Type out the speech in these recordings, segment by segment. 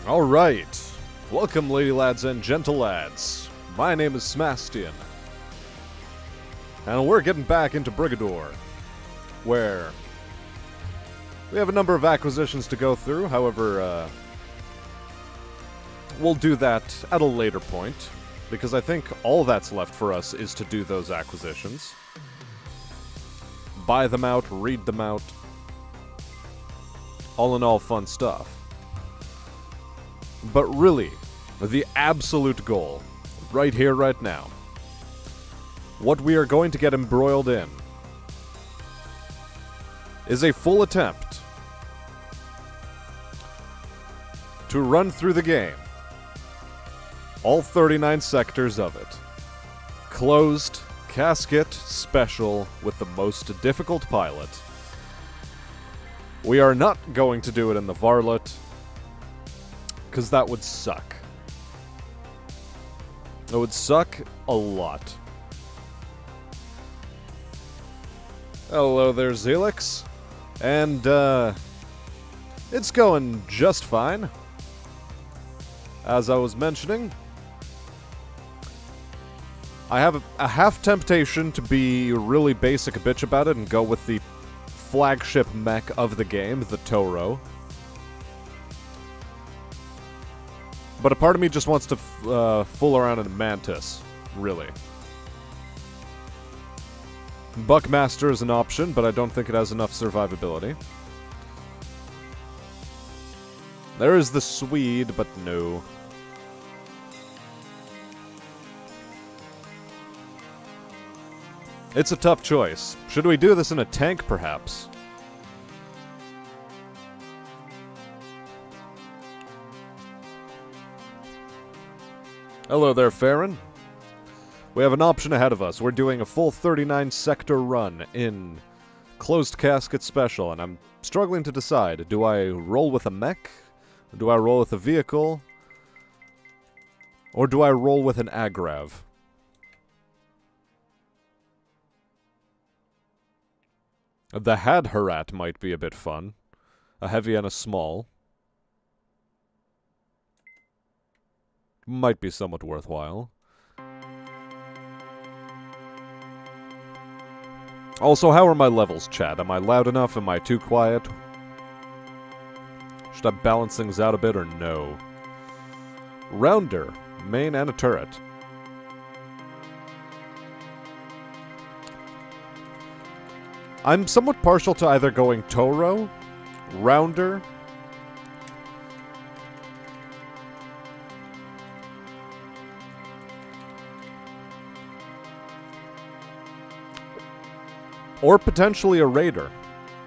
Alright, welcome lady lads and gentle lads. My name is Smastian. And we're getting back into Brigador, where we have a number of acquisitions to go through. However, we'll do that at a later point, because I think all that's left for us is to do those acquisitions. Buy them out, read them out. All in all, fun stuff. But really, the absolute goal, right here, right now, what we are going to get embroiled in, is a full attempt to run through the game, all 39 sectors of it. Closed, Casket, special, with the most difficult pilot. We are not going to do it in the Varlet, because that would suck. It would suck a lot. Hello there, Zelix. And, it's going just fine. As I was mentioning, I have a half temptation to be really basic a bitch about it and go with the flagship mech of the game, the Toro. But a part of me just wants to fool around in a Mantis, really. Buckmaster is an option, but I don't think it has enough survivability. There is the Swede, but no. It's a tough choice. Should we do this in a tank, perhaps? Hello there, Farron. We have an option ahead of us. We're doing a full 39 sector run in Closed Casket Special, and I'm struggling to decide. Do I roll with a mech? Do I roll with a vehicle? Or do I roll with an agrav? The Hadharat might be a bit fun. A heavy and a small. Might be somewhat worthwhile. Also, how are my levels, chat? Am I loud enough? Am I too quiet? Should I balance things out a bit or no? Rounder, main and a turret. I'm somewhat partial to either going Toro, Rounder, or potentially a Raider.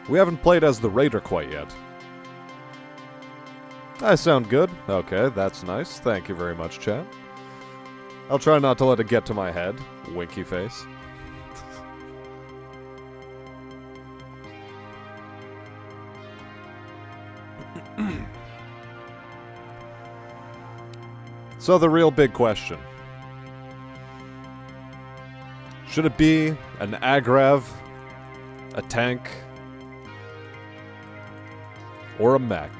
We haven't played as the Raider quite yet. I sound good. Okay, that's nice. Thank you very much, chat. I'll try not to let it get to my head. Winky face. So the real big question. Should it be an agrav, a tank, or a mech?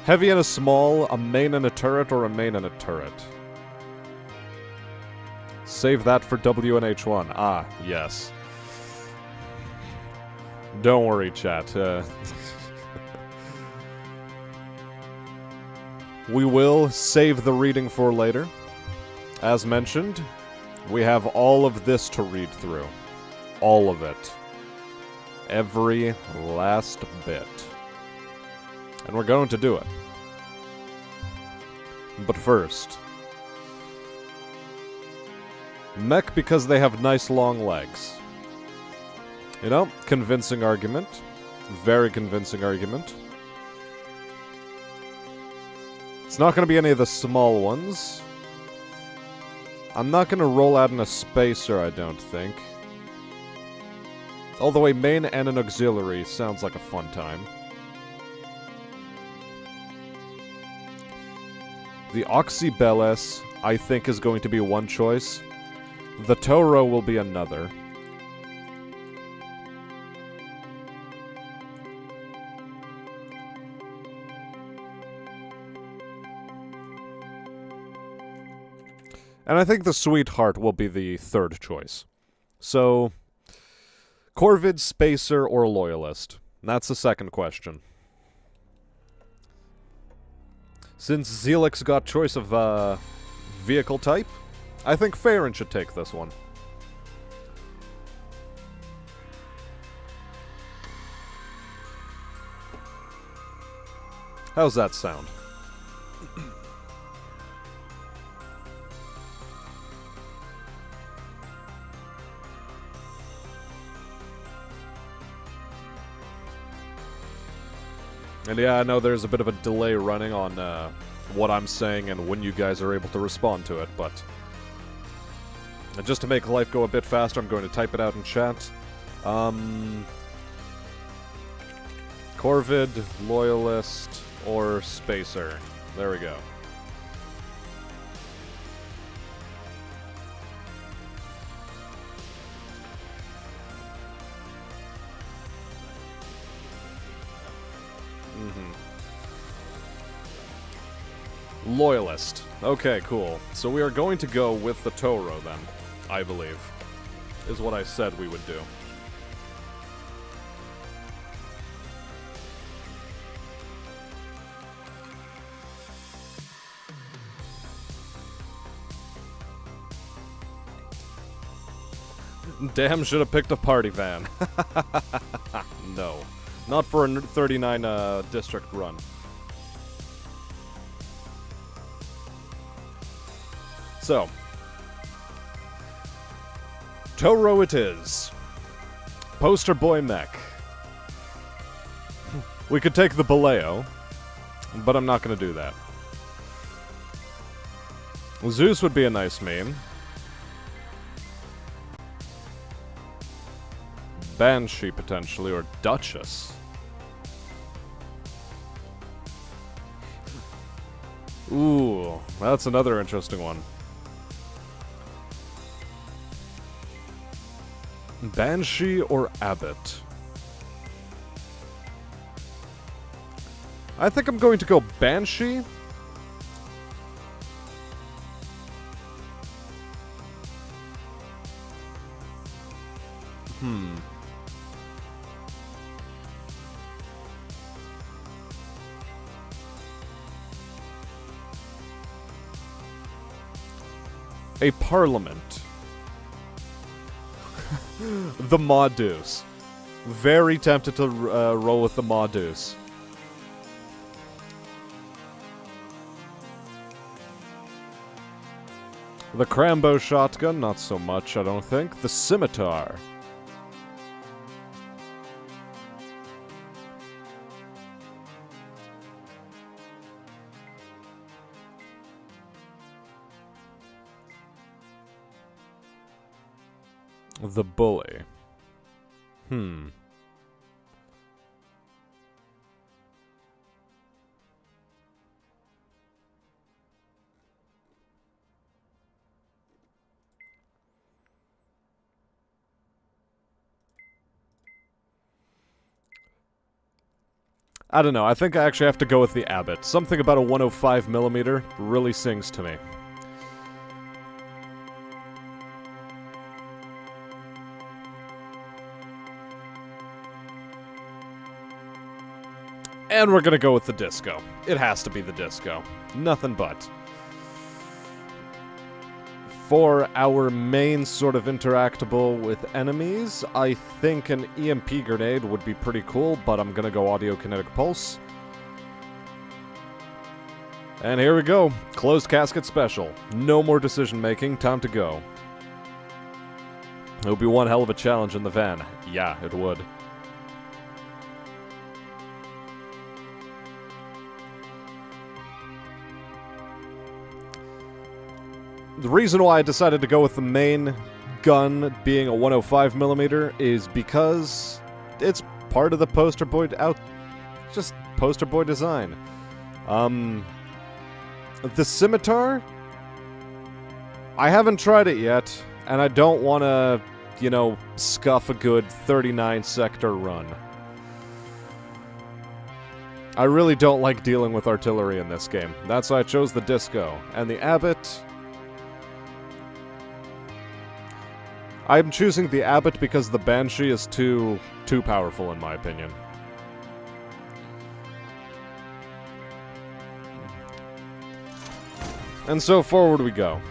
Heavy and a small, a main and a turret, or a main and a turret? Save that for WNH1. Ah, yes. Don't worry, chat. We will save the reading for later. As mentioned, we have all of this to read through. All of it. Every last bit. And we're going to do it. But first, mech because they have nice long legs. You know, convincing argument. Very convincing argument. It's not going to be any of the small ones. I'm not going to roll out in a spacer, I don't think. Although a main and an auxiliary sounds like a fun time. The Oxybelles, I think, is going to be one choice. The Toro will be another. And I think the Sweetheart will be the third choice. So, Corvid, Spacer, or Loyalist? That's the second question. Since Zelix got choice of vehicle type, I think Farron should take this one. How's that sound? And yeah, I know there's a bit of a delay running on what I'm saying and when you guys are able to respond to it, but just to make life go a bit faster, I'm going to type it out in chat. Corvid, Loyalist, or Spacer. There we go. Loyalist. Okay, cool. So we are going to go with the Toro then, I believe. Is what I said we would do. Damn, should have picked a party van. No. Not for a 39 district run. So, Toro it is. Poster boy mech. We could take the Baleo, but I'm not going to do that. Zeus would be a nice meme. Banshee, potentially, or Duchess. Ooh, that's another interesting one. Banshee or Abbott? I think I'm going to go Banshee. A Parliament. The Maudus. Very tempted to roll with the Maudus. The Crambo shotgun, not so much, I don't think. The Scimitar. The Bully. I don't know, I think I actually have to go with the Abbott. Something about a 105mm really sings to me. And we're gonna go with the Disco. It has to be the Disco. Nothing but. For our main sort of interactable with enemies, I think an EMP grenade would be pretty cool, but I'm gonna go Audio Kinetic Pulse. And here we go. Closed Casket Special. No more decision making, time to go. It would be one hell of a challenge in the van. Yeah, it would. The reason why I decided to go with the main gun being a 105mm is because it's part of the poster boy just poster boy design. The scimitar, I haven't tried it yet, and I don't want to, you know, scuff a good 39 sector run. I really don't like dealing with artillery in this game. That's why I chose the Disco. And the Abbot... I'm choosing the Abbot because the Banshee is too powerful in my opinion. And so forward we go.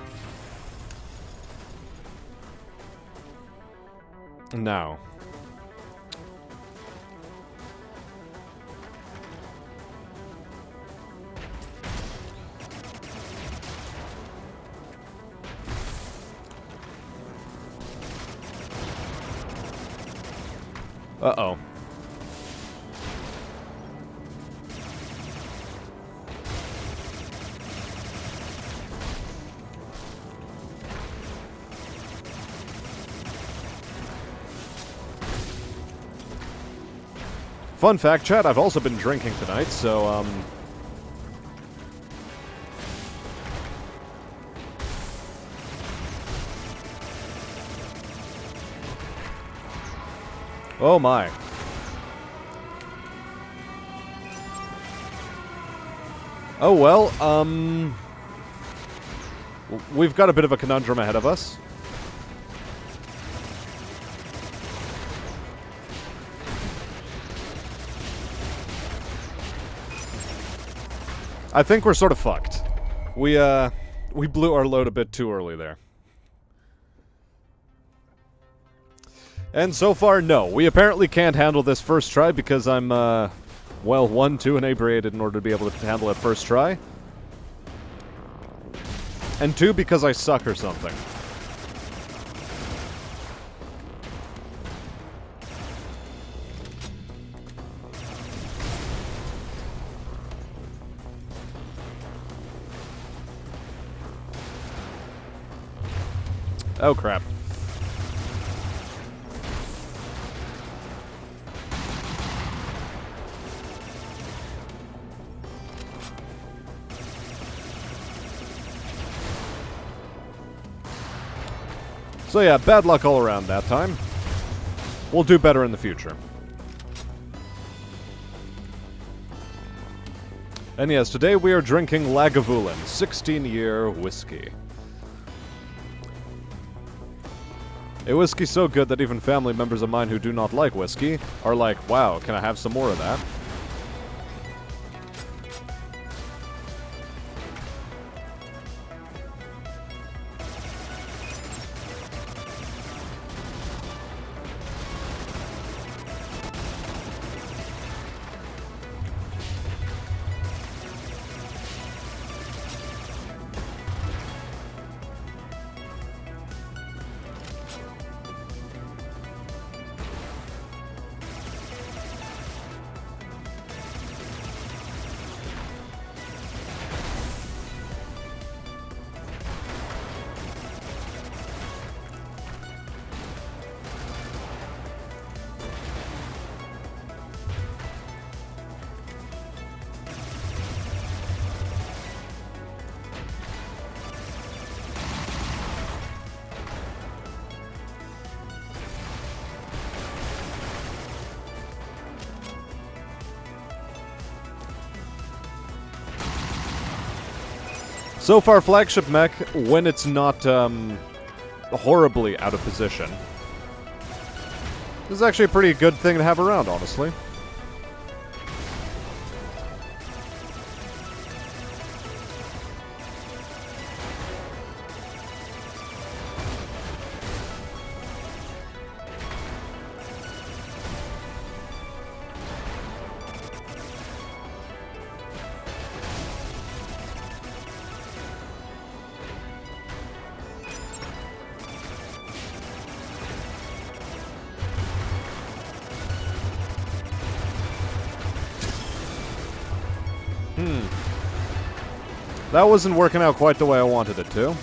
Now. Uh-oh. Fun fact, chat, I've also been drinking tonight, so, oh my. Oh well, we've got a bit of a conundrum ahead of us. I think we're sort of fucked. We blew our load a bit too early there. And so far, no. We apparently can't handle this first try because I'm, well, 1, too inebriated in order to be able to handle it first try. And 2, because I suck or something. Oh, crap. So yeah, bad luck all around that time. We'll do better in the future. And yes, today we are drinking Lagavulin, 16-year whiskey. A whiskey so good that even family members of mine who do not like whiskey are like, wow, can I have some more of that? So far, flagship mech, when it's not horribly out of position, this is actually a pretty good thing to have around, honestly. That wasn't working out quite the way I wanted it to.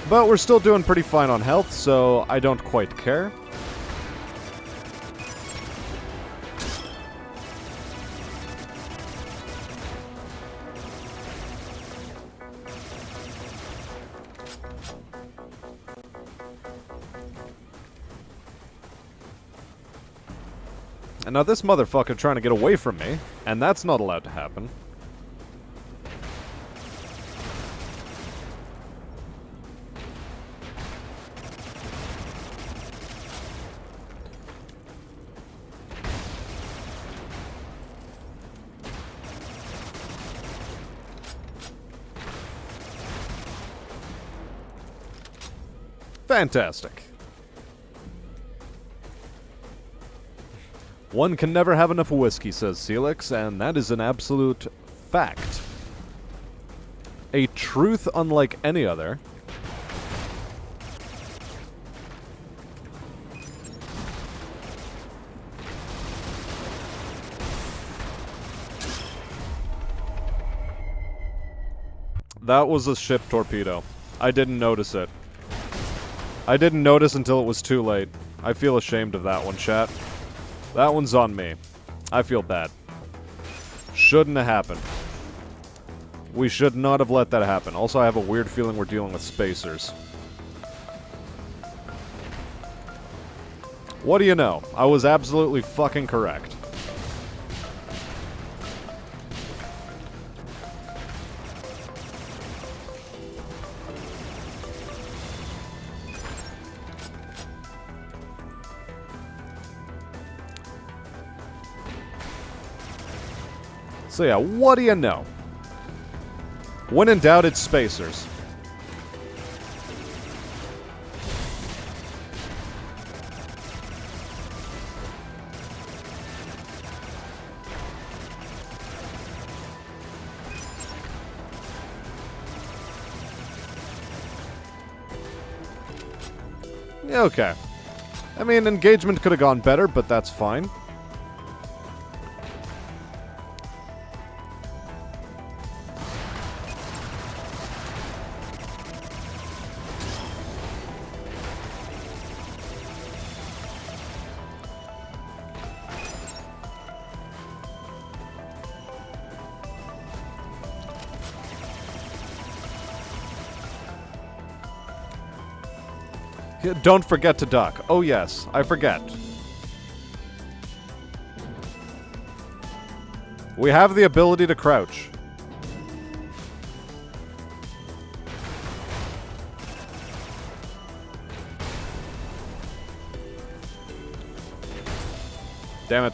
But we're still doing pretty fine on health, so I don't quite care. And now this motherfucker trying to get away from me, and that's not allowed to happen. Fantastic. One can never have enough whiskey, says Celix, and that is an absolute fact. A truth unlike any other. That was a ship torpedo. I didn't notice it. I didn't notice until it was too late. I feel ashamed of that one, chat. That one's on me. I feel bad. Shouldn't have happened. We should not have let that happen. Also, I have a weird feeling we're dealing with spacers. What do you know? I was absolutely fucking correct. So yeah, what do you know? When in doubt, it's spacers. Yeah, okay. I mean, engagement could have gone better, but that's fine. Don't forget to duck. Oh yes, I forget. We have the ability to crouch. Damn it.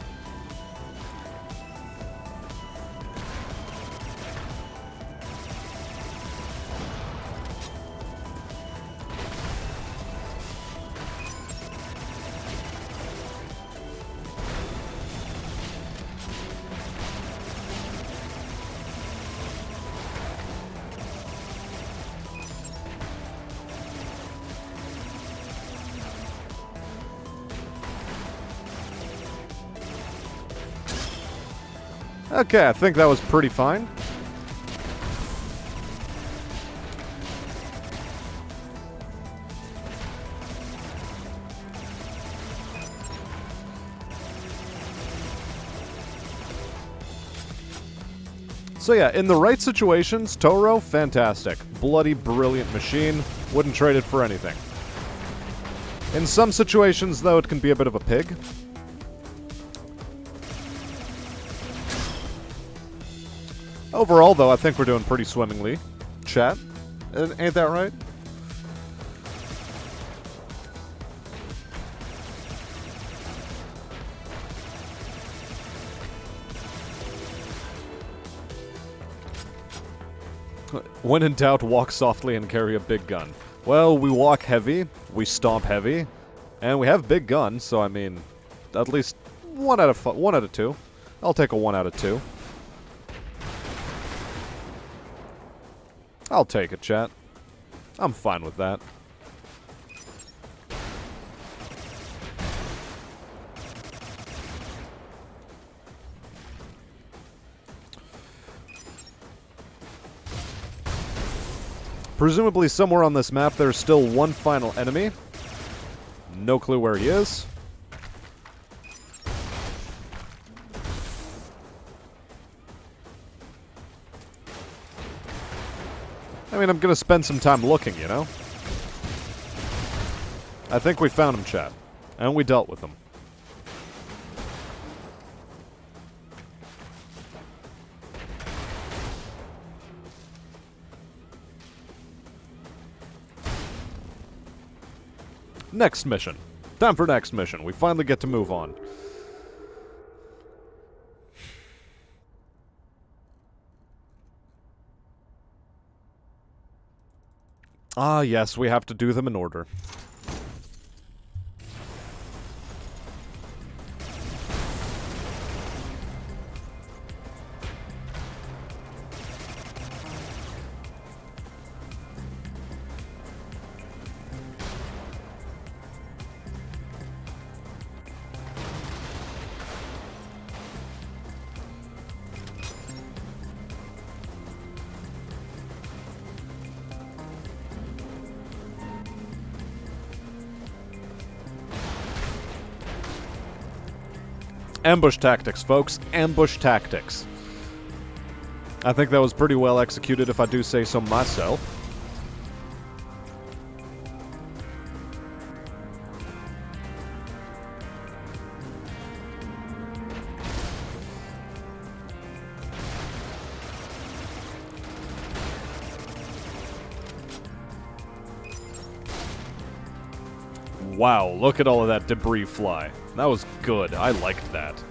Okay, I think that was pretty fine. So yeah, in the right situations, Toro, fantastic. Bloody brilliant machine. Wouldn't trade it for anything. In some situations, though, it can be a bit of a pig. Overall, though, I think we're doing pretty swimmingly. Chat? Ain't that right? When in doubt, walk softly and carry a big gun. Well, we walk heavy, we stomp heavy, and we have big guns, so I mean, at least 1 out of 2. I'll take a 1 out of 2. I'll take it, chat. I'm fine with that. Presumably somewhere on this map there's still one final enemy. No clue where he is. I mean, I'm gonna spend some time looking, you know? I think we found him, chat. And we dealt with him. Next mission. Time for next mission. We finally get to move on. Ah, yes, we have to do them in order. Ambush tactics, folks. Ambush tactics. I think that was pretty well executed, if I do say so myself. Wow, look at all of that debris fly. That was good. I liked that.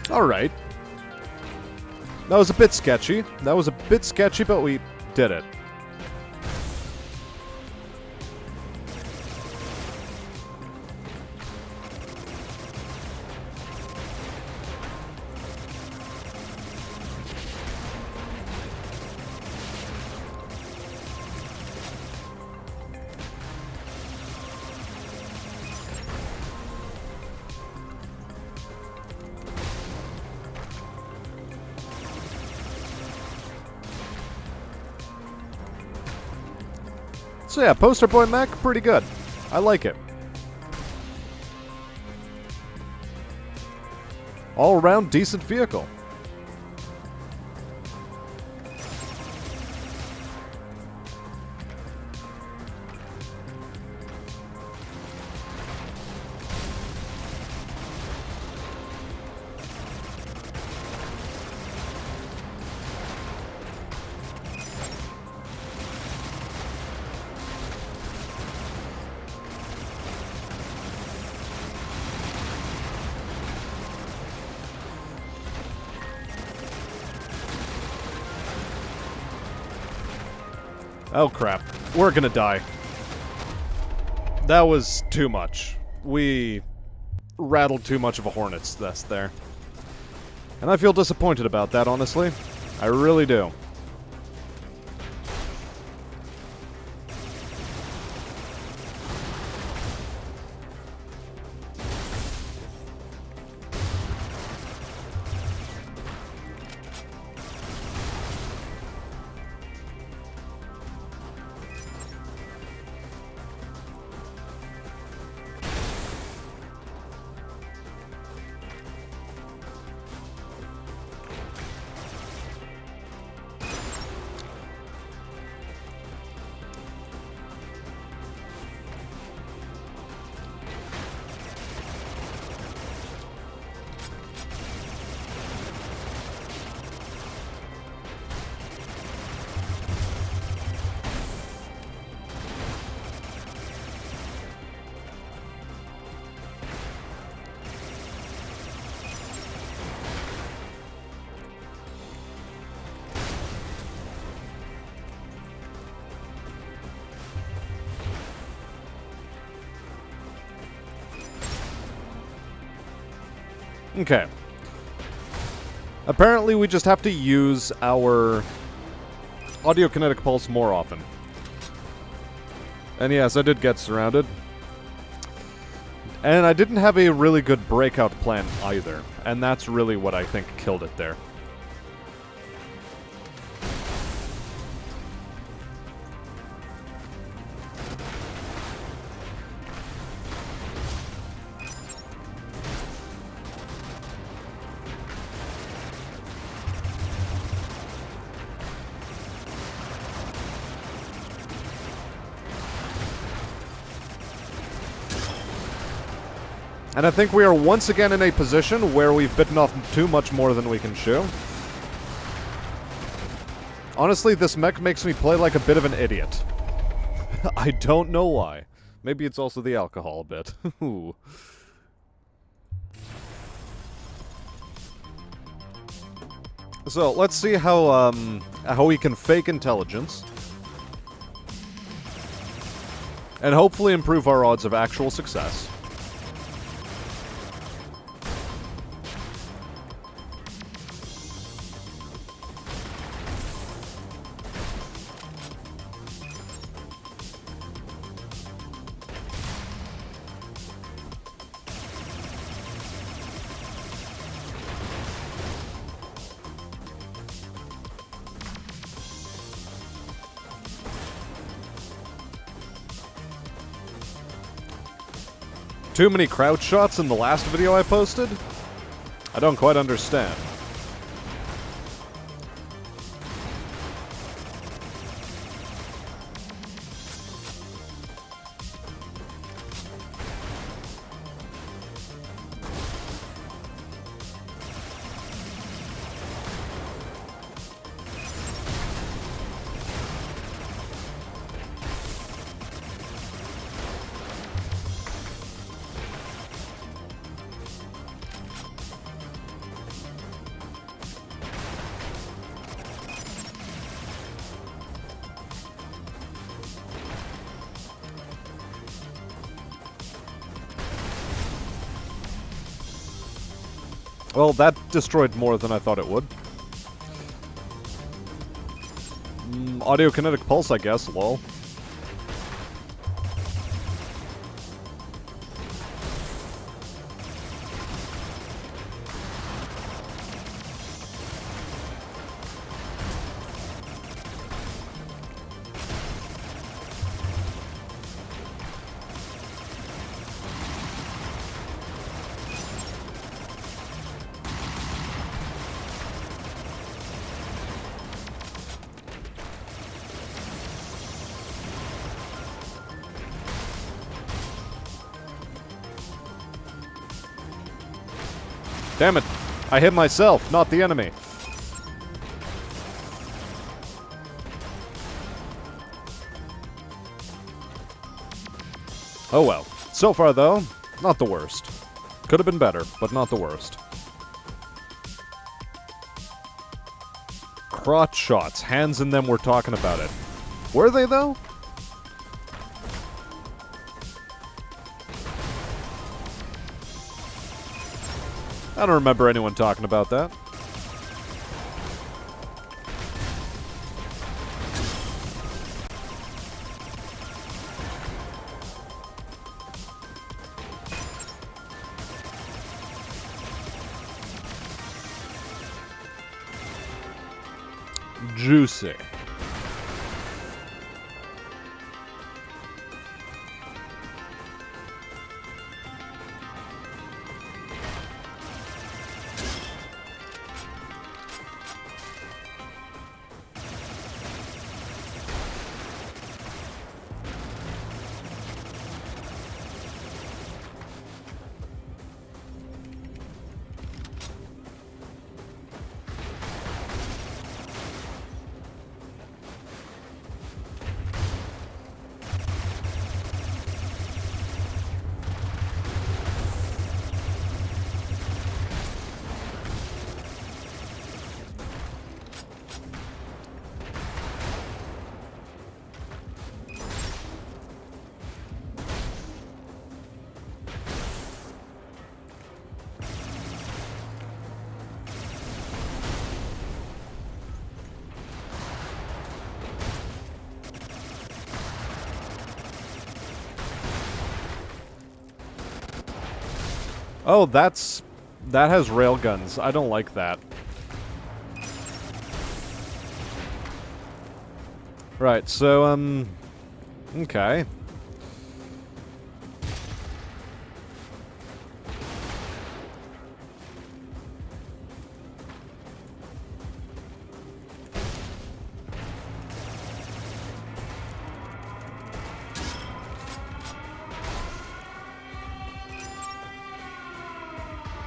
Alright. That was a bit sketchy. But we did it. So yeah, Poster Boy Mech, pretty good. I like it. All around decent vehicle. Oh crap. We're gonna die. That was too much. We rattled too much of a hornet's nest there. And I feel disappointed about that, honestly. I really do. Okay. Apparently we just have to use our audio kinetic pulse more often. And yes, I did get surrounded. And I didn't have a really good breakout plan either. And that's really what I think killed it there. And I think we are once again in a position where we've bitten off too much more than we can chew. Honestly, this mech makes me play like a bit of an idiot. I don't know why. Maybe it's also the alcohol a bit. Ooh. So, let's see how we can fake intelligence. And hopefully improve our odds of actual success. Too many crouch shots in the last video I posted? I don't quite understand. Well, that destroyed more than I thought it would. Audio kinetic pulse, I guess, lol. Damn it. I hit myself, not the enemy. Oh well. So far, though, not the worst. Could have been better, but not the worst. Crotch shots. Hands in them were talking about it. Were they, though? I don't remember anyone talking about that. Juicy. Oh, that has railguns. I don't like that. Right, so, okay.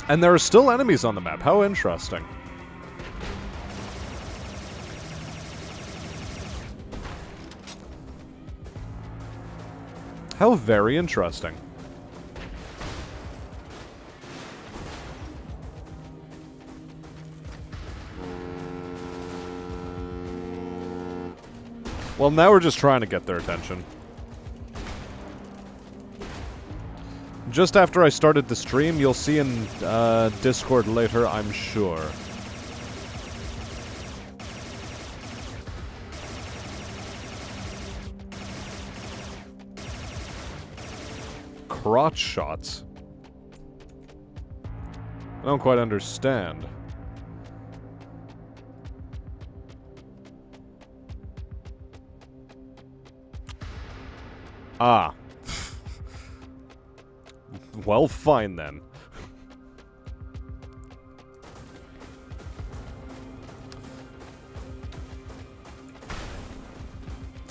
And there are still enemies on the map. How interesting. How very interesting. Well, now we're just trying to get their attention. Just after I started the stream, you'll see in Discord later, I'm sure. Crotch shots? I don't quite understand. Ah. Well, fine then.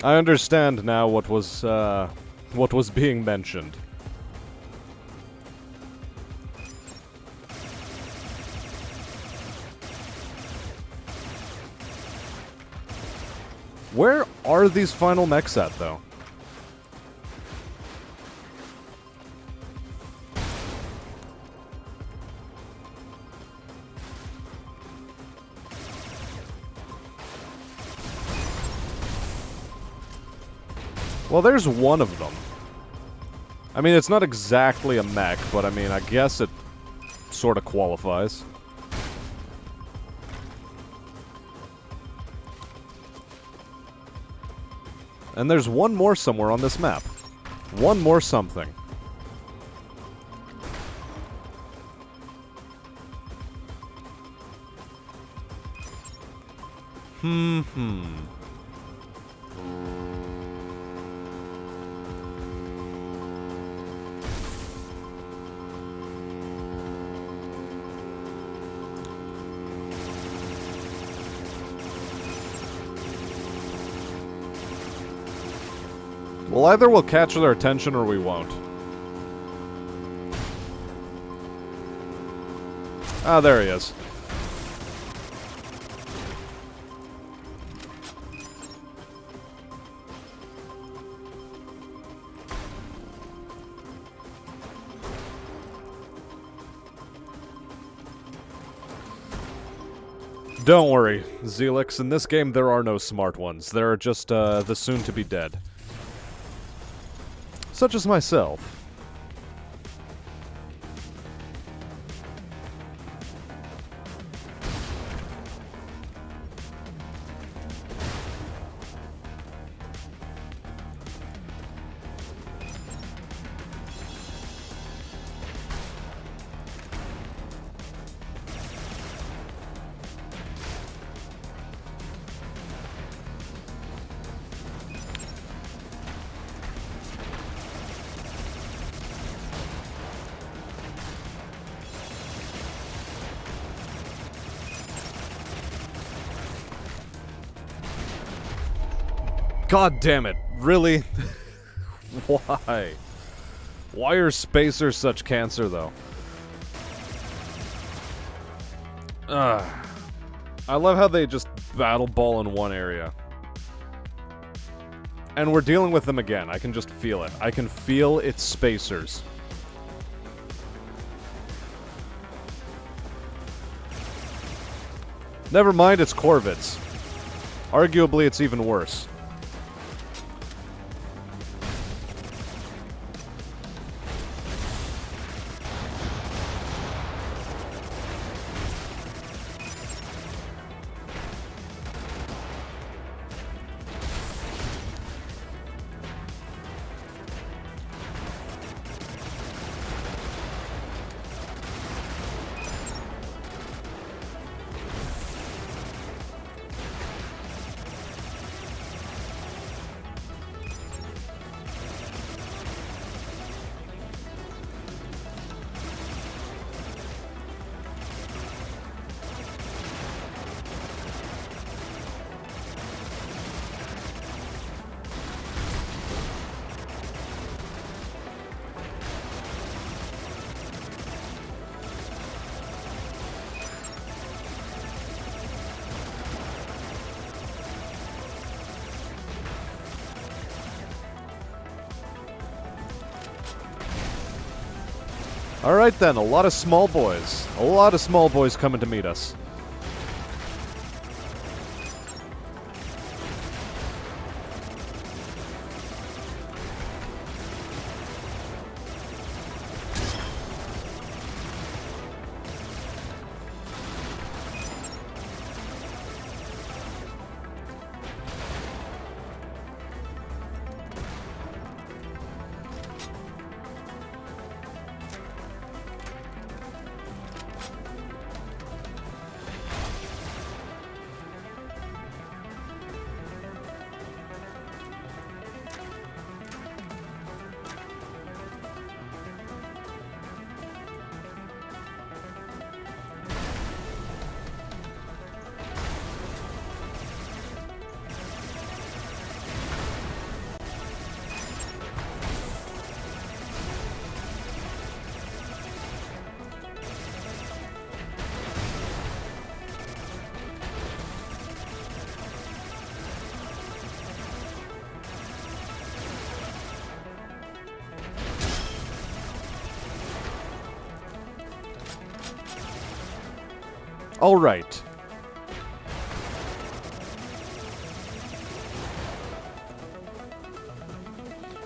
I understand now what was being mentioned. Where are these final mechs at, though? Well, there's one of them. I mean, it's not exactly a mech, but I mean, I guess it sort of qualifies. And there's one more somewhere on this map. One more something. Well, either we'll catch their attention or we won't. Ah, there he is. Don't worry, Zelix. In this game, there are no smart ones. There are just, the soon-to-be dead. Such as myself. God damn it. Really? Why? Why are spacers such cancer, though? Ugh. I love how they just battle ball in one area. And we're dealing with them again. I can just feel it. I can feel its spacers. Never mind, it's Corvids. Arguably, it's even worse. Alright then, a lot of small boys. A lot of small boys coming to meet us. Alright.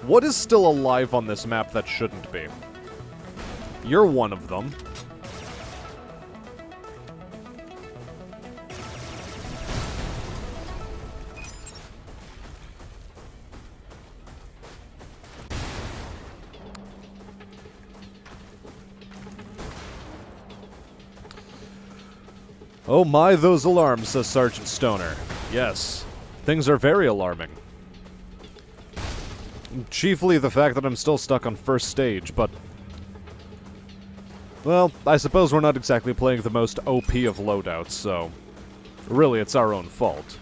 What is still alive on this map that shouldn't be? You're one of them. Oh my, those alarms, says Sergeant Stoner. Yes, things are very alarming. Chiefly the fact that I'm still stuck on first stage, but... well, I suppose we're not exactly playing the most OP of loadouts, so... really, it's our own fault.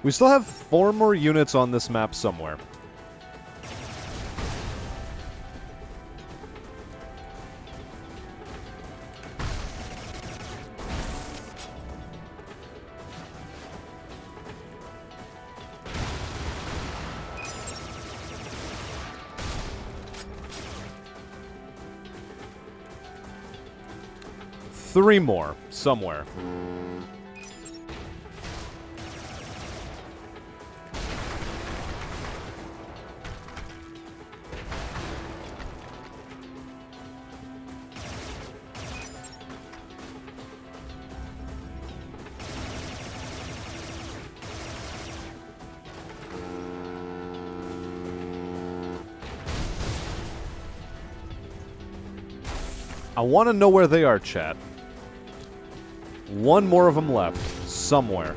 We still have 4 more units on this map somewhere. Three more, somewhere. I want to know where they are, chat. One more of them left. Somewhere.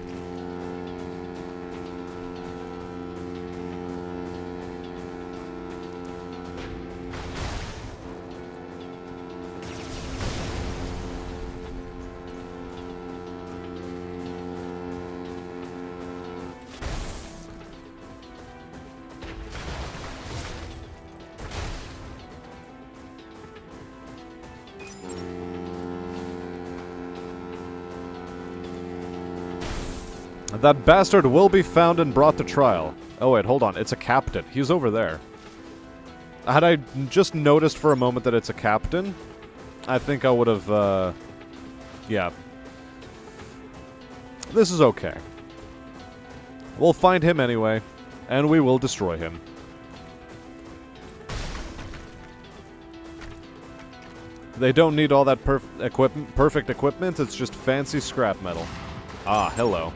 That bastard will be found and brought to trial. Oh wait, hold on. It's a captain. He's over there. Had I just noticed for a moment that it's a captain, I think I would have, yeah. This is okay. We'll find him anyway, and we will destroy him. They don't need all that perfect equipment, it's just fancy scrap metal. Ah, hello.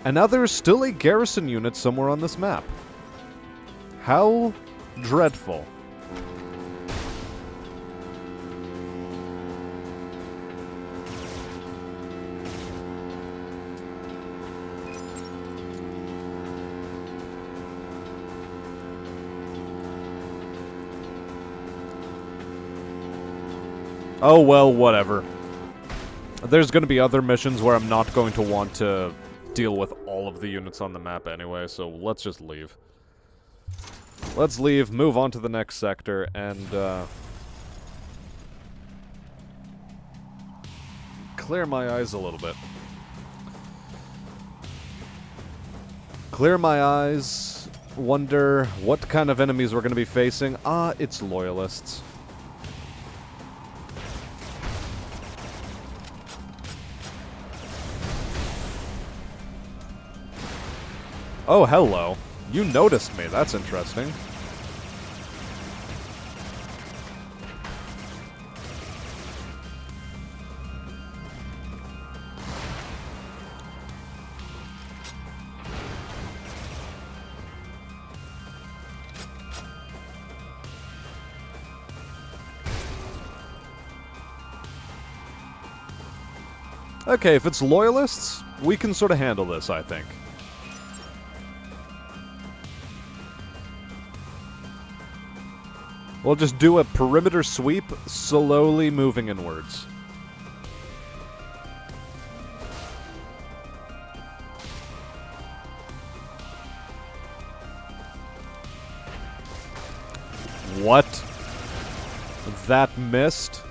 And now there's still a garrison unit somewhere on this map. How dreadful. Oh, well, whatever. There's going to be other missions where I'm not going to want to deal with all of the units on the map anyway, so let's just leave. Let's leave, move on to the next sector, and, clear my eyes a little bit. Clear my eyes, wonder what kind of enemies we're going to be facing. Ah, it's loyalists. Oh, hello. You noticed me. That's interesting. Okay, if it's loyalists, we can sort of handle this, I think. We'll just do a perimeter sweep, slowly moving inwards. What? That missed?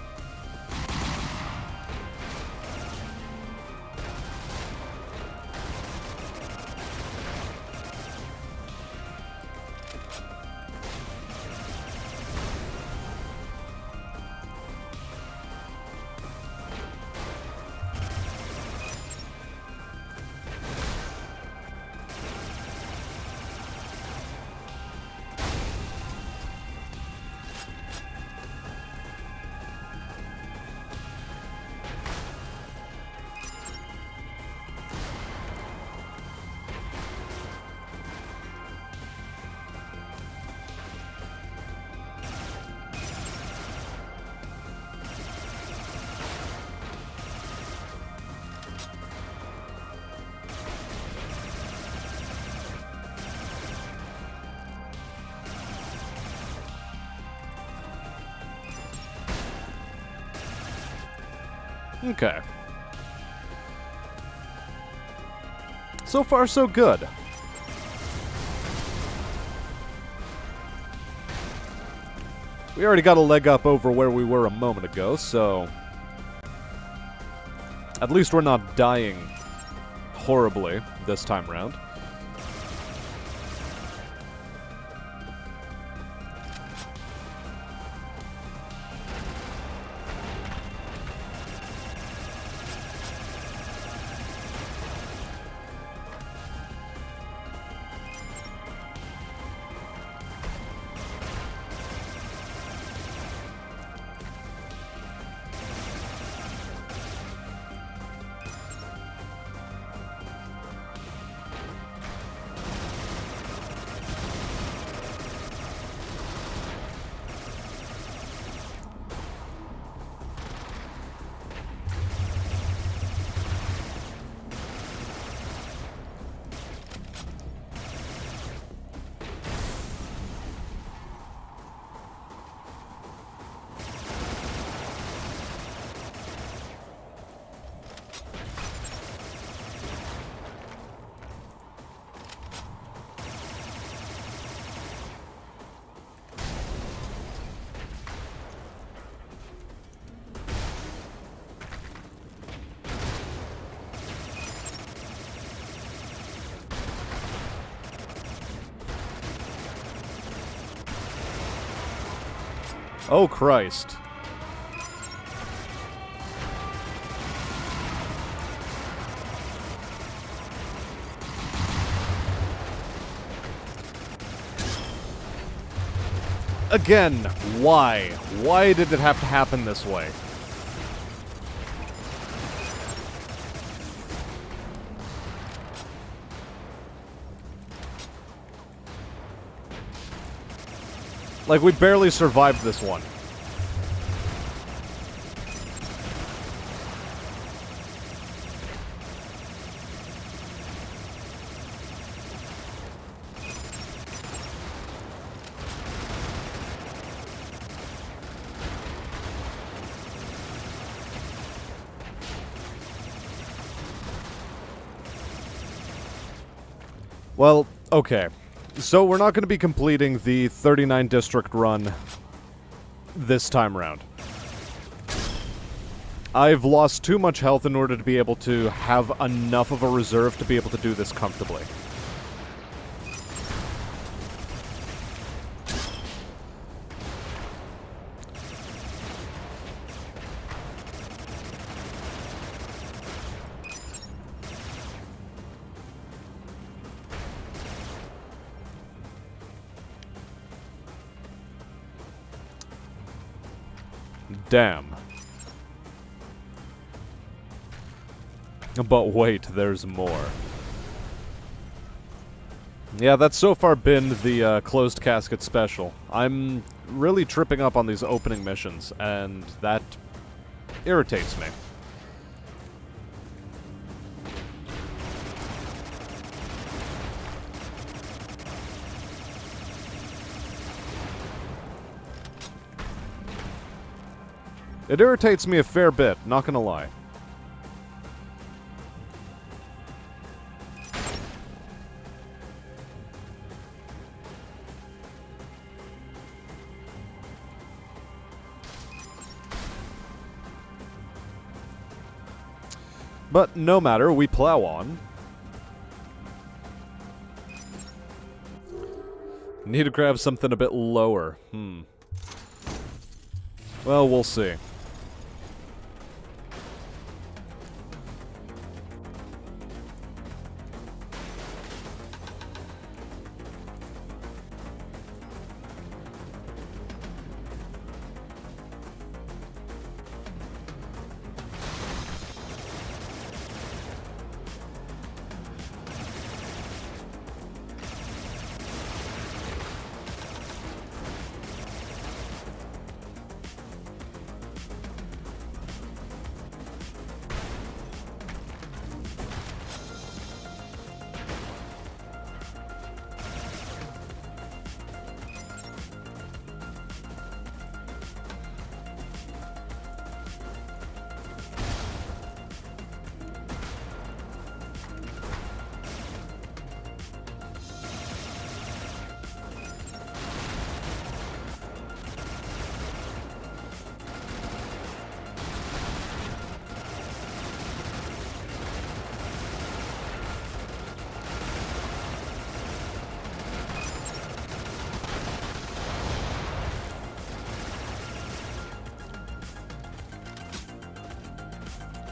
Okay. So far, so good. We already got a leg up over where we were a moment ago, so... at least we're not dying horribly this time round. Oh, Christ. Again, why? Why did it have to happen this way? Like, we barely survived this one. Well, okay. So we're not going to be completing the 39 district run this time around. I've lost too much health in order to be able to have enough of a reserve to be able to do this comfortably. Damn. But wait, there's more. Yeah, that's so far been the closed casket special. I'm really tripping up on these opening missions, and that irritates me. It irritates me a fair bit, not gonna lie. But no matter, we plow on. Need to grab something a bit lower. Well, we'll see.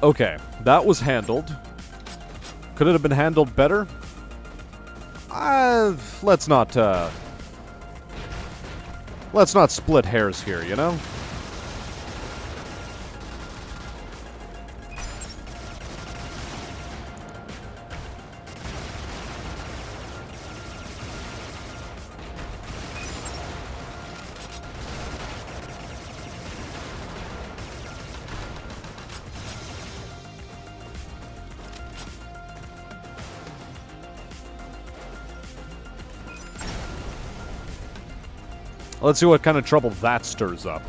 Okay, that was handled. Could it have been handled better? Let's not split hairs here, you know? Let's see what kind of trouble that stirs up.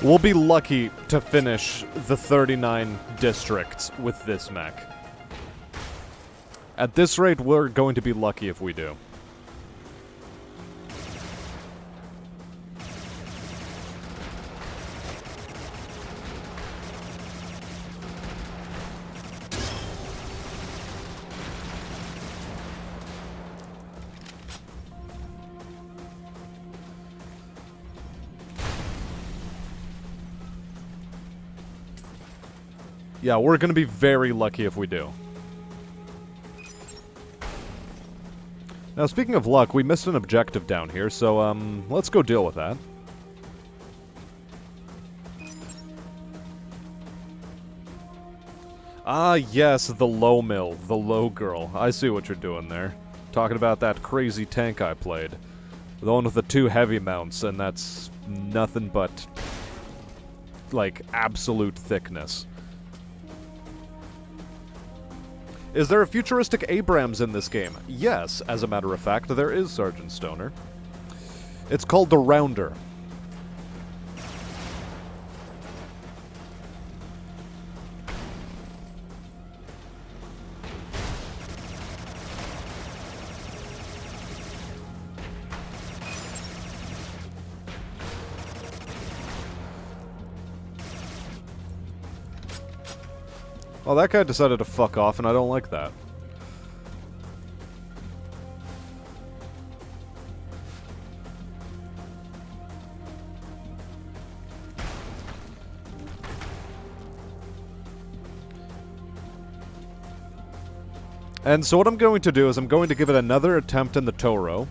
We'll be lucky to finish the 39 districts with this mech. At this rate, we're going to be lucky if we do. Yeah, we're gonna be very lucky if we do. Now, speaking of luck, we missed an objective down here, so, let's go deal with that. Ah, yes, the low mill, the low girl. I see what you're doing there. Talking about that crazy tank I played. The one with the 2 heavy mounts, and that's nothing but, like, absolute thickness. Is there a futuristic Abrams in this game? Yes, as a matter of fact, there is, Sergeant Stoner. It's called the Rounder. Well, that guy decided to fuck off, and I don't like that. And so what I'm going to do is I'm going to give it another attempt in the Toro.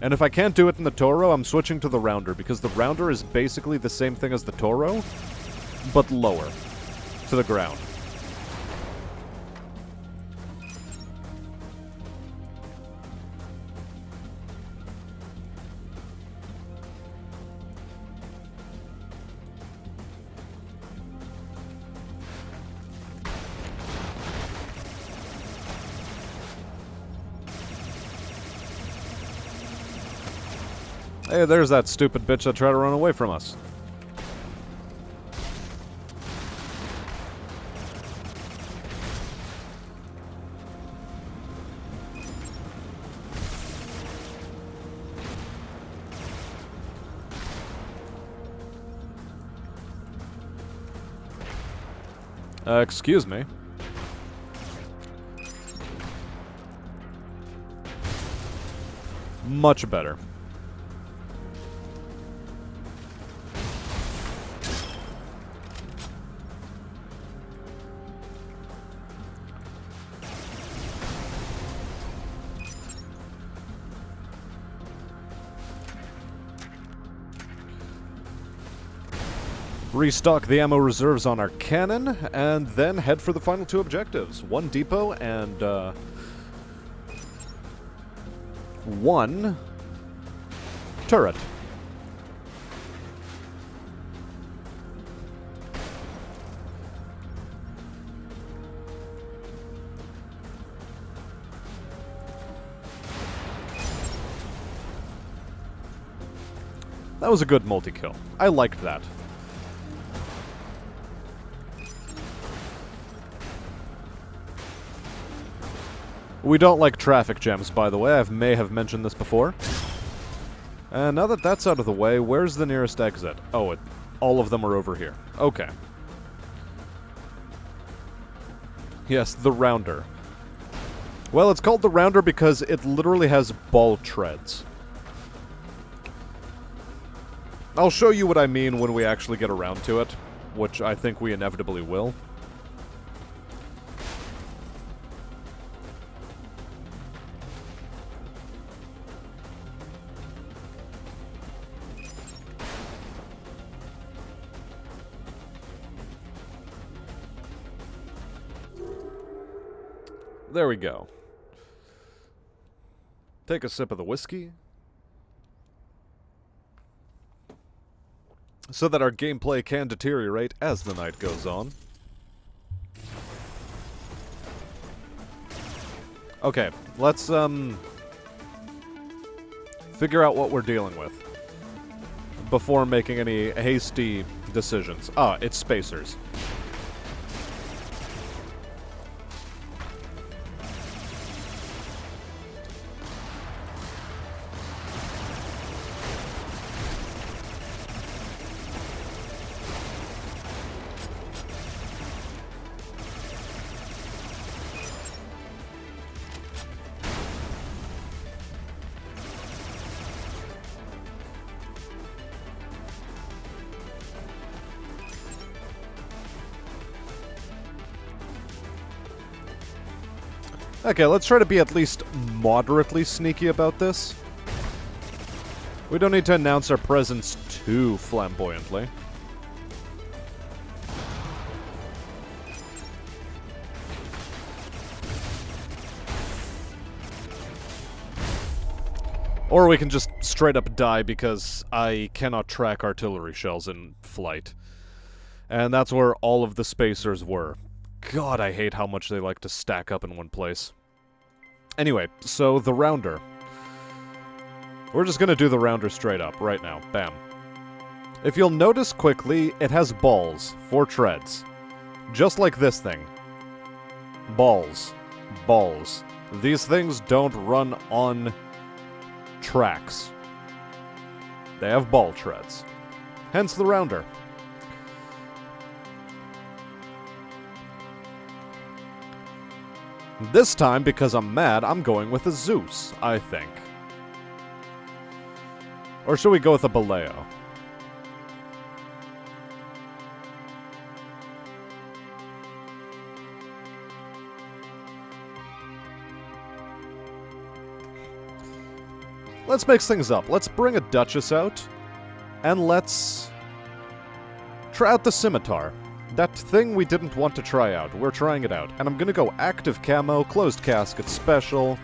And if I can't do it in the Toro, I'm switching to the Rounder, because the Rounder is basically the same thing as the Toro, but lower to the ground. Hey, there's that stupid bitch that tried to run away from us. Excuse me. Much better. Restock the ammo reserves on our cannon, and then head for the final 2 objectives. 1 depot and, 1 turret. That was a good multi-kill. I liked that. We don't like traffic jams, by the way. I may have mentioned this before. And now that that's out of the way, where's the nearest exit? Oh, all of them are over here. Okay. Yes, the Rounder. Well, it's called the Rounder because it literally has ball treads. I'll show you what I mean when we actually get around to it, which I think we inevitably will. There we go. Take a sip of the whiskey. So that our gameplay can deteriorate as the night goes on. Okay, let's, figure out what we're dealing with. before making any hasty decisions. Ah, it's spacers. Okay, let's try to be at least moderately sneaky about this. We don't need to announce our presence too flamboyantly. Or we can just straight up die because I cannot track artillery shells in flight. And that's where all of the spacers were. God, I hate how much they like to stack up in one place. Anyway, so the rounder. We're just gonna do the rounder straight up, right now. Bam. If you'll notice quickly, it has balls, 4 treads. Just like this thing. Balls. Balls. These things don't run on tracks. They have ball treads. Hence the rounder. This time, because I'm mad, I'm going with a Zeus, I think. Or should we go with a Baleo? Let's mix things up. Let's bring a Duchess out, and let's try out the Scimitar. That thing we didn't want to try out. We're trying it out. And I'm gonna go active camo, closed casket special.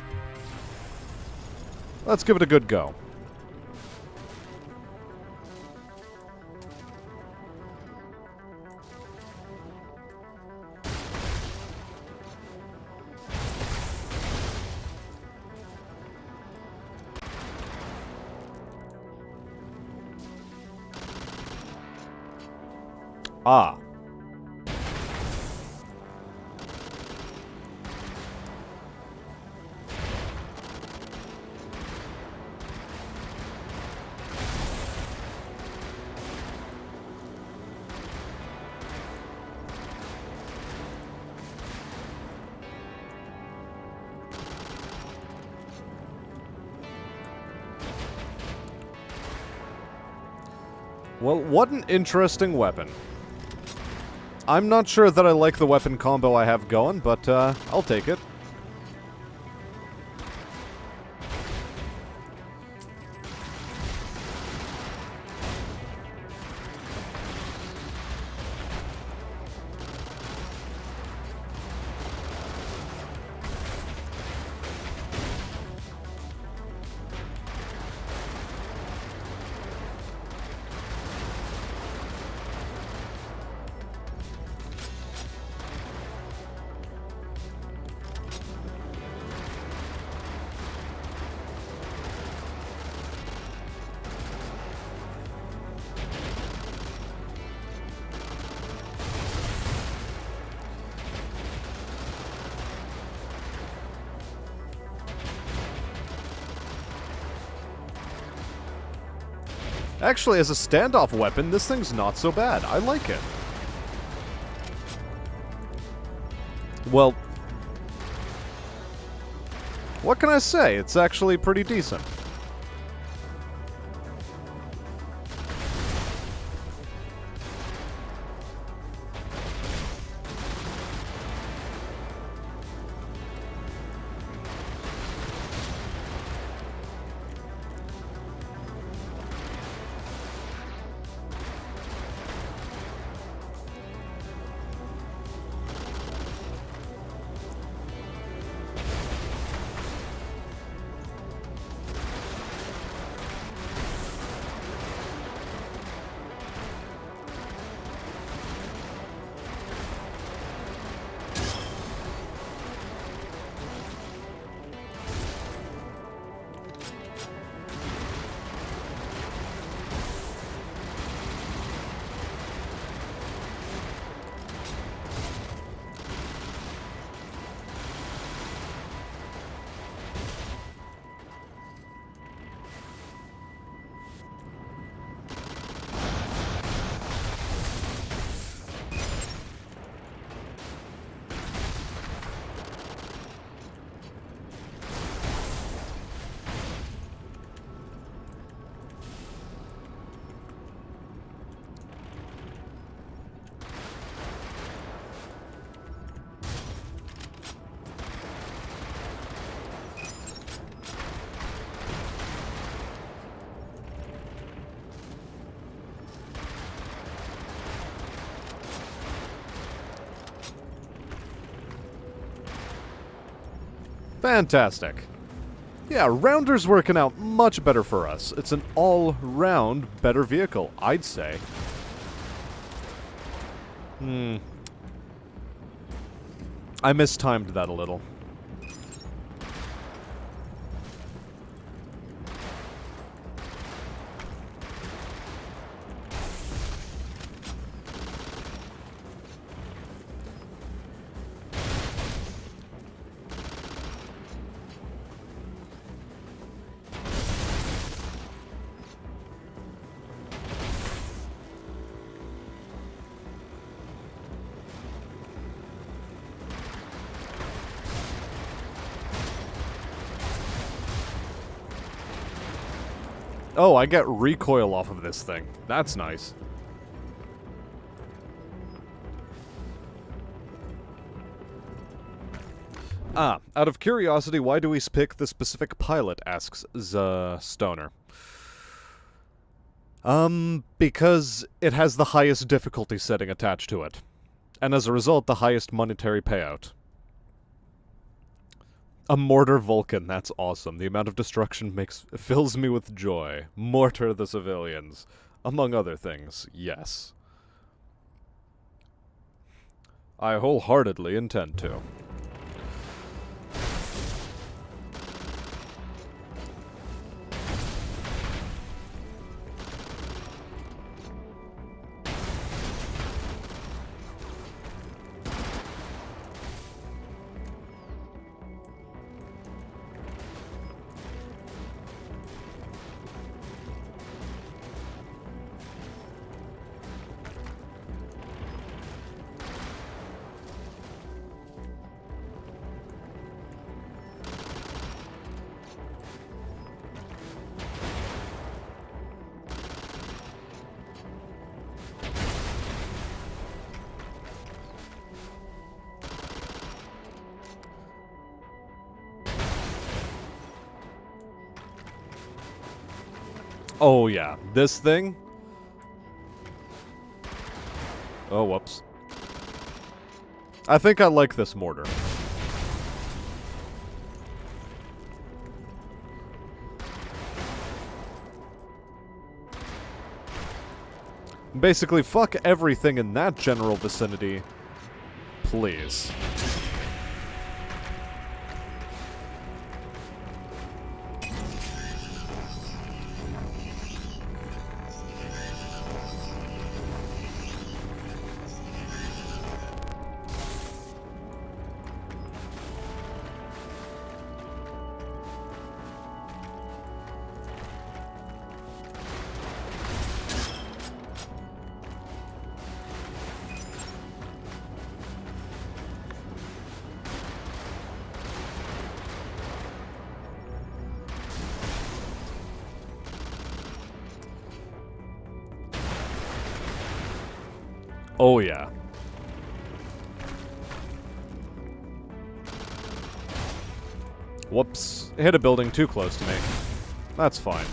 Let's give it a good go. Ah. Well, what an interesting weapon. I'm not sure that I like the weapon combo I have going, but I'll take it. Actually, as a standoff weapon, this thing's not so bad. I like it. Well, what can I say? It's actually pretty decent. Fantastic. Yeah, Rounder's working out much better for us. It's an all-round better vehicle, I'd say. I mistimed that a little. Oh, I get recoil off of this thing. That's nice. Out of curiosity, why do we pick the specific pilot, asks Stoner. Because it has the highest difficulty setting attached to it. And as a result, the highest monetary payout. A mortar Vulcan, that's awesome. The amount of destruction fills me with joy. Mortar the civilians. Among other things, yes. I wholeheartedly intend to. Oh yeah, this thing? Oh, whoops. I think I like this mortar. Basically, fuck everything in that general vicinity, please. Oh yeah. Whoops. Hit a building too close to me. That's fine.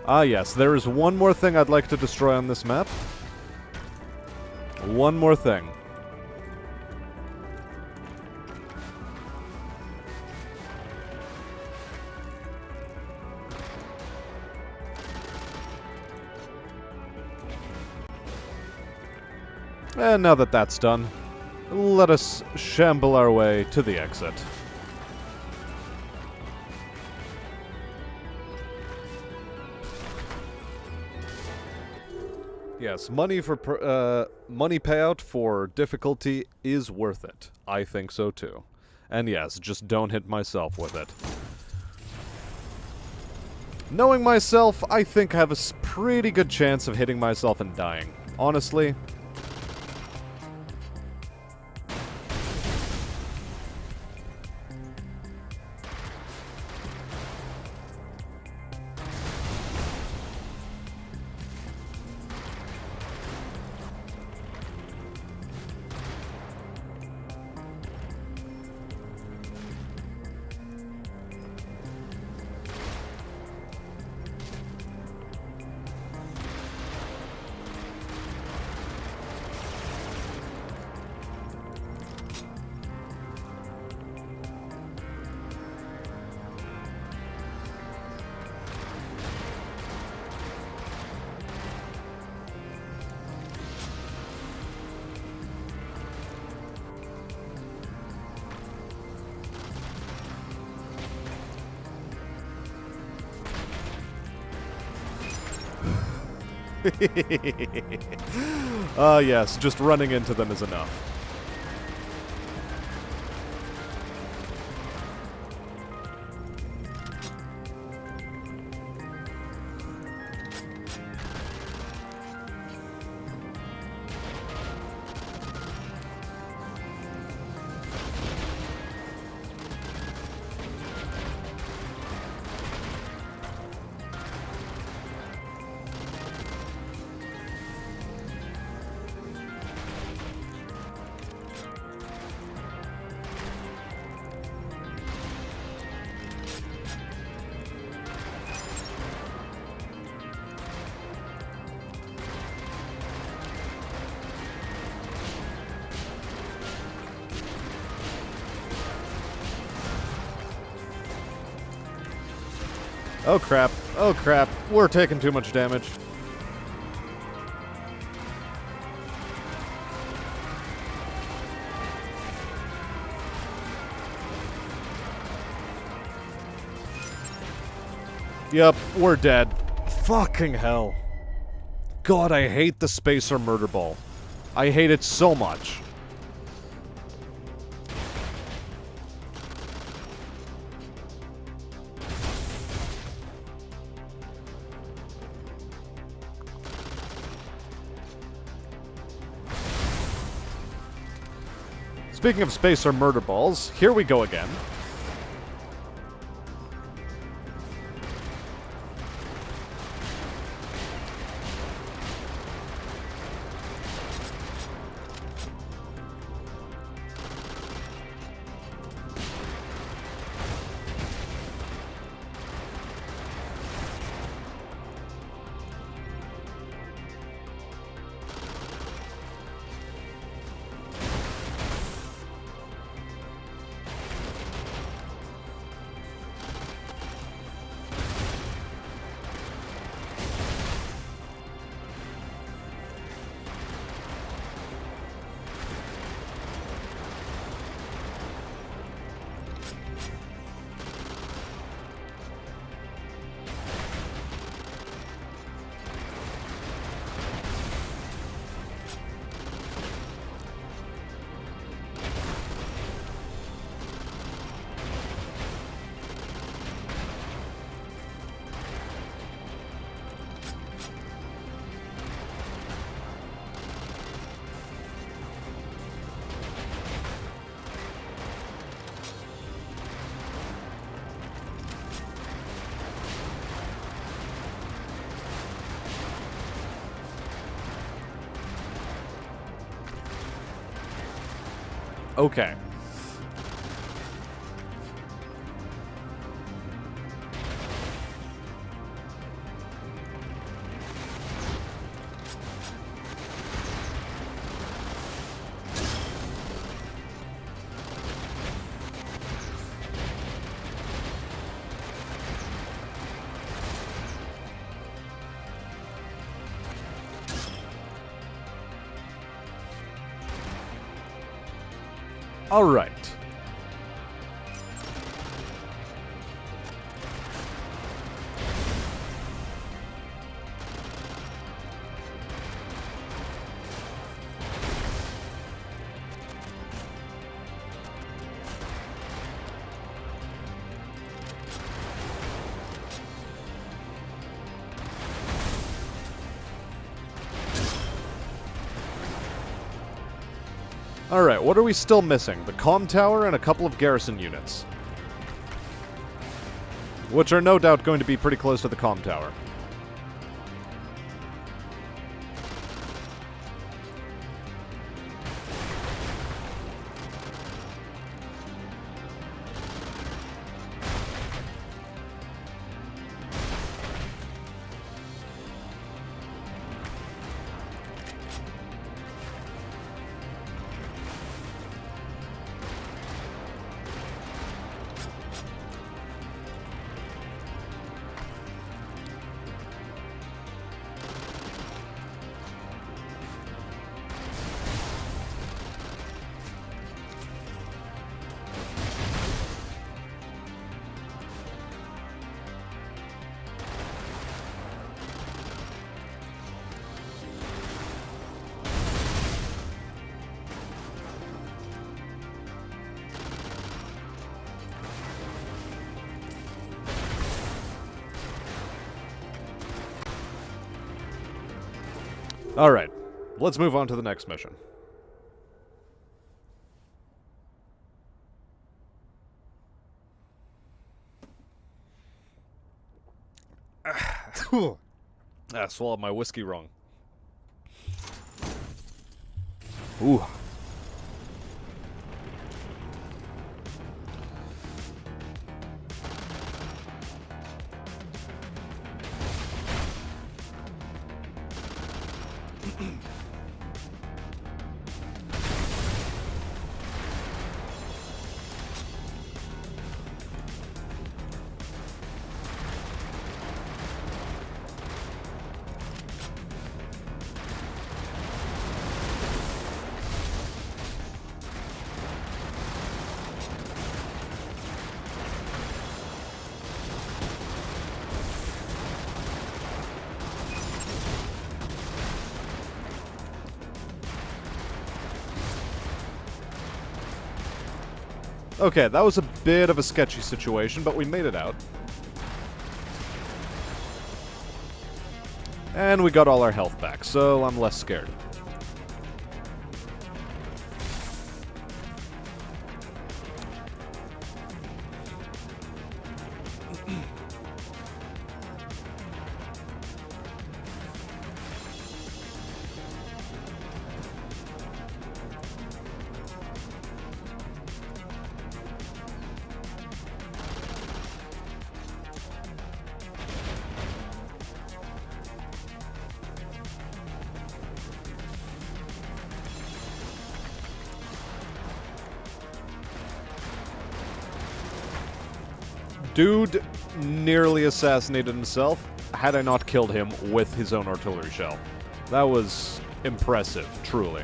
Ah yes, there is one more thing I'd like to destroy on this map. One more thing. And now that that's done, let us shamble our way to the exit. Yes, money payout for difficulty is worth it. I think so too. And yes, just don't hit myself with it. Knowing myself, I think I have a pretty good chance of hitting myself and dying. Honestly. Yes, just running into them is enough. Oh crap, oh crap, we're taking too much damage. Yep, we're dead. Fucking hell. God, I hate the spacer murder ball. I hate it so much. Speaking of spacer murder balls, here we go again. Okay. All right. Alright, what are we still missing? The comm tower and a couple of garrison units. Which are no doubt going to be pretty close to the comm tower. Alright, let's move on to the next mission. I swallowed my whiskey wrong. Ooh. Okay, that was a bit of a sketchy situation, but we made it out. And we got all our health back, so I'm less scared. Dude nearly assassinated himself had I not killed him with his own artillery shell. That was impressive, truly.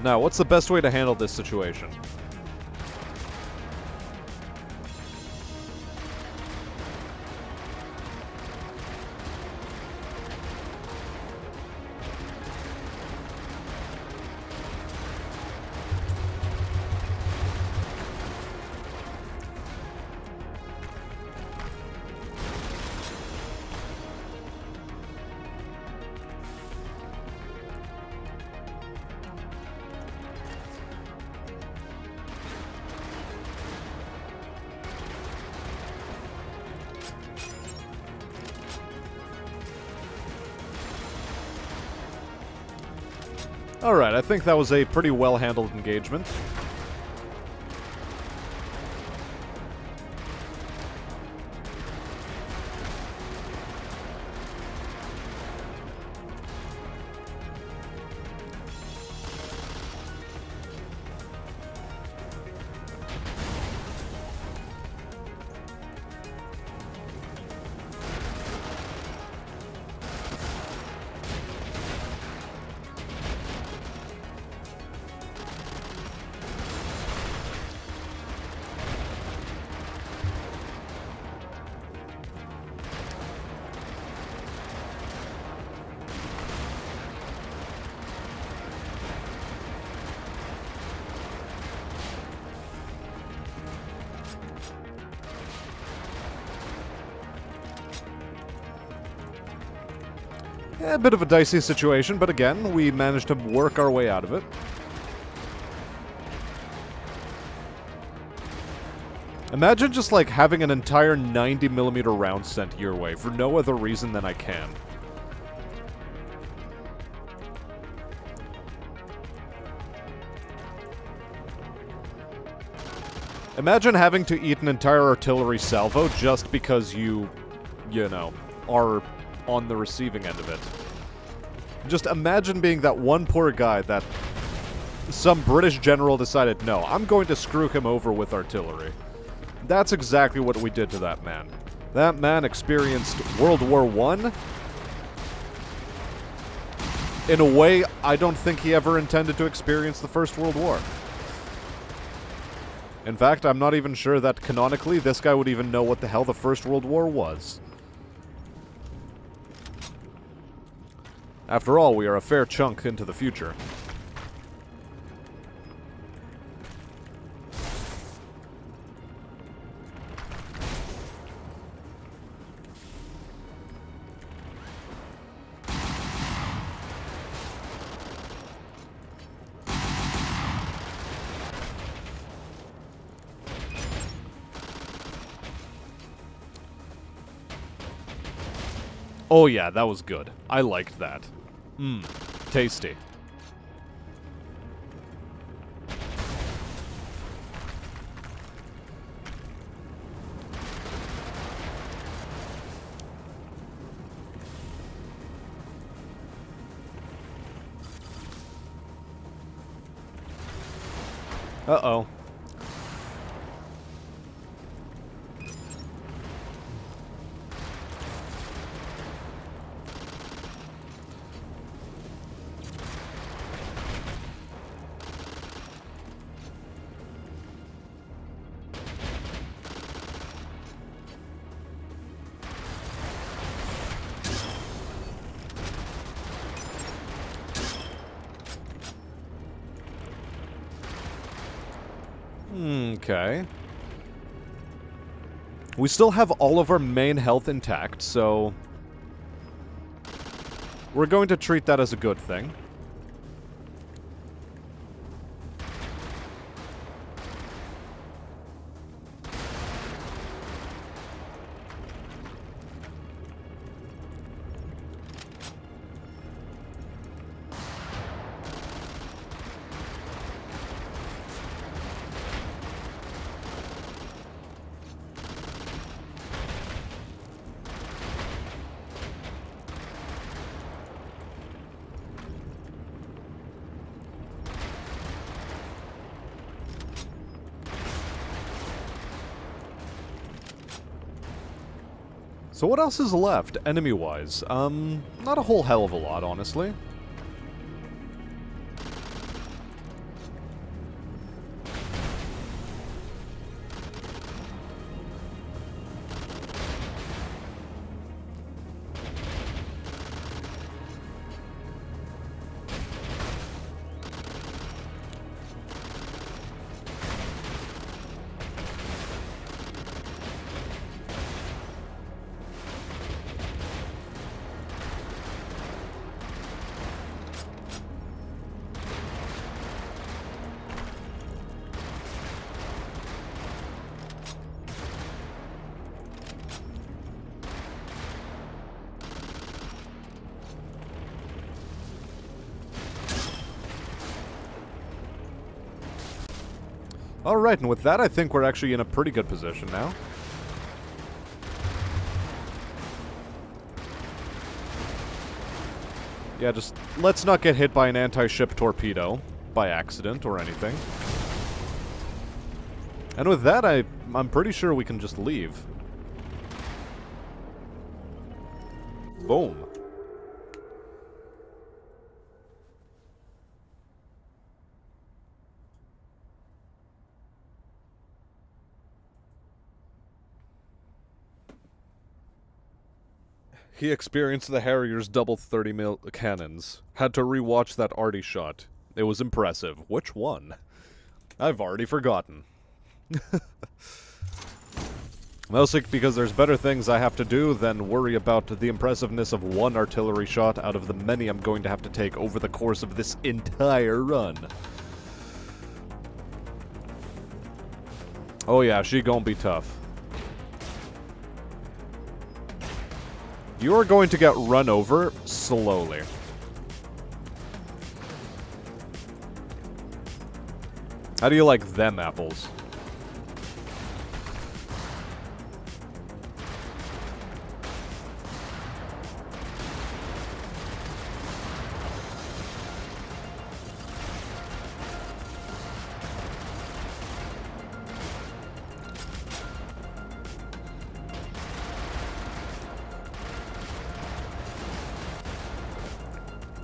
Now, what's the best way to handle this situation? Alright, I think that was a pretty well-handled engagement. A bit of a dicey situation, but again, we managed to work our way out of it. Imagine just like having an entire 90mm round sent your way for no other reason than I can. Imagine having to eat an entire artillery salvo just because you know, are on the receiving end of it. Just imagine being that one poor guy that some British general decided, no, I'm going to screw him over with artillery. That's exactly what we did to that man. That man experienced World War I in a way I don't think he ever intended to experience the First World War. In fact, I'm not even sure that canonically this guy would even know what the hell the First World War was. After all, we are a fair chunk into the future. Oh yeah, that was good. I liked that. Mmm, tasty. Uh-oh. Okay. We still have all of our main health intact, so we're going to treat that as a good thing. So what else is left, enemy-wise? Not a whole hell of a lot, honestly. Alright, and with that, I think we're actually in a pretty good position now. Yeah, just let's not get hit by an anti-ship torpedo by accident or anything. And with that, I'm pretty sure we can just leave. Boom. He experienced the Harrier's double 30mm cannons. Had to rewatch that arty shot. It was impressive. Which one? I've already forgotten. Mostly because there's better things I have to do than worry about the impressiveness of one artillery shot out of the many I'm going to have to take over the course of this entire run. Oh yeah, she gonna be tough. You are going to get run over slowly. How do you like them apples?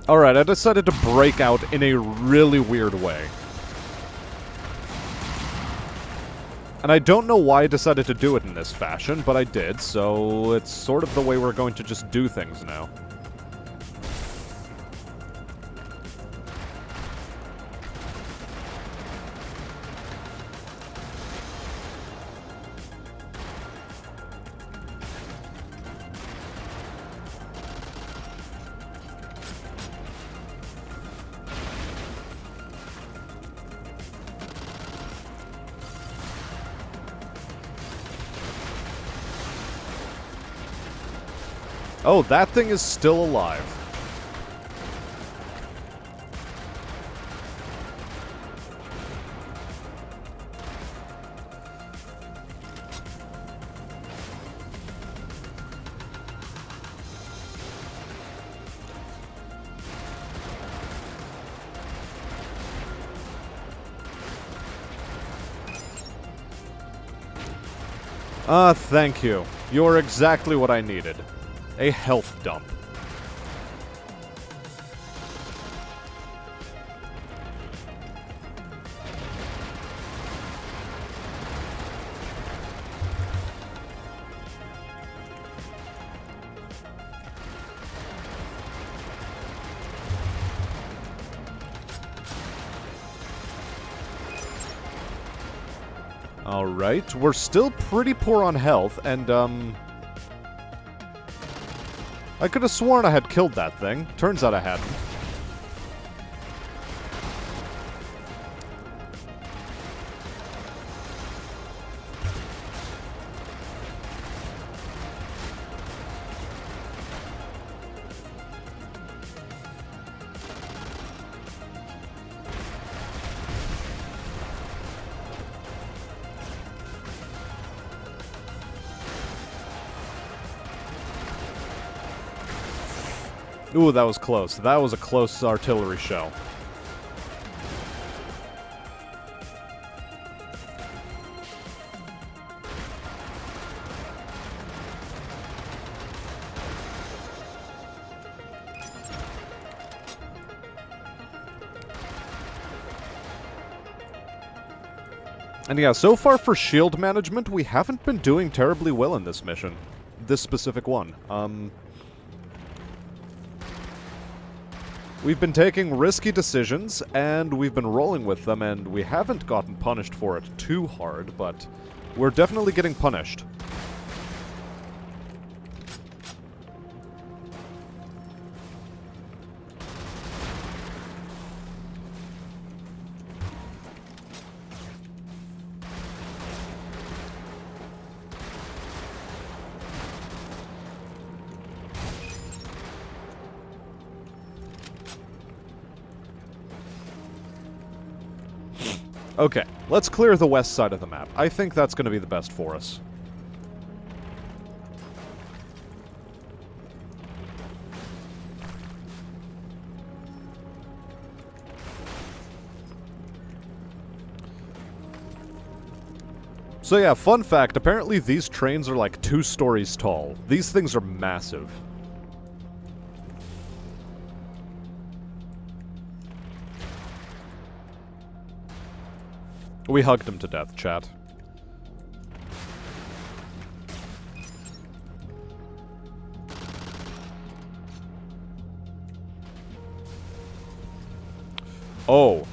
Alright, I decided to break out in a really weird way. And I don't know why I decided to do it in this fashion, but I did, so it's sort of the way we're going to just do things now. Oh, that thing is still alive. Thank you. You're exactly what I needed. A health dump. Alright, we're still pretty poor on health, and, I could have sworn I had killed that thing. Turns out I hadn't. Ooh, that was close. That was a close artillery shell. And yeah, so far for shield management, we haven't been doing terribly well in this mission. This specific one. We've been taking risky decisions, and we've been rolling with them, and we haven't gotten punished for it too hard, but we're definitely getting punished. Okay, let's clear the west side of the map. I think that's going to be the best for us. So yeah, fun fact, apparently these trains are like 2 stories tall. These things are massive. We hugged him to death, chat. Oh.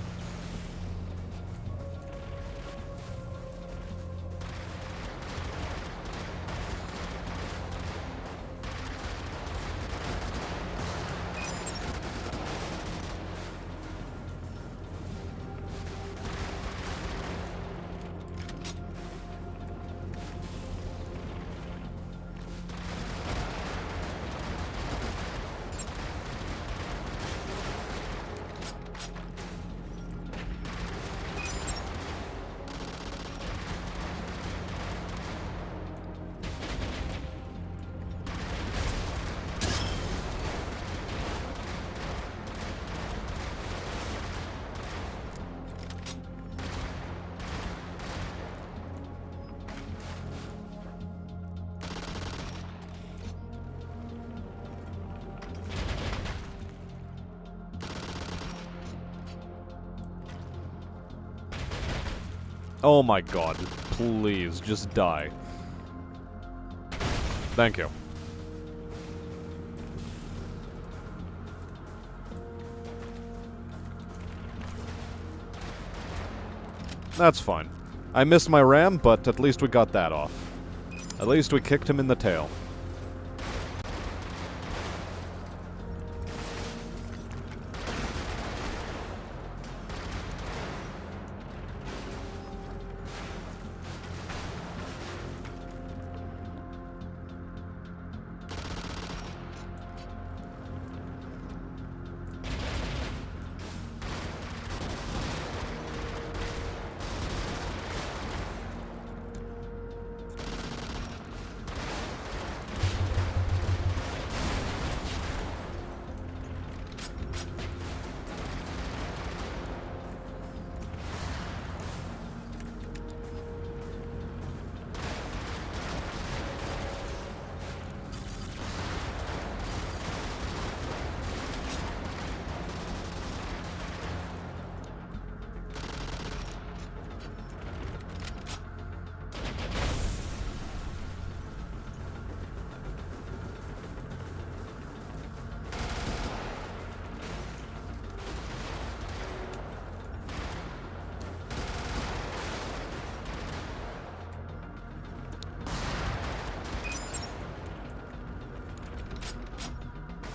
Oh my god. Please, just die. Thank you. That's fine. I missed my ram, but at least we got that off. At least we kicked him in the tail.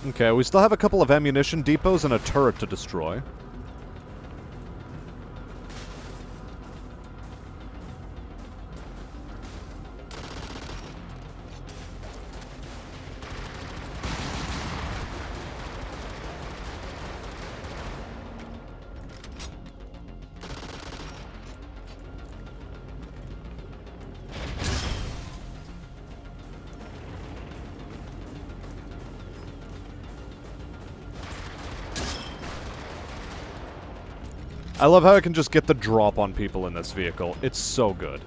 Okay, we still have a couple of ammunition depots and a turret to destroy. I love how I can just get the drop on people in this vehicle. It's so good.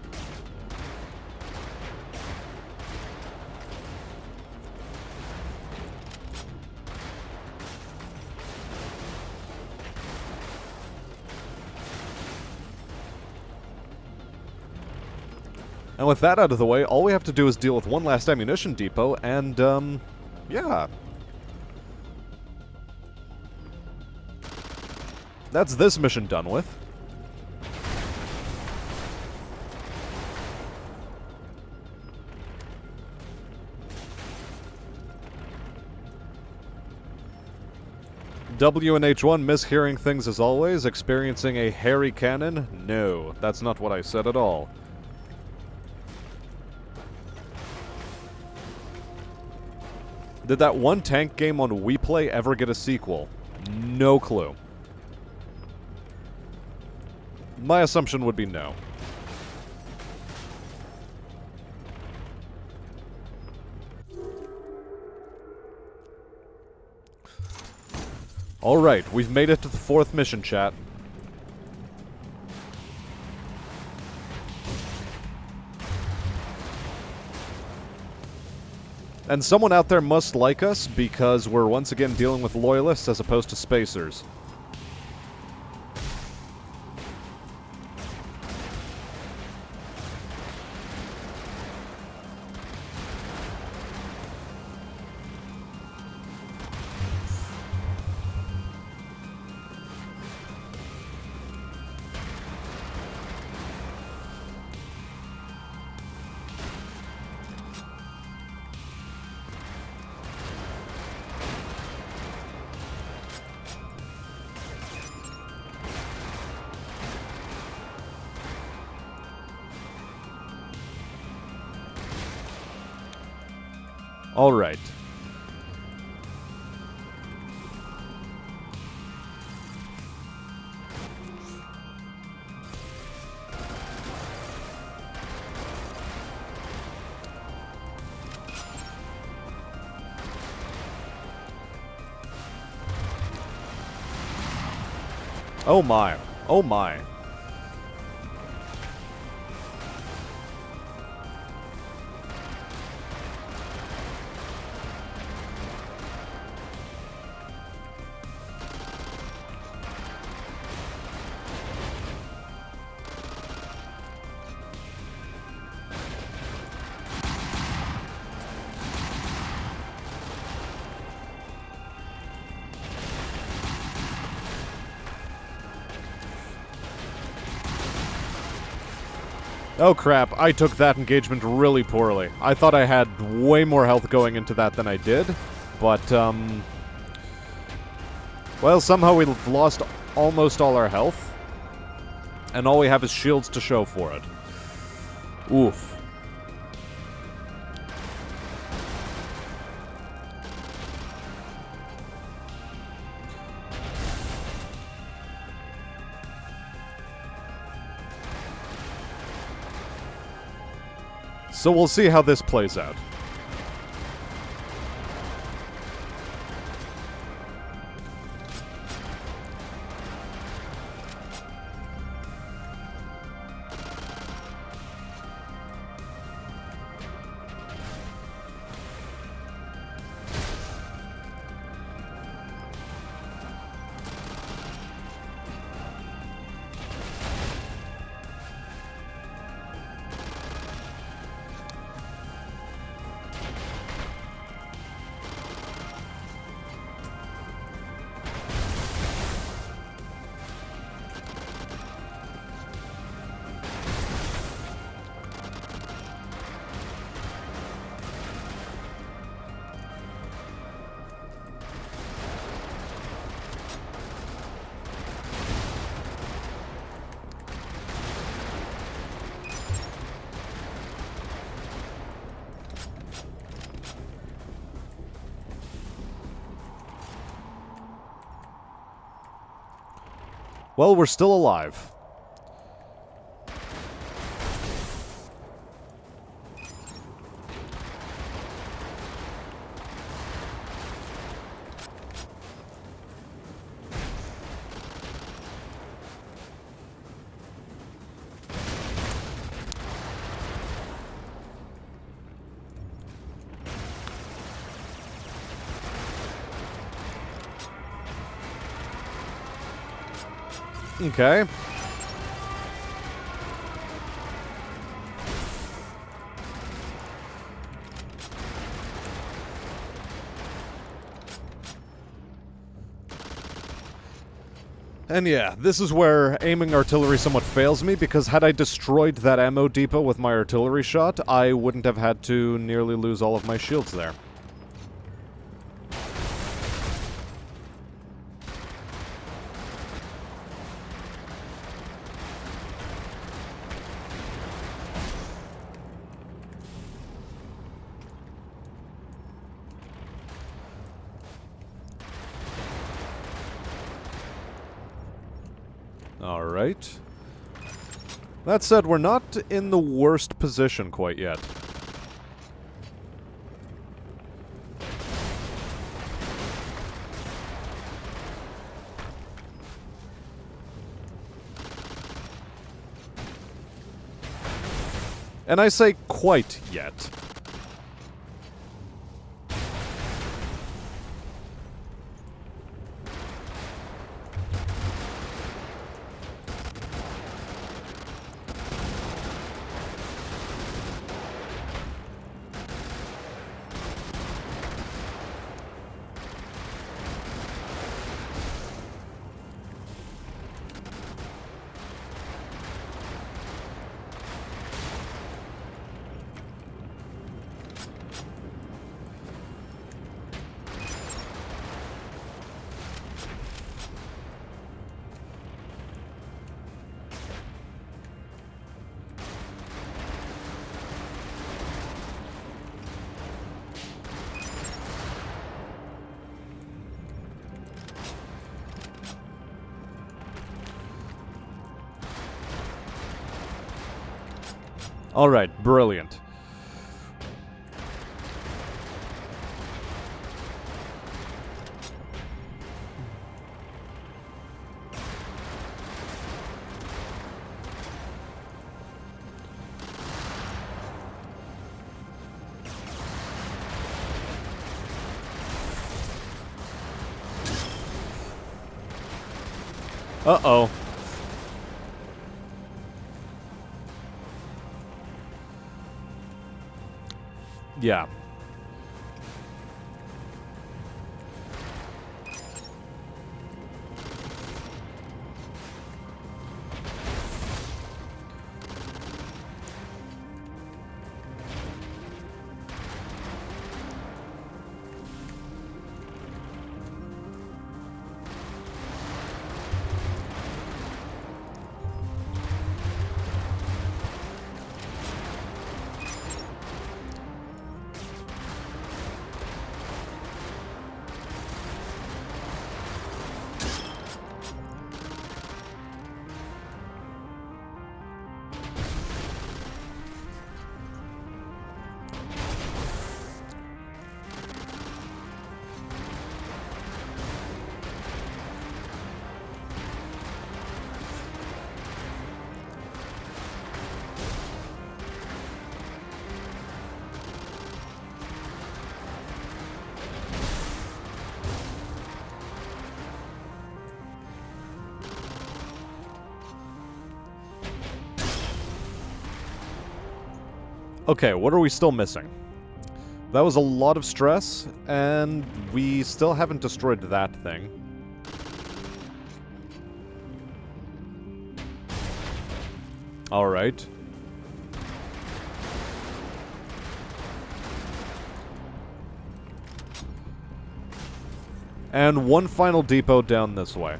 And with that out of the way, all we have to do is deal with one last ammunition depot, and, yeah. That's this mission done with. W and H1 mishearing things as always. Experiencing a hairy cannon? No, that's not what I said at all. Did that one tank game on WePlay ever get a sequel? No clue. My assumption would be no. Alright, we've made it to the 4th mission, chat. And someone out there must like us, because we're once again dealing with loyalists as opposed to spacers. All right. Oh my. Oh my. Oh crap, I took that engagement really poorly. I thought I had way more health going into that than I did, but, well, somehow we've lost almost all our health, and all we have is shields to show for it. Oof. So we'll see how this plays out. Well, we're still alive. Okay. And yeah, this is where aiming artillery somewhat fails me, because had I destroyed that ammo depot with my artillery shot, I wouldn't have had to nearly lose all of my shields there. Alright. That said, we're not in the worst position quite yet. And I say quite yet. Alright, brilliant. Uh-oh. Yeah. Okay, what are we still missing? That was a lot of stress, and we still haven't destroyed that thing. Alright. And one final depot down this way.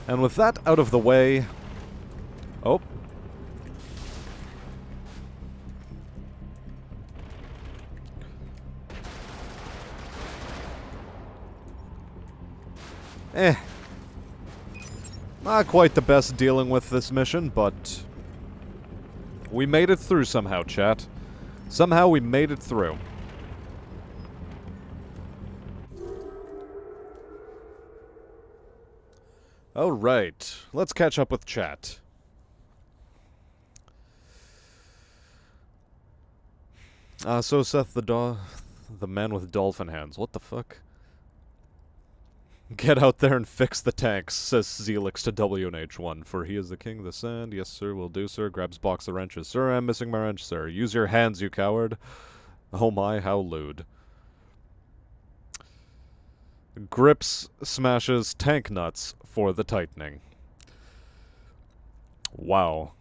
And with that out of the way... Oh. Not quite the best dealing with this mission, but... we made it through somehow, chat. Somehow we made it through. Alright, let's catch up with chat. So Seth the man with dolphin hands. What the fuck? Get out there and fix the tanks, says Zelix to WNH1, for he is the king of the sand. Yes, sir, will do, sir. Grabs box of wrenches. Sir, I'm missing my wrench, sir. Use your hands, you coward. Oh my, how lewd. Grips smashes tank nuts for the tightening. Wow.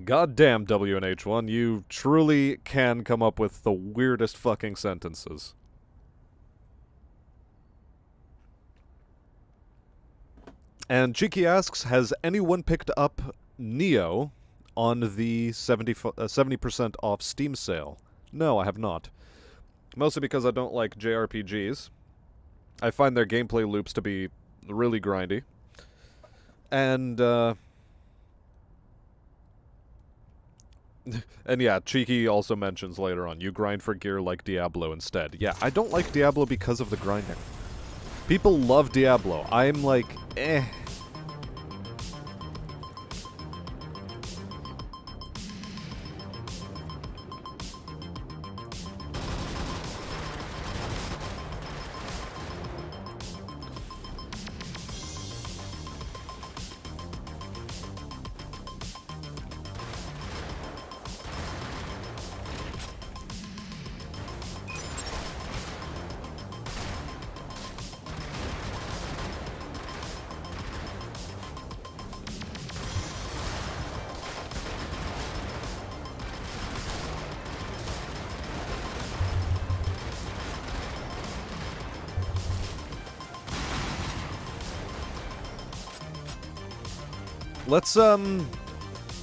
Goddamn, WNH1, you truly can come up with the weirdest fucking sentences. And Cheeky asks, has anyone picked up Neo on the 70% off Steam sale? No, I have not. Mostly because I don't like JRPGs. I find their gameplay loops to be really grindy. And, and yeah, Cheeky also mentions later on, you grind for gear like Diablo instead. Yeah, I don't like Diablo because of the grinding. People love Diablo. I'm like, eh.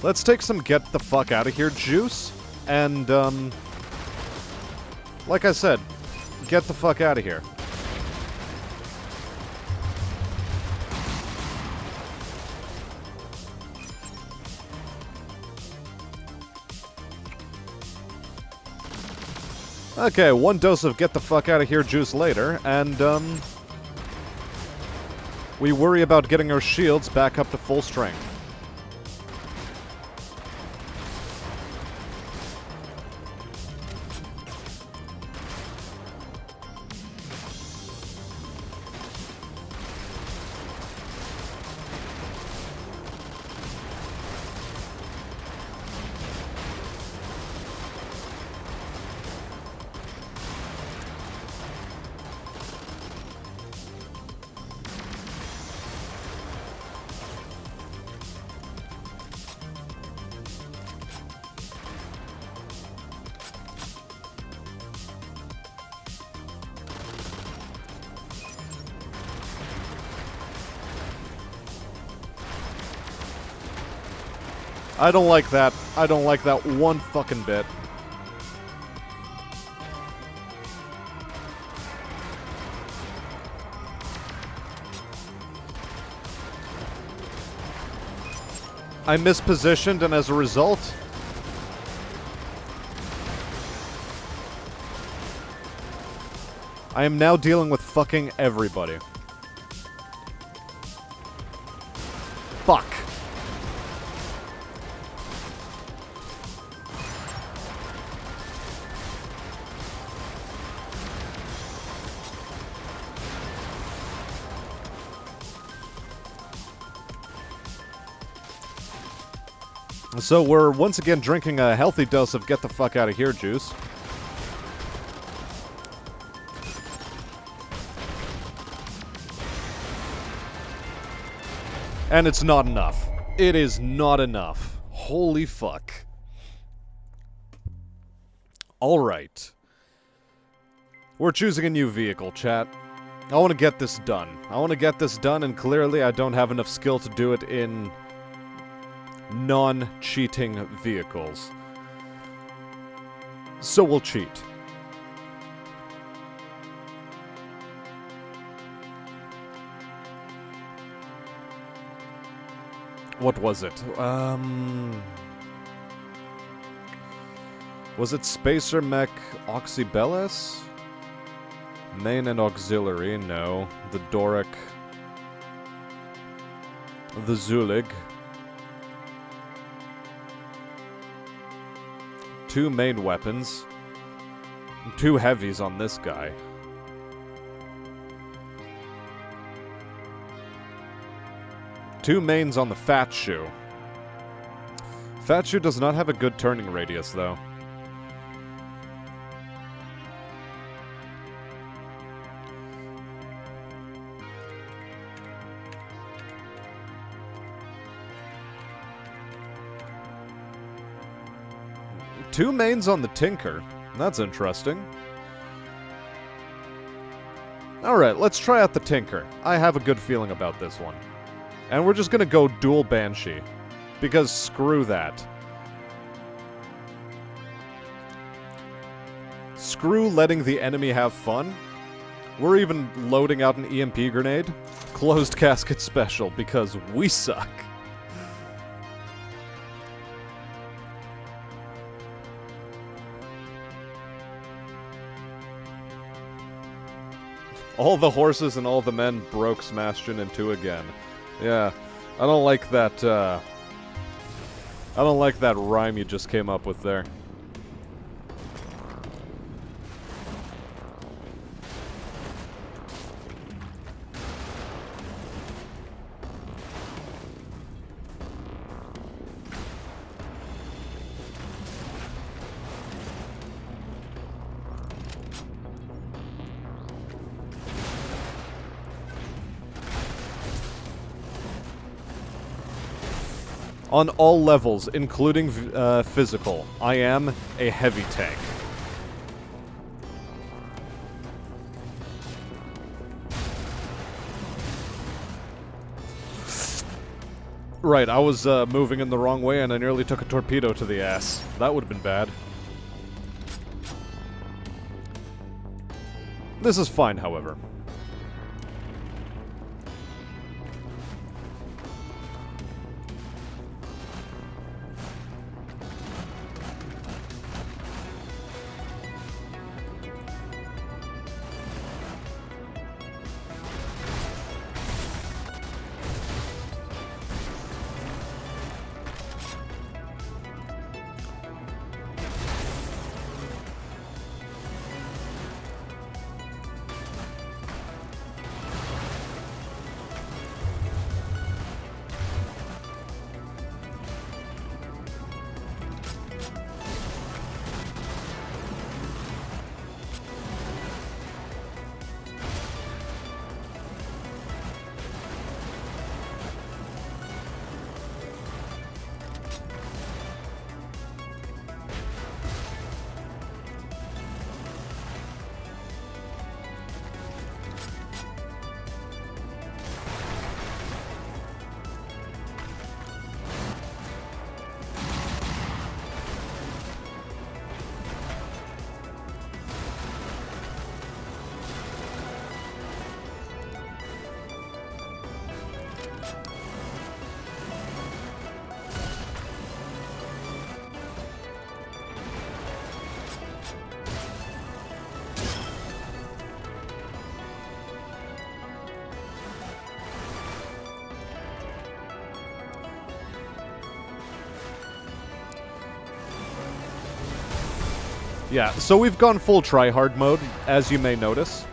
Let's take some get the fuck out of here juice, and, like I said, get the fuck out of here. Okay, one dose of get the fuck out of here juice later, and, we worry about getting our shields back up to full strength. I don't like that. I don't like that one fucking bit. I mispositioned, and as a result, I am now dealing with fucking everybody. Fuck. So we're once again drinking a healthy dose of get the fuck out of here juice. And it's not enough. It is not enough. Holy fuck. Alright. We're choosing a new vehicle, chat. I want to get this done. I want to get this done, and clearly I don't have enough skill to do it in non-cheating vehicles. So we'll cheat. What was it? Was it Spacer Mech Oxybellus? Main and auxiliary, no. The Doric. The Zulig. 2 main weapons. 2 heavies on this guy. Two mains on the Fat Shoe. Fat Shoe does not have a good turning radius, though. Two mains on the Tinker. That's interesting. Alright, let's try out the Tinker. I have a good feeling about this one. And we're just gonna go dual Banshee. Because screw that. Screw letting the enemy have fun. We're even loading out an EMP grenade. Closed casket special, because we suck. All the horses and all the men broke Sebastian in 2 again. Yeah, I don't like that, I don't like that rhyme you just came up with there. On all levels, including physical, I am a heavy tank. Right, I was moving in the wrong way and I nearly took a torpedo to the ass. That would have been bad. This is fine, however. Yeah, so we've gone full tryhard mode, as you may notice.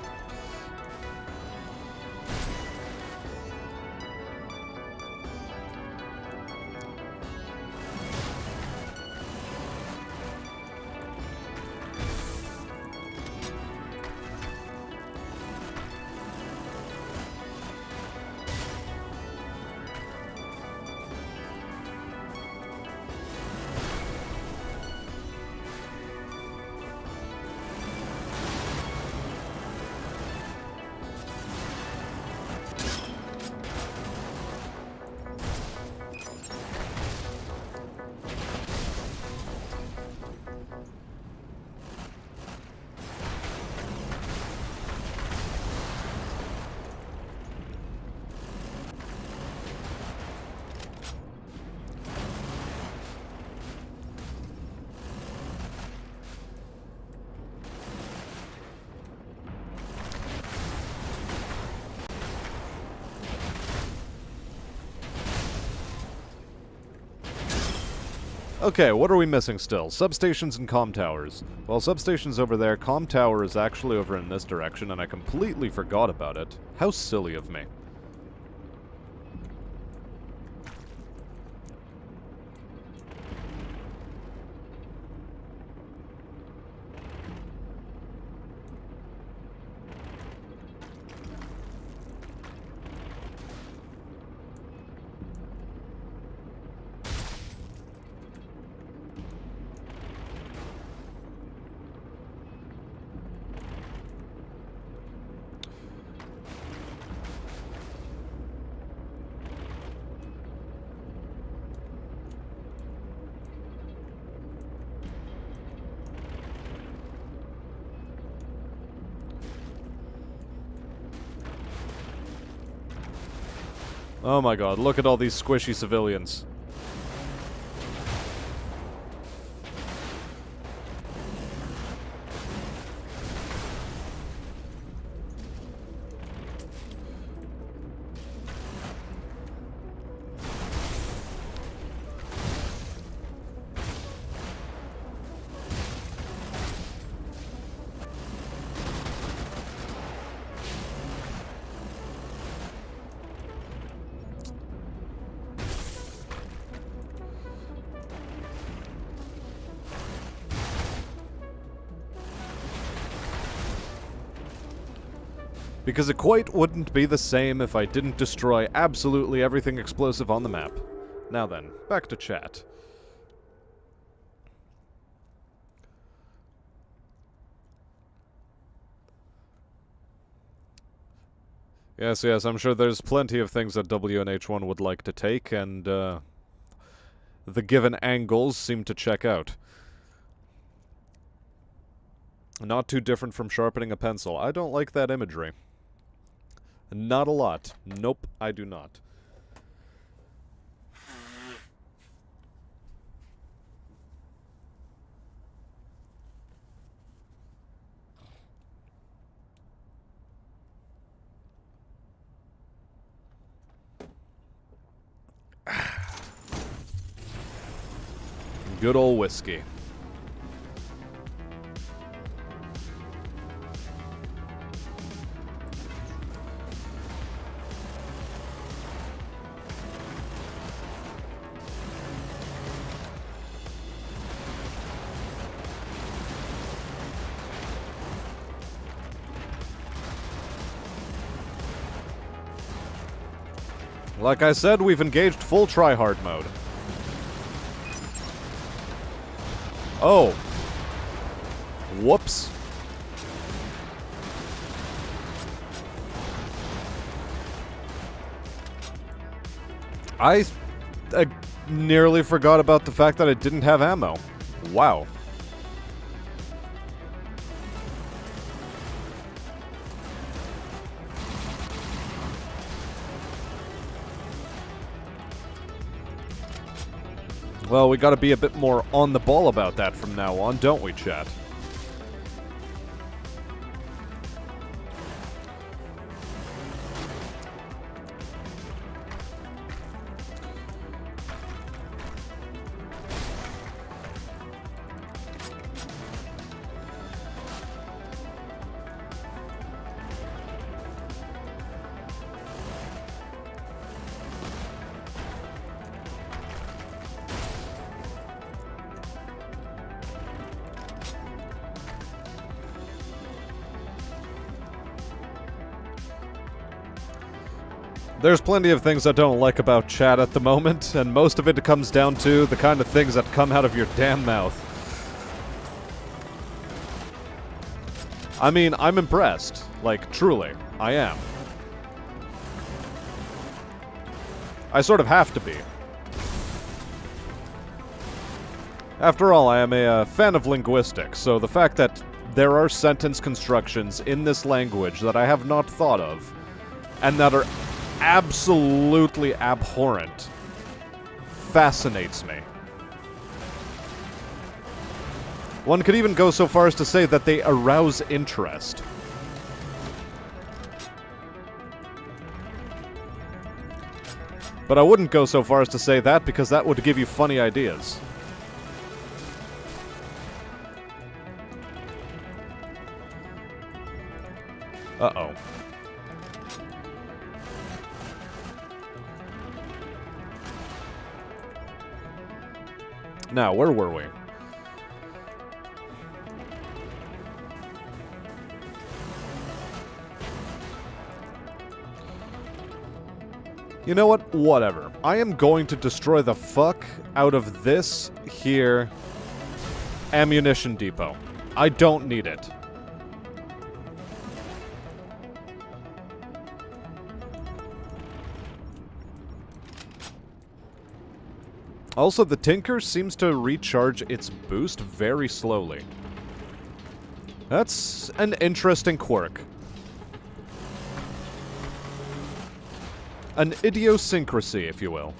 Okay, what are we missing still? Substations and comm towers. Well, substation's over there. Comm tower is actually over in this direction, and I completely forgot about it. How silly of me. Oh my god, look at all these squishy civilians. Because it quite wouldn't be the same if I didn't destroy absolutely everything explosive on the map. Now then, back to chat. Yes, I'm sure there's plenty of things that WNH1 would like to take, and the given angles seem to check out. Not too different from sharpening a pencil. I don't like that imagery. Not a lot. Nope, I do not. Good old whiskey. Like I said, we've engaged full tryhard mode. Oh. Whoops. I nearly forgot about the fact that I didn't have ammo. Wow. Well, we gotta be a bit more on the ball about that from now on, don't we, chat? There's plenty of things I don't like about chat at the moment, and most of it comes down to the kind of things that come out of your damn mouth. I mean, I'm impressed. Like, truly. I am. I sort of have to be. After all, I am a fan of linguistics, so the fact that there are sentence constructions in this language that I have not thought of, and that are absolutely abhorrent, fascinates me. One could even go so far as to say that they arouse interest. But I wouldn't go so far as to say that, because that would give you funny ideas. Uh-oh. Now, where were we? You know what? Whatever. I am going to destroy the fuck out of this here ammunition depot. I don't need it. Also, the Tinker seems to recharge its boost very slowly. That's an interesting quirk. An idiosyncrasy, if you will.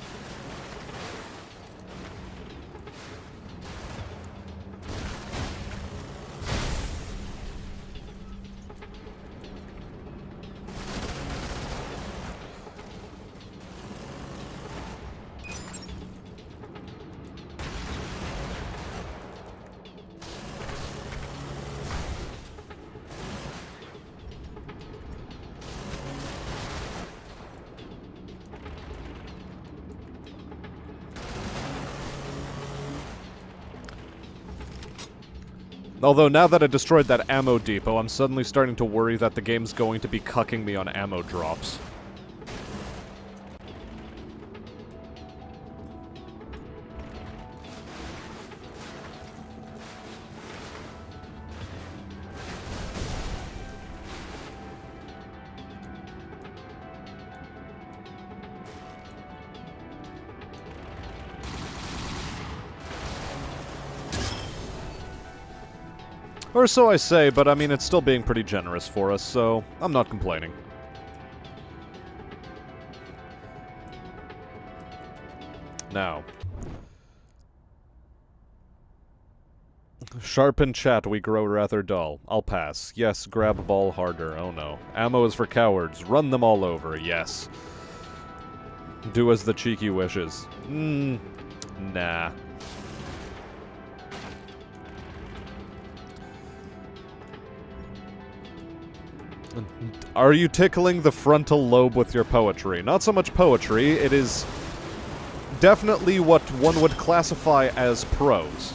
Although, now that I destroyed that ammo depot, I'm suddenly starting to worry that the game's going to be cucking me on ammo drops. Or so I say, but I mean, it's still being pretty generous for us, so I'm not complaining. Now. Sharpen chat, we grow rather dull. I'll pass. Yes, grab ball harder. Oh no. Ammo is for cowards. Run them all over. Yes. Do as the cheeky wishes. Nah. Are you tickling the frontal lobe with your poetry? Not so much poetry, it is definitely what one would classify as prose.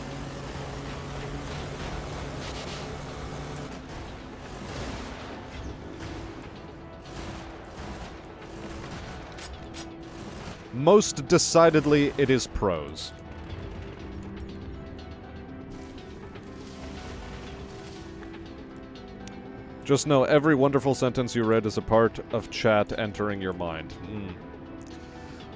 Most decidedly, it is prose. Just know every wonderful sentence you read is a part of chat entering your mind.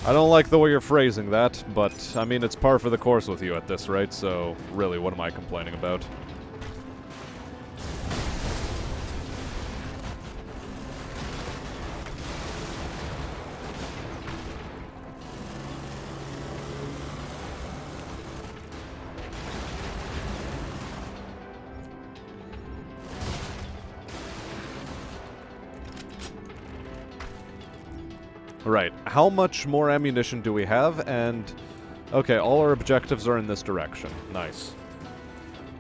I don't like the way you're phrasing that, but, I mean, it's par for the course with you at this rate, so really, what am I complaining about? Right, how much more ammunition do we have? And, okay, all our objectives are in this direction. Nice.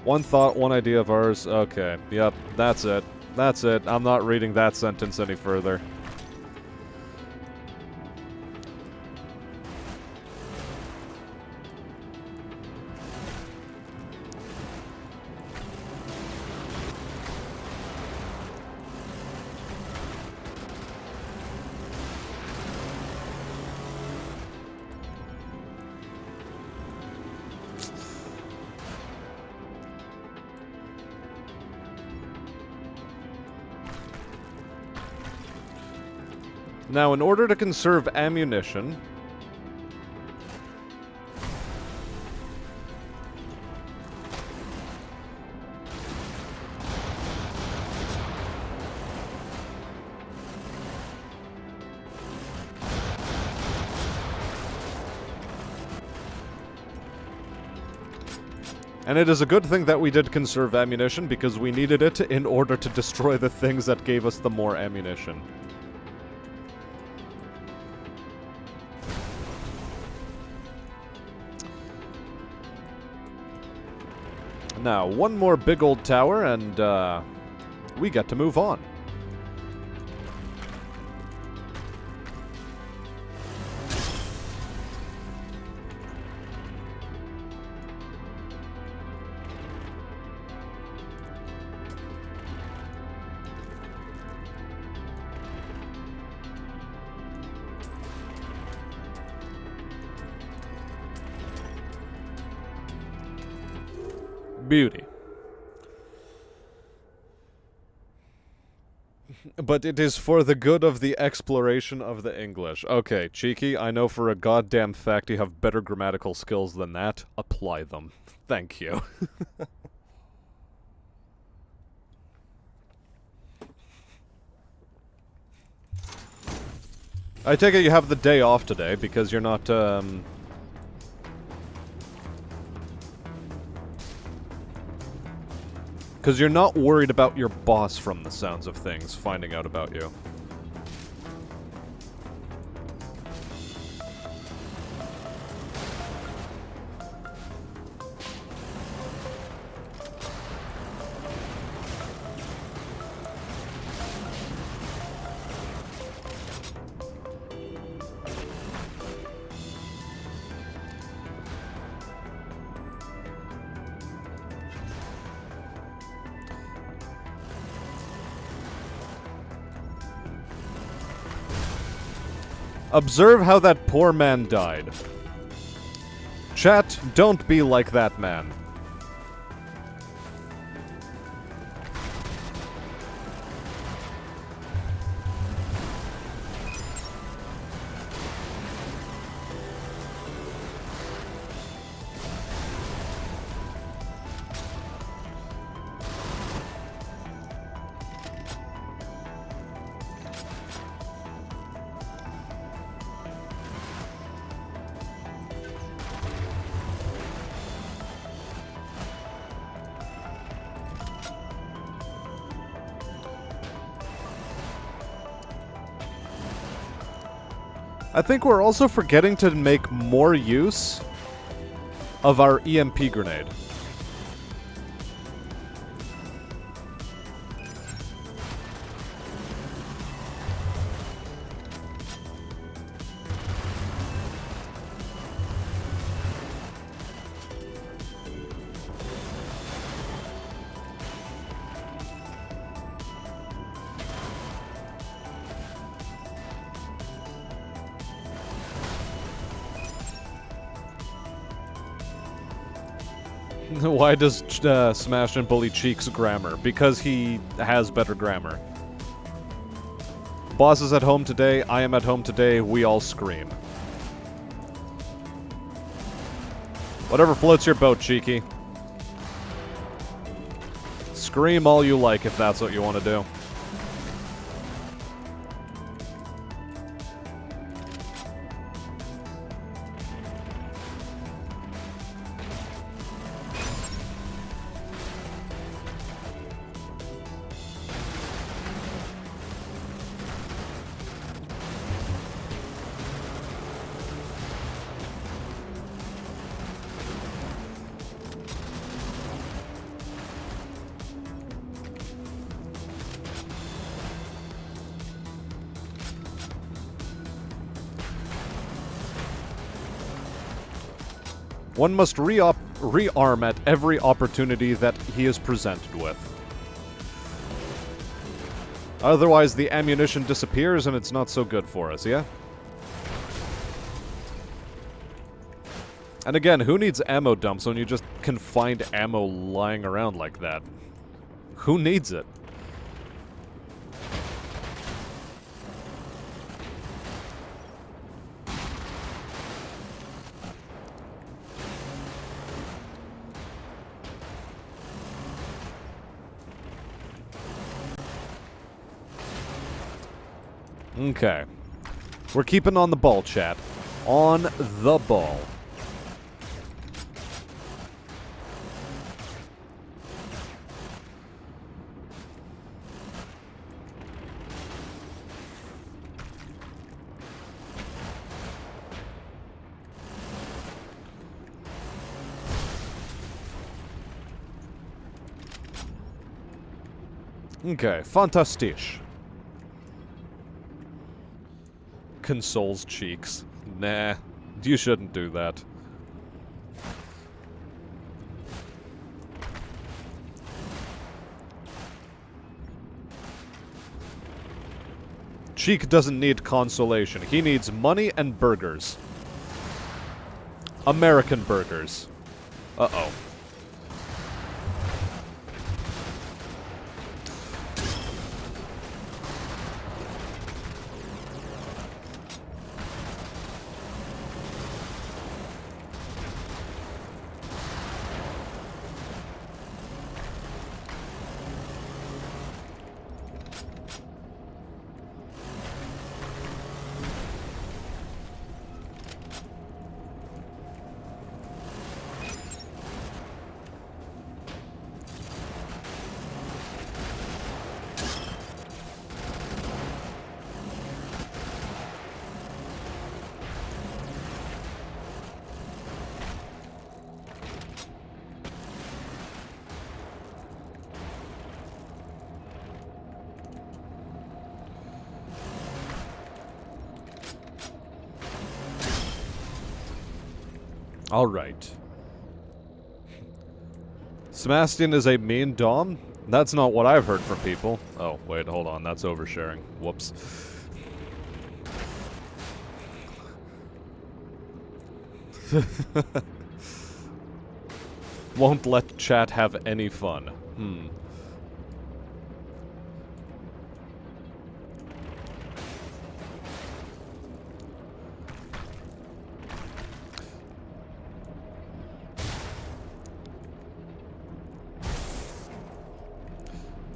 One thought, one idea of ours. Okay, yep, that's it. That's it. I'm not reading that sentence any further. Now, in order to conserve ammunition... And it is a good thing that we did conserve ammunition, because we needed it in order to destroy the things that gave us the more ammunition. Now, one more big old tower, and, we get to move on. Beauty. But it is for the good of the exploration of the English. Okay, Cheeky, I know for a goddamn fact you have better grammatical skills than that. Apply them. Thank you. I take it you have the day off today because you're not, because you're not worried about your boss, from the sounds of things, finding out about you. Observe how that poor man died. Chat, don't be like that man. I think we're also forgetting to make more use of our EMP grenade. Why does Smash and bully Cheeks grammar? Because he has better grammar. Boss is at home today, I am at home today, we all scream. Whatever floats your boat, Cheeky. Scream all you like if that's what you want to do. One must rearm at every opportunity that he is presented with. Otherwise, the ammunition disappears and it's not so good for us, yeah? And again, who needs ammo dumps when you just can find ammo lying around like that? Who needs it? Okay. We're keeping on the ball, chat. On the ball. Okay, fantastisch. Consoles Cheeks. Nah, you shouldn't do that. Cheek doesn't need consolation. He needs money and burgers. American burgers. Uh-oh. Alright. Sebastian is a mean dom? That's not what I've heard from people. Oh, wait, hold on. That's oversharing. Whoops. Won't let chat have any fun.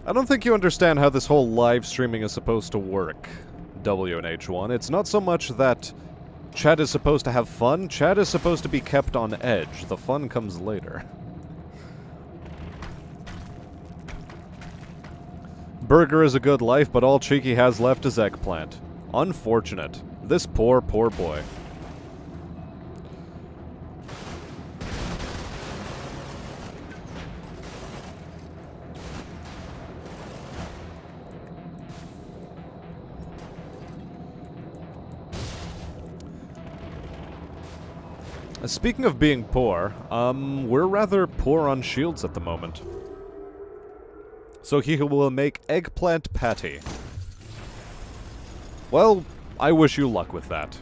I don't think you understand how this whole live streaming is supposed to work, W and H1. It's not so much that chat is supposed to have fun, chat is supposed to be kept on edge. The fun comes later. Burger is a good life, but all Cheeky has left is eggplant. Unfortunate. This poor, poor boy. Speaking of being poor, we're rather poor on shields at the moment. So he will make eggplant patty. Well, I wish you luck with that.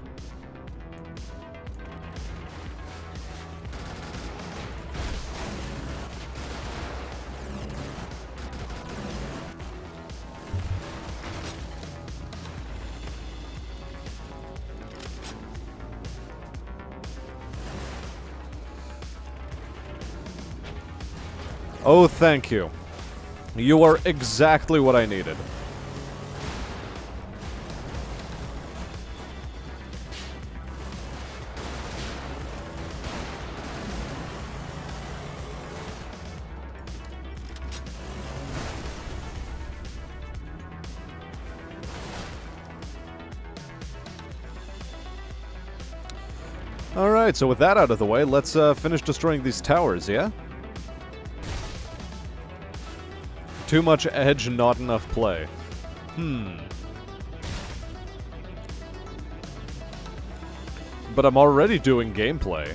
Oh, thank you. You are exactly what I needed. Alright, so with that out of the way, let's finish destroying these towers, yeah? Too much edge, not enough play. But I'm already doing gameplay.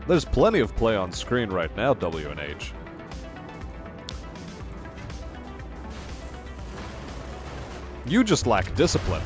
There's plenty of play on screen right now, W and H. You just lack discipline.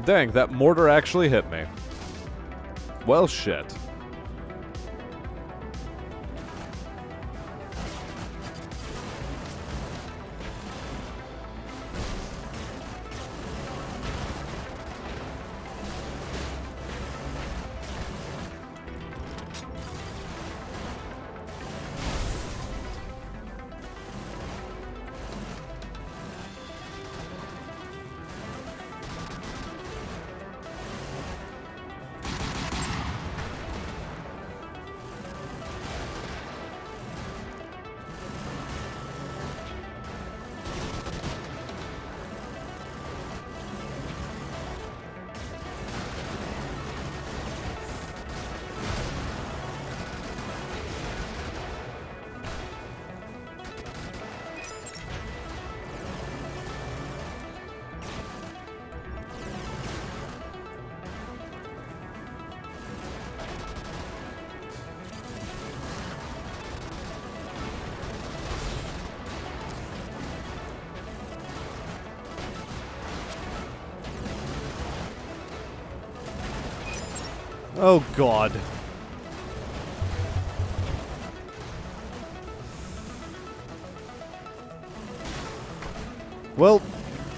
Dang, that mortar actually hit me. Well, shit. Oh, God. Well,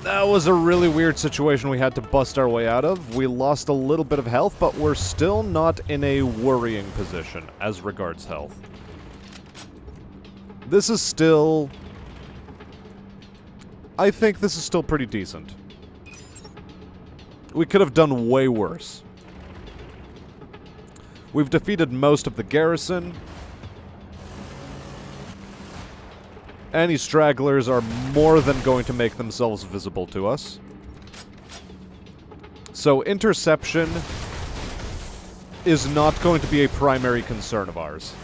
that was a really weird situation we had to bust our way out of. We lost a little bit of health, but we're still not in a worrying position as regards health. This is still... I think this is still pretty decent. We could have done way worse. We've defeated most of the garrison. Any stragglers are more than going to make themselves visible to us. So interception is not going to be a primary concern of ours.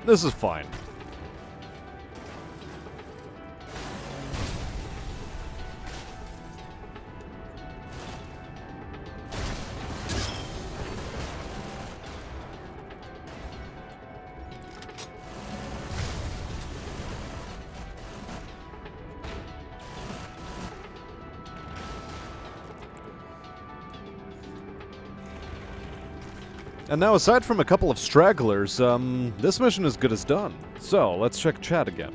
This is fine. And now, aside from a couple of stragglers, this mission is good as done. So, let's check chat again.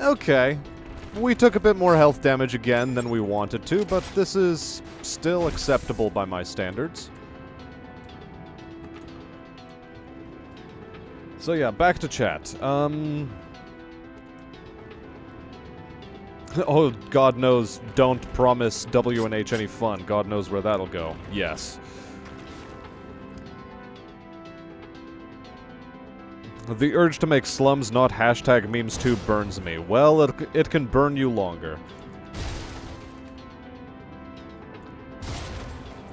Okay. We took a bit more health damage again than we wanted to, but this is still acceptable by my standards. So yeah, back to chat. Oh, God knows, don't promise W&H any fun. God knows where that'll go. Yes. The urge to make slums, not hashtag memes too, burns me. Well, it can burn you longer.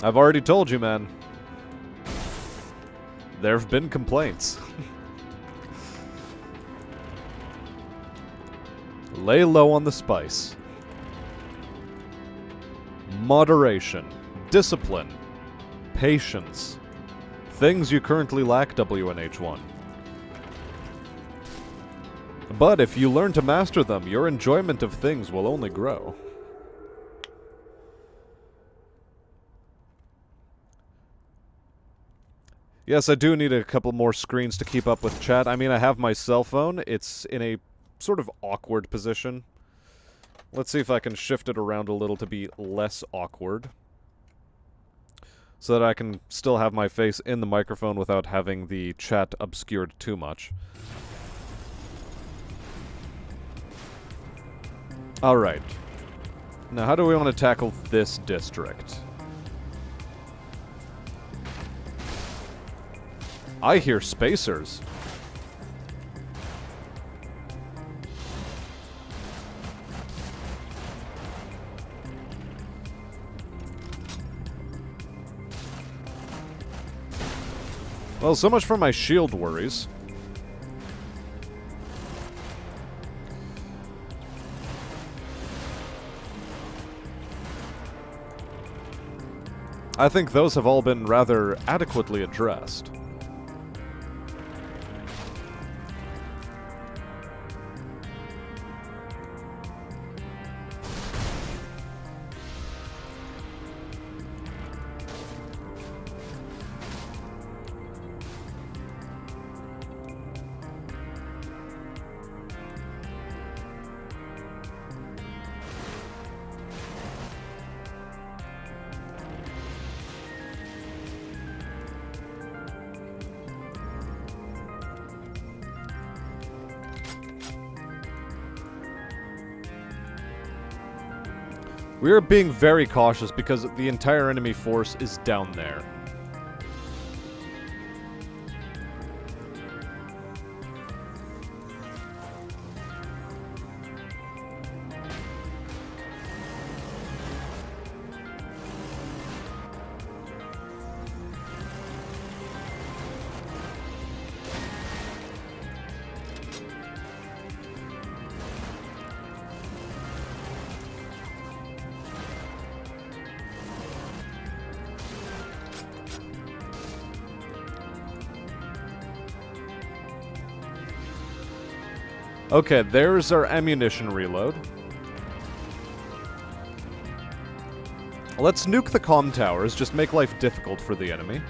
I've already told you, man. There have been complaints. Lay low on the spice. Moderation. Discipline. Patience. Things you currently lack, WNH1. But if you learn to master them, your enjoyment of things will only grow. Yes, I do need a couple more screens to keep up with chat. I mean, I have my cell phone. It's in a sort of awkward position. Let's see if I can shift it around a little to be less awkward, so that I can still have my face in the microphone without having the chat obscured too much. Alright. Now, how do we want to tackle this district? I hear spacers. Well, so much for my shield worries. I think those have all been rather adequately addressed. We are being very cautious because the entire enemy force is down there. Okay, there's our ammunition reload. Let's nuke the comm towers, just make life difficult for the enemy.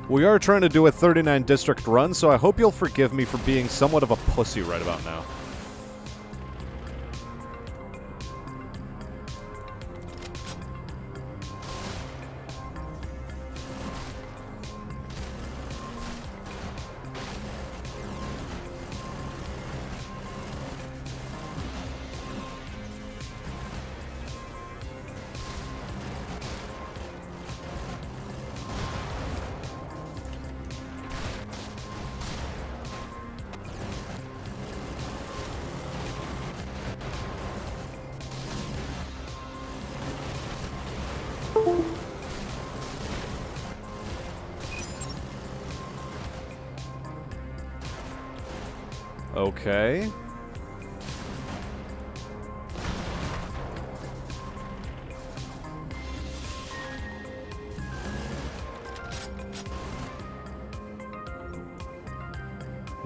We are trying to do a 39 district run, so I hope you'll forgive me for being somewhat of a pussy right about now. Okay.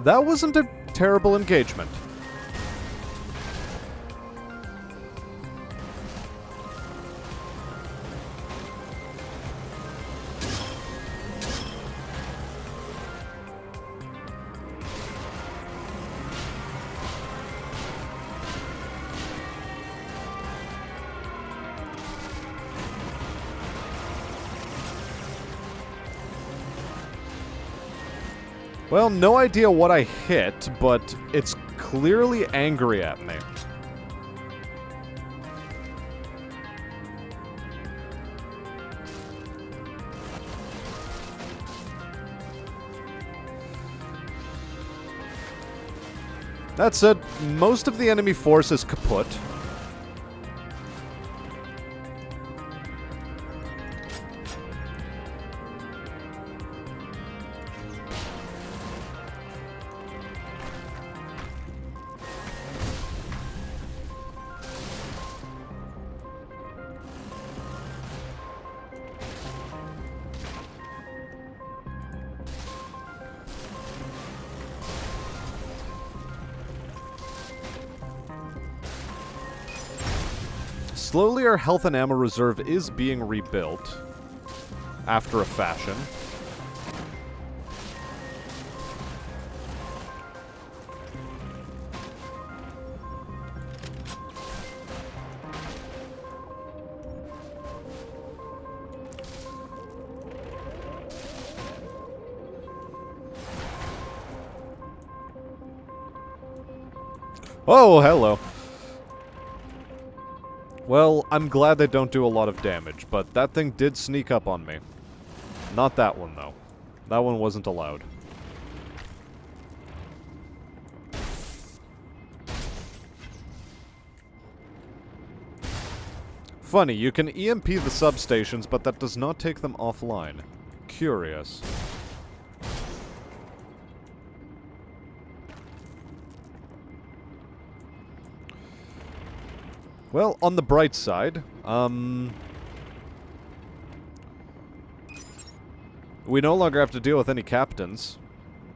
That wasn't a terrible engagement. Well, no idea what I hit, but it's clearly angry at me. That said, most of the enemy force is kaput. Slowly, our health and ammo reserve is being rebuilt, after a fashion. Oh, hello. Well, I'm glad they don't do a lot of damage, but that thing did sneak up on me. Not that one, though. That one wasn't allowed. Funny, you can EMP the substations, but that does not take them offline. Curious. Well, on the bright side, we no longer have to deal with any captains.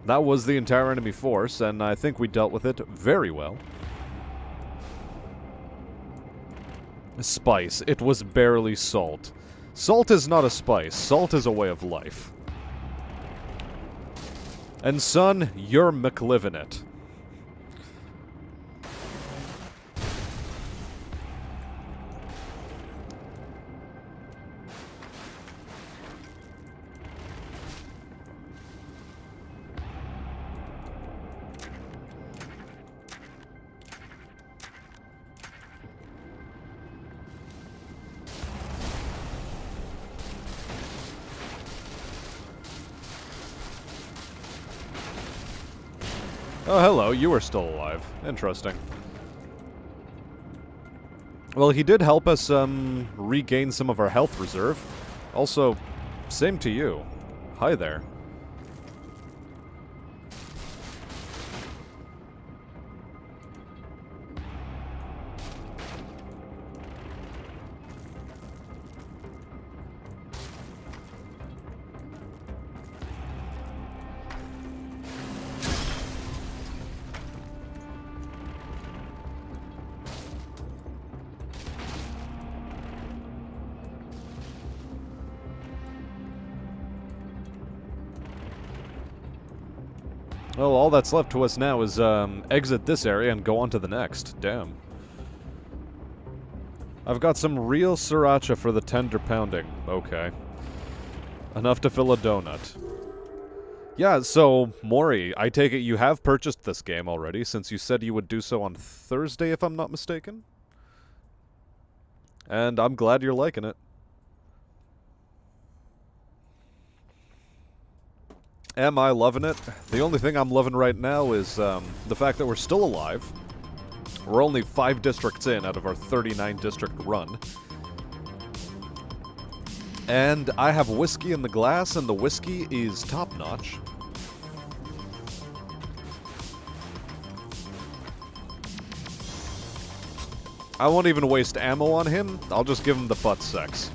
That was the entire enemy force, and I think we dealt with it very well. Spice. It was barely salt. Salt is not a spice. Salt is a way of life. And son, you're McLivin it. Oh, hello, you are still alive. Interesting. Well, he did help us, regain some of our health reserve. Also, same to you. Hi there. Well, all that's left to us now is, exit this area and go on to the next. Damn. I've got some real sriracha for the tender pounding. Okay. Enough to fill a donut. Yeah, so, Mori, I take it you have purchased this game already, since you said you would do so on Thursday, if I'm not mistaken? And I'm glad you're liking it. Am I loving it? The only thing I'm loving right now is the fact that we're still alive. We're only 5 districts in out of our 39 district run. And I have whiskey in the glass, and the whiskey is top-notch. I won't even waste ammo on him. I'll just give him the butt sex.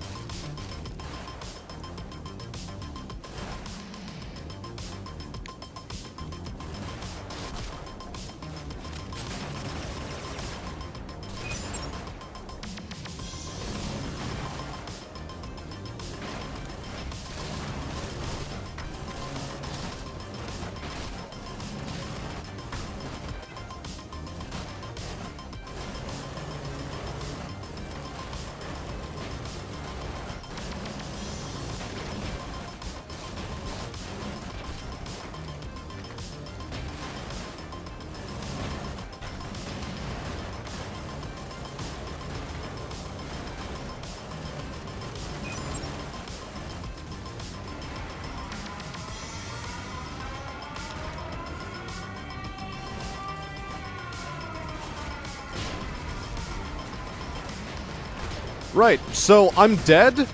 Right, so I'm dead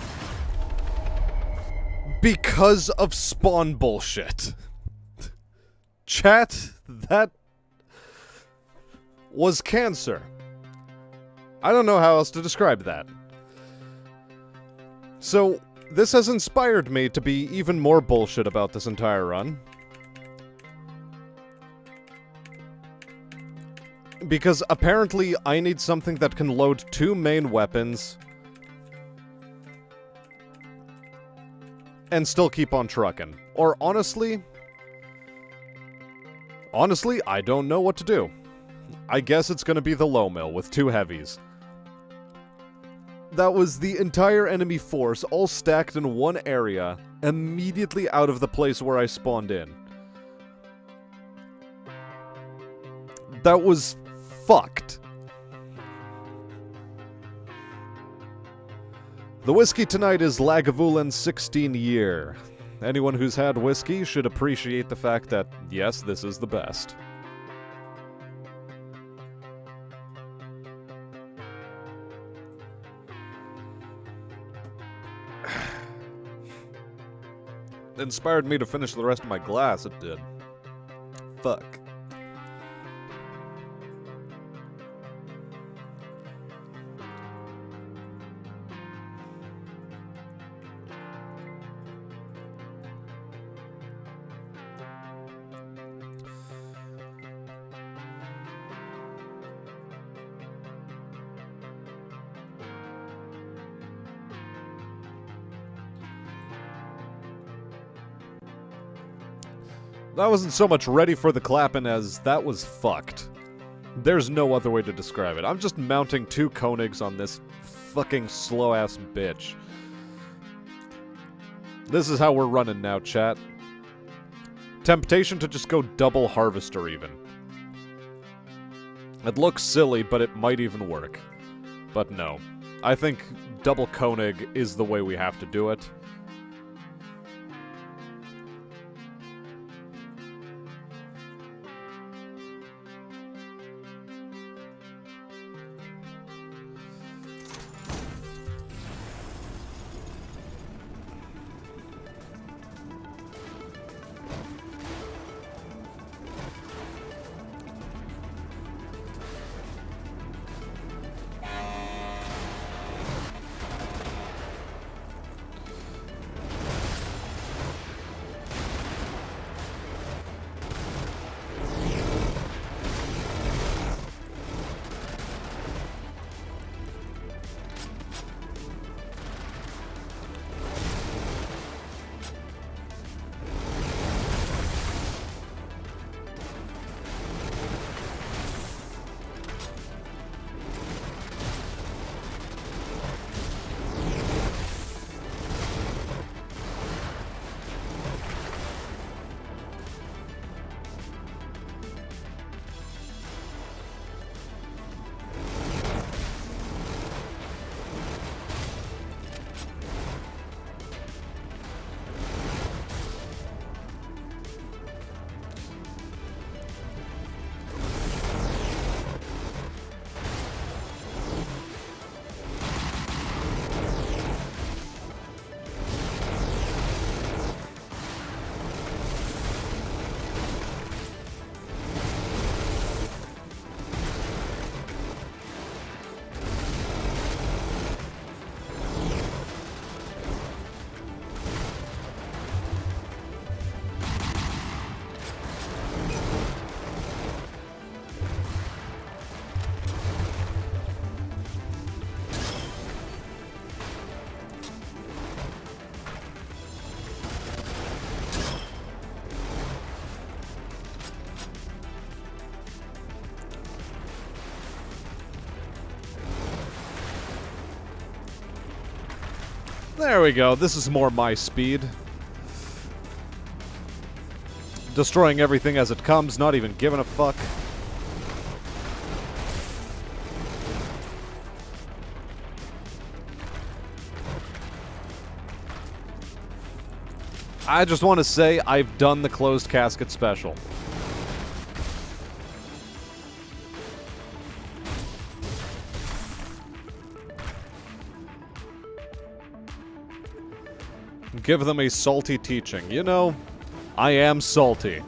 because of spawn bullshit. Chat, that was cancer. I don't know how else to describe that. So, this has inspired me to be even more bullshit about this entire run. Because apparently I need something that can load 2 main weapons and still keep on trucking. Or honestly, I don't know what to do. I guess it's gonna be the low mill with 2 heavies. That was the entire enemy force all stacked in one area, immediately out of the place where I spawned in. That was fucked. The whiskey tonight is Lagavulin 16 Year. Anyone who's had whiskey should appreciate the fact that, yes, this is the best. Inspired me to finish the rest of my glass, it did. Fuck. I wasn't so much ready for the clapping as that was fucked. There's no other way to describe it. I'm just mounting 2 Koenigs on this fucking slow-ass bitch. This is how we're running now, chat. Temptation to just go double Harvester even. It looks silly, but it might even work. But no. I think double Koenig is the way we have to do it. There we go. This is more my speed. Destroying everything as it comes, not even giving a fuck. I just want to say I've done the closed casket special. Give them a salty teaching. You know, I am salty.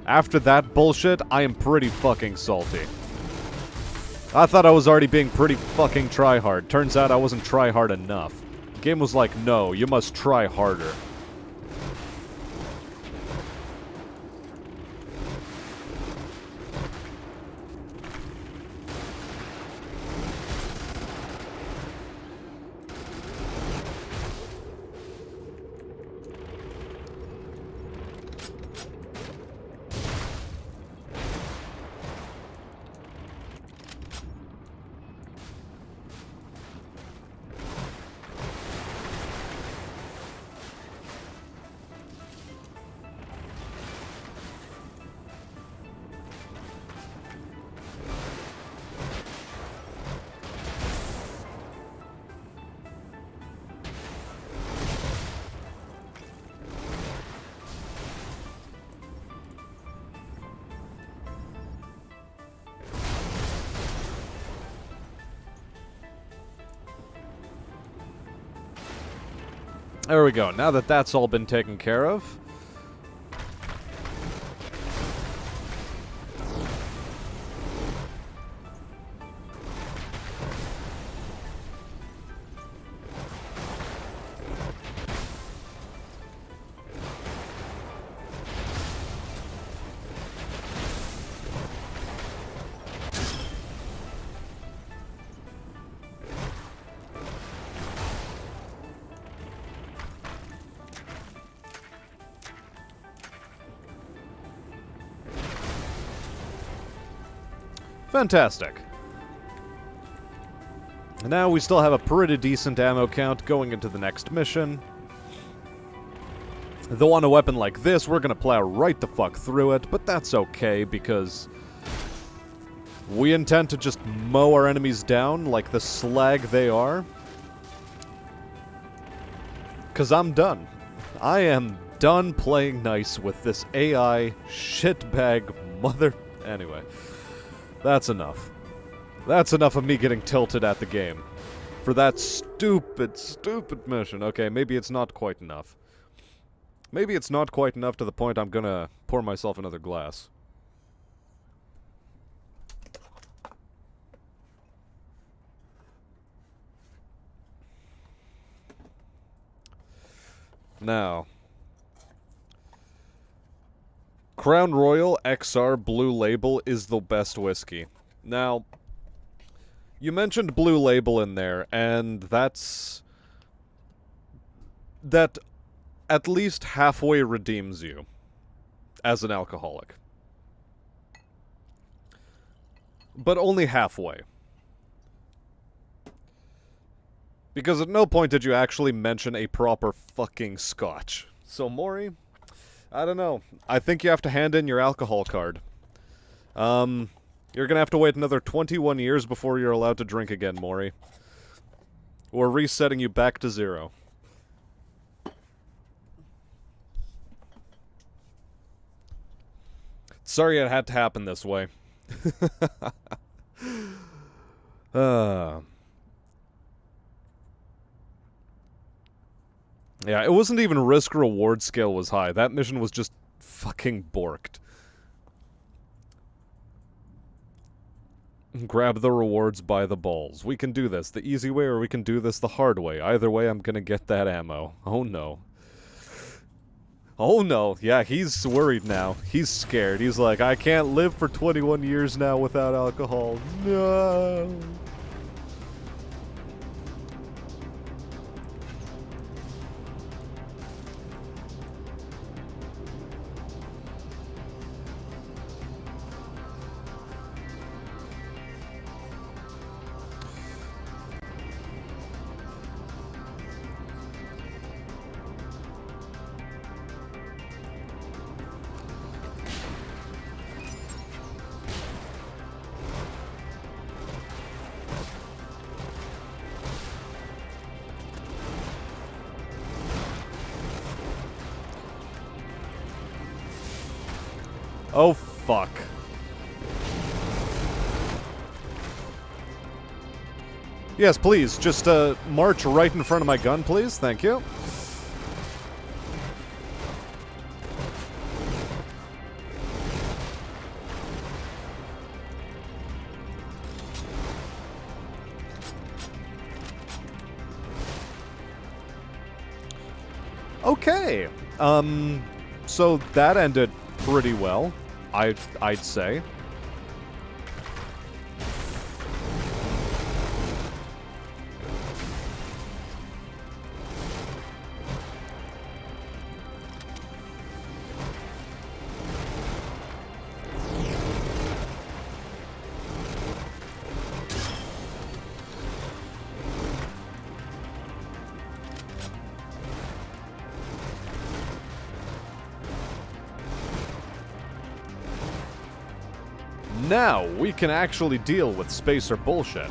After that bullshit, I am pretty fucking salty. I thought I was already being pretty fucking try-hard. Turns out I wasn't try-hard enough. The game was like, no, you must try harder. There we go. Now that that's all been taken care of. Fantastic. Now we still have a pretty decent ammo count going into the next mission. Though on a weapon like this, we're gonna plow right the fuck through it, but that's okay because we intend to just mow our enemies down like the slag they are. Cause I'm done. I am done playing nice with this AI shitbag mother... Anyway. That's enough. That's enough of me getting tilted at the game. For that stupid, stupid mission. Okay, maybe it's not quite enough. Maybe it's not quite enough to the point I'm gonna pour myself another glass. Now... Crown Royal XR Blue Label is the best whiskey. Now, you mentioned Blue Label in there, and that at least halfway redeems you as an alcoholic. But only halfway. Because at no point did you actually mention a proper fucking scotch. So, Maury... I don't know. I think you have to hand in your alcohol card. You're gonna have to wait another 21 years before you're allowed to drink again, Maury. We're resetting you back to 0. Sorry it had to happen this way. Yeah, it wasn't even risk-reward scale was high. That mission was just fucking borked. Grab the rewards by the balls. We can do this the easy way or we can do this the hard way. Either way, I'm gonna get that ammo. Oh no. Oh no. Yeah, he's worried now. He's scared. He's like, I can't live for 21 years now without alcohol. No. Oh, fuck. Yes, please, just march right in front of my gun, please. Thank you. Okay. So that ended pretty well, I'd say. Now, we can actually deal with spacer bullshit.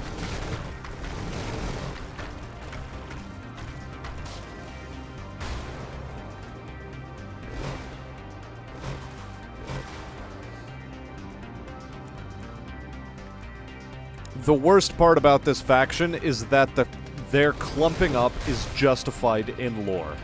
The worst part about this faction is that their clumping up is justified in lore.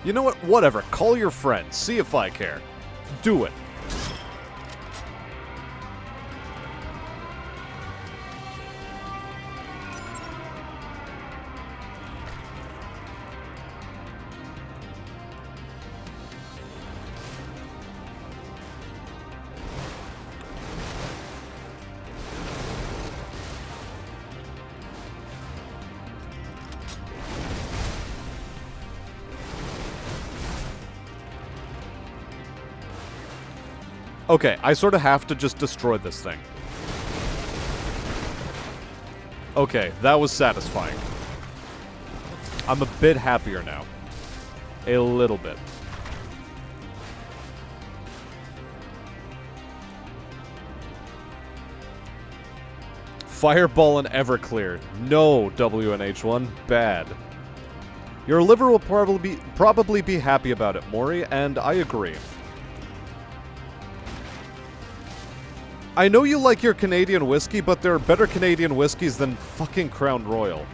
You know what? Whatever. Call your friends. See if I care. Do it. Okay, I sort of have to just destroy this thing. Okay, that was satisfying. I'm a bit happier now. A little bit. Fireball and Everclear. No, WNH1. Bad. Your liver will probably be happy about it, Maury, and I agree. I know you like your Canadian whiskey, but there are better Canadian whiskeys than fucking Crown Royal.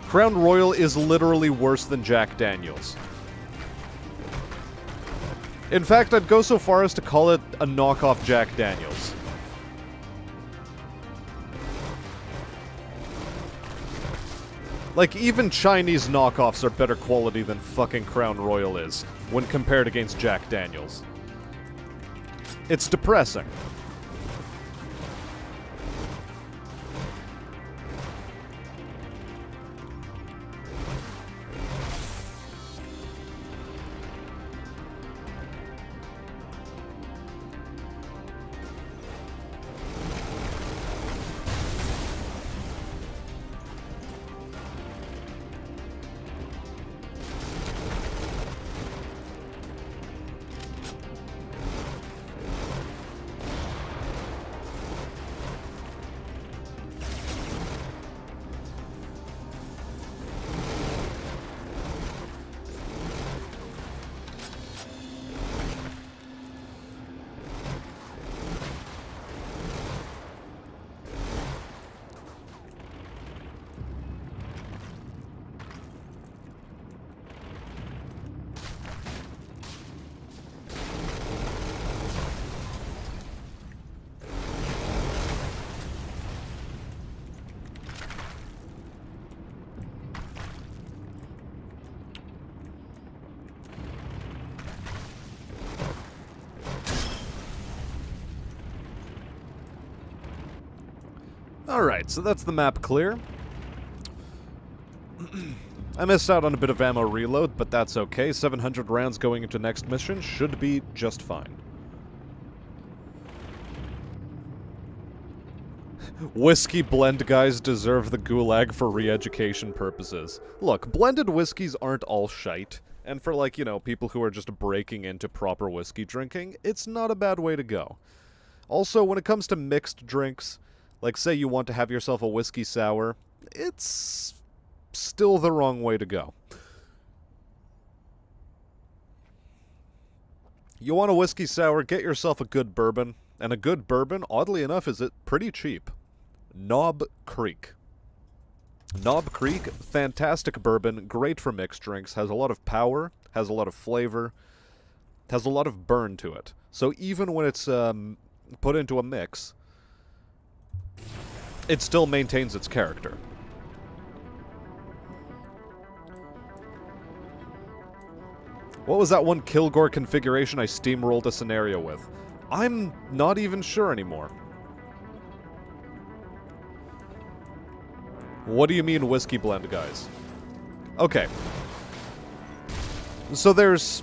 Crown Royal is literally worse than Jack Daniels. In fact, I'd go so far as to call it a knockoff Jack Daniels. Like, even Chinese knockoffs are better quality than fucking Crown Royal is, when compared against Jack Daniels. It's depressing. Alright, so that's the map clear. I missed out on a bit of ammo reload, but that's okay. 700 rounds going into next mission should be just fine. Whiskey blend guys deserve the gulag for re-education purposes. Look, blended whiskeys aren't all shite. And for, like, you know, people who are just breaking into proper whiskey drinking, it's not a bad way to go. Also, when it comes to mixed drinks, like, say you want to have yourself a whiskey sour, it's still the wrong way to go. You want a whiskey sour, get yourself a good bourbon. And a good bourbon, oddly enough, is pretty cheap. Knob Creek. Knob Creek, fantastic bourbon, great for mixed drinks, has a lot of power, has a lot of flavor, has a lot of burn to it. So even when it's put into a mix, it still maintains its character. What was that one Kilgore configuration I steamrolled a scenario with? I'm not even sure anymore. What do you mean whiskey blend, guys? Okay. So there's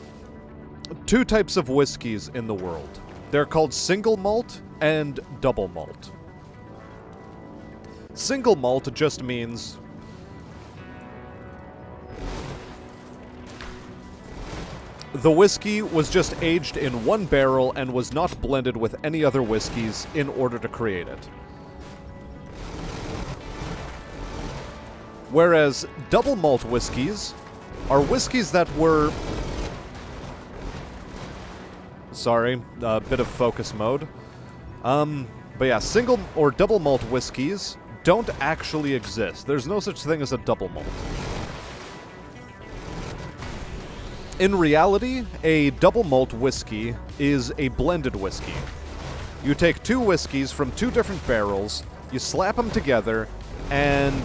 two types of whiskeys in the world. They're called single malt and double malt. Single malt just means the whiskey was just aged in one barrel and was not blended with any other whiskeys in order to create it. Whereas double malt whiskeys are whiskeys that were... Sorry, a bit of focus mode. But yeah, single or double malt whiskeys don't actually exist. There's no such thing as a double malt. In reality, a double malt whiskey is a blended whiskey. You take two whiskeys from two different barrels, you slap them together, and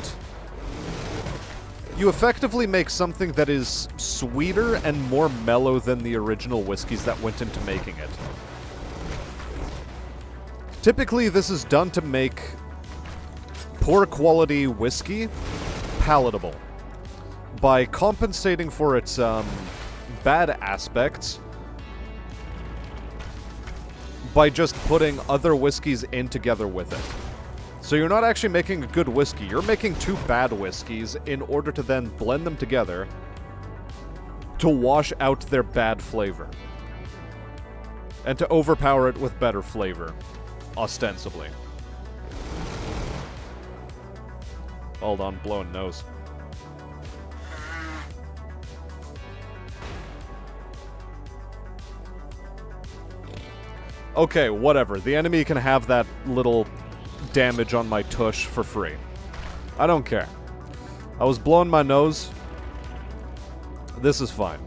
you effectively make something that is sweeter and more mellow than the original whiskeys that went into making it. Typically, this is done to make poor quality whiskey palatable by compensating for its bad aspects by just putting other whiskeys in together with it. So you're not actually making a good whiskey, you're making two bad whiskeys in order to then blend them together to wash out their bad flavor. And to overpower it with better flavor, ostensibly. Hold on, blowing nose. Okay, whatever. The enemy can have that little damage on my tush for free. I don't care. I was blowing my nose. This is fine.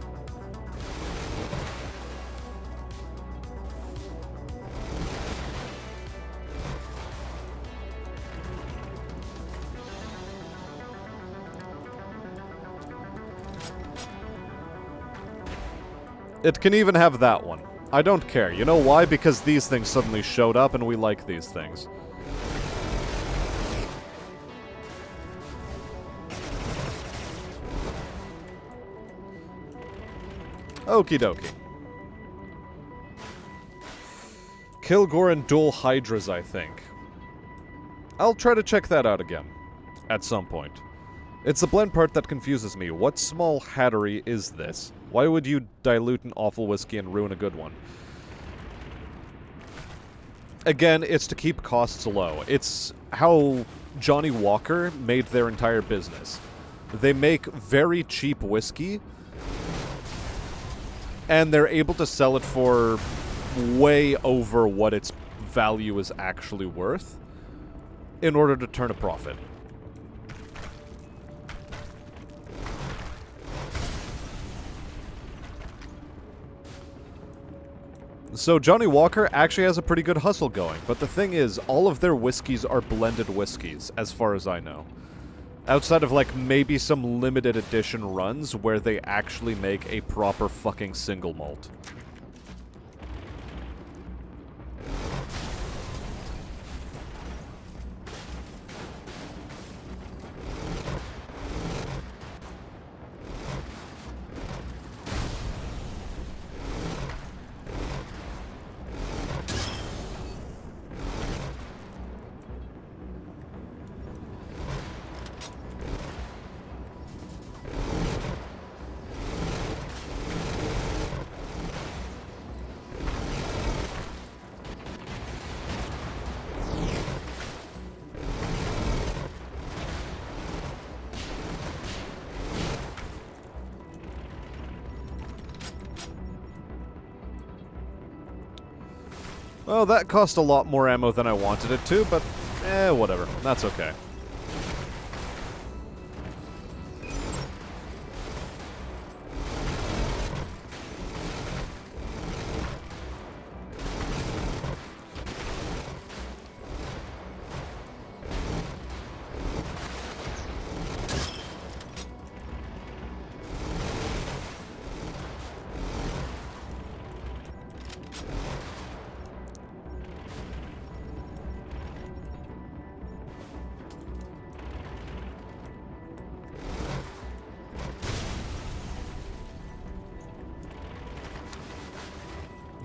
It can even have that one. I don't care. You know why? Because these things suddenly showed up and we like these things. Okie dokie. Kilgore and Dual Hydras, I think. I'll try to check that out again. At some point. It's the blend part that confuses me. What small hattery is this? Why would you dilute an awful whiskey and ruin a good one? Again, it's to keep costs low. It's how Johnny Walker made their entire business. They make very cheap whiskey, and they're able to sell it for way over what its value is actually worth in order to turn a profit. So Johnny Walker actually has a pretty good hustle going, but the thing is, all of their whiskeys are blended whiskeys, as far as I know. Outside of, like, maybe some limited edition runs where they actually make a proper fucking single malt. Well, that cost a lot more ammo than I wanted it to, but whatever. That's okay.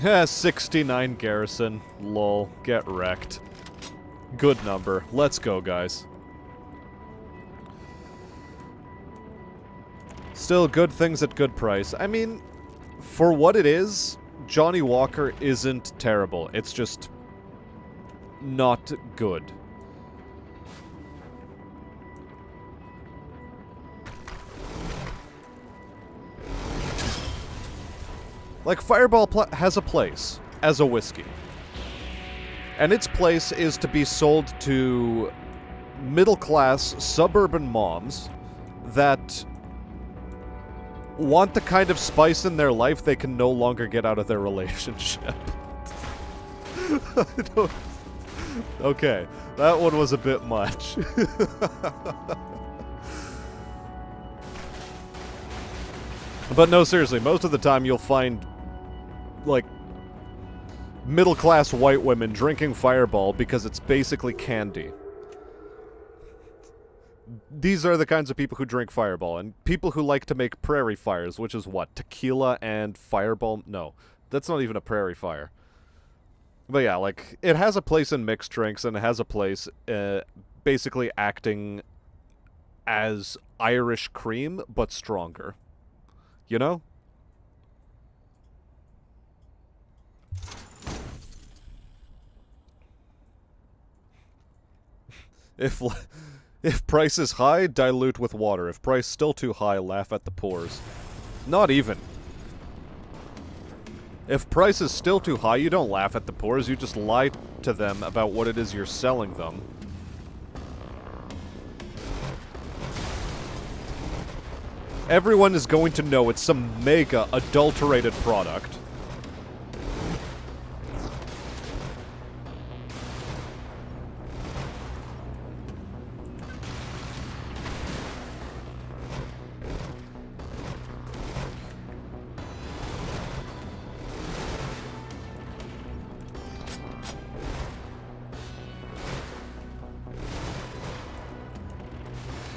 Yeah, 69 garrison. Lol. Get wrecked. Good number. Let's go, guys. Still, good things at good price. I mean, for what it is, Johnny Walker isn't terrible. It's just not good. Like, Fireball has a place as a whiskey. And its place is to be sold to middle-class suburban moms that want the kind of spice in their life they can no longer get out of their relationship. Okay, that one was a bit much. But no, seriously, most of the time you'll find, like, middle-class white women drinking Fireball because it's basically candy. These are the kinds of people who drink Fireball, and people who like to make prairie fires, which is what? Tequila and Fireball? No, that's not even a prairie fire. But yeah, like, it has a place in mixed drinks, and it has a place basically acting as Irish cream, but stronger. You know? If price is high, dilute with water. If price still too high, laugh at the pores. Not even. If price is still too high, you don't laugh at the pores, you just lie to them about what it is you're selling them. Everyone is going to know it's some mega adulterated product.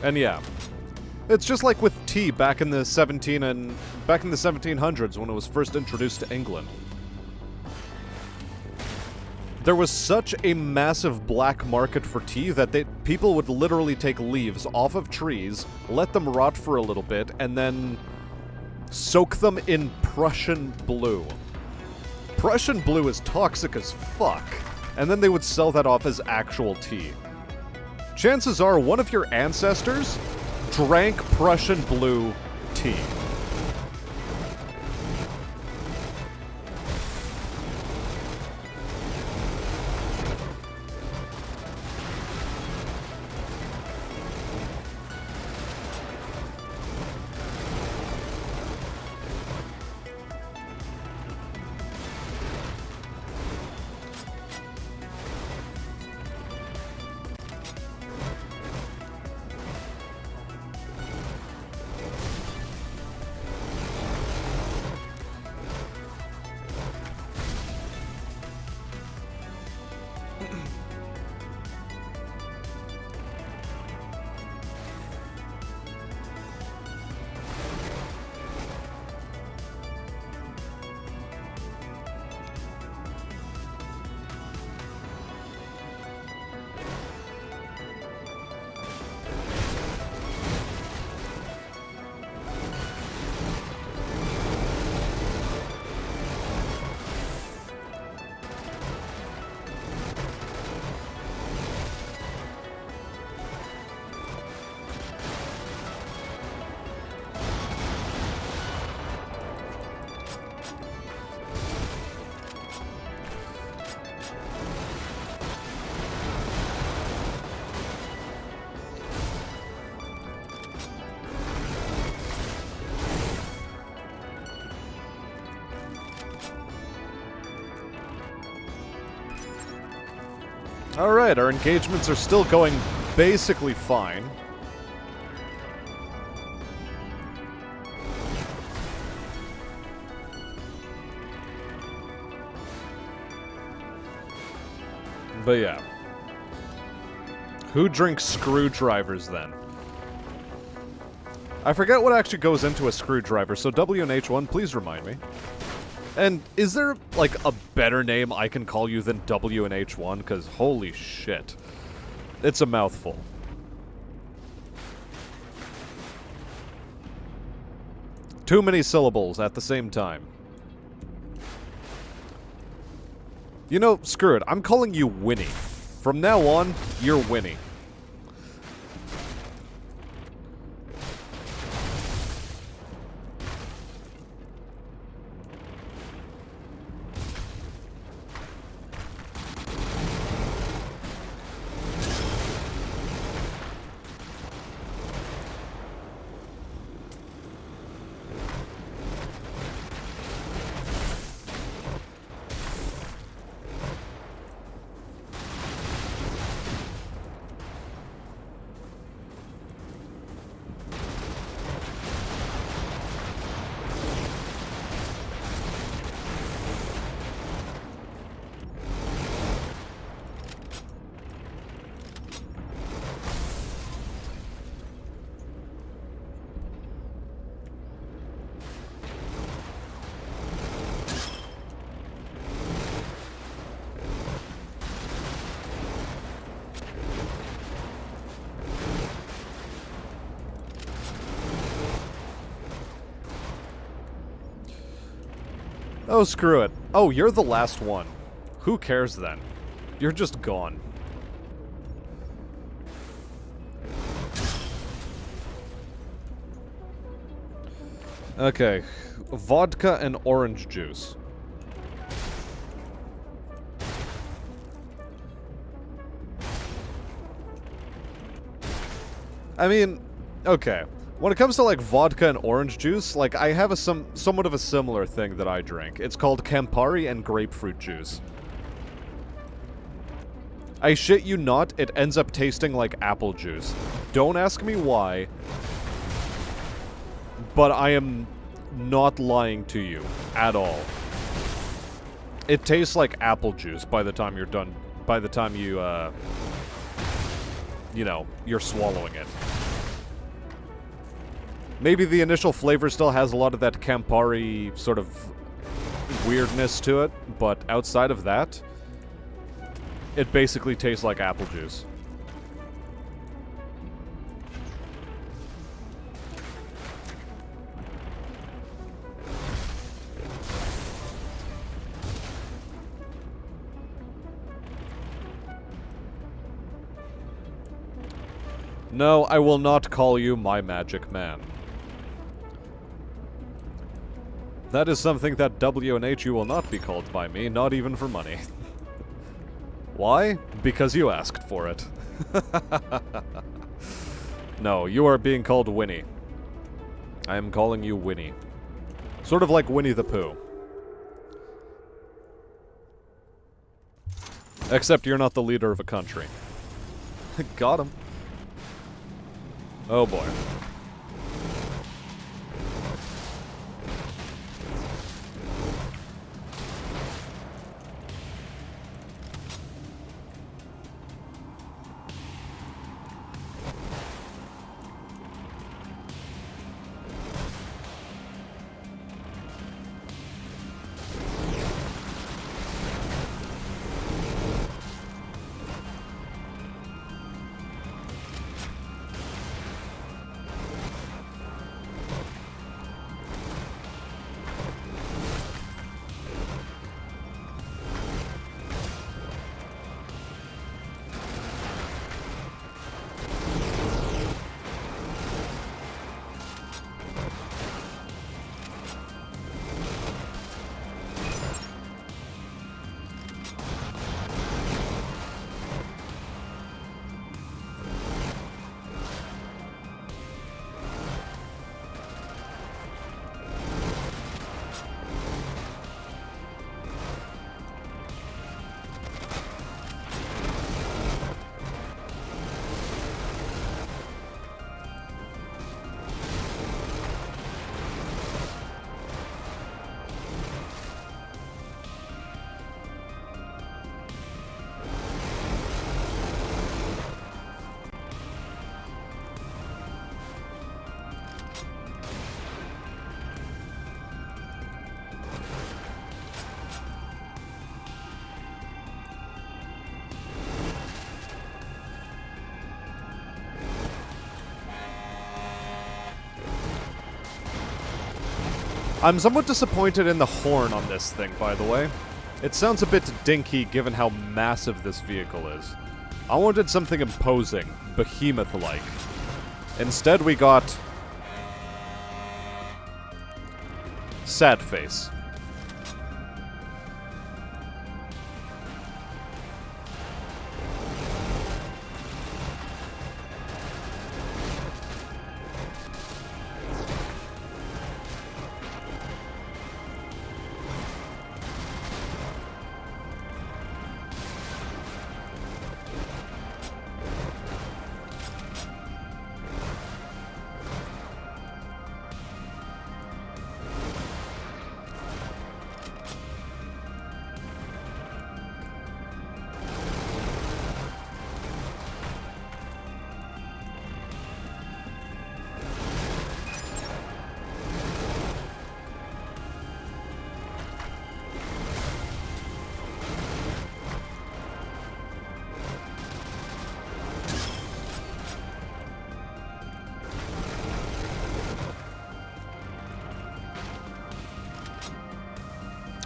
And yeah, it's just like with tea back in the 1700s when it was first introduced to England. There was such a massive black market for tea that people would literally take leaves off of trees, let them rot for a little bit, and then soak them in Prussian blue. Prussian blue is toxic as fuck, and then they would sell that off as actual tea. Chances are one of your ancestors drank Prussian blue tea. Alright, our engagements are still going basically fine. But yeah. Who drinks screwdrivers then? I forget what actually goes into a screwdriver, so W&H1, please remind me. And is there, like, a better name I can call you than W&H1? Because holy shit. It's a mouthful. Too many syllables at the same time. You know, screw it. I'm calling you Winnie. From now on, you're Winnie. Oh, screw it. Oh, you're the last one. Who cares then? You're just gone. Okay. Vodka and orange juice. I mean, okay. When it comes to, like, vodka and orange juice, like, I have somewhat of a similar thing that I drink. It's called Campari and grapefruit juice. I shit you not, it ends up tasting like apple juice. Don't ask me why, but I am not lying to you at all. It tastes like apple juice by the time you're done, by the time you know, you're swallowing it. Maybe the initial flavor still has a lot of that Campari sort of weirdness to it, but outside of that, it basically tastes like apple juice. No, I will not call you my magic man. That is something that W&H you will not be called by me, not even for money. Why? Because you asked for it. No, you are being called Winnie. I am calling you Winnie. Sort of like Winnie the Pooh. Except you're not the leader of a country. Got him. Oh boy. I'm somewhat disappointed in the horn on this thing, by the way. It sounds a bit dinky given how massive this vehicle is. I wanted something imposing, behemoth-like. Instead, we got... sad face.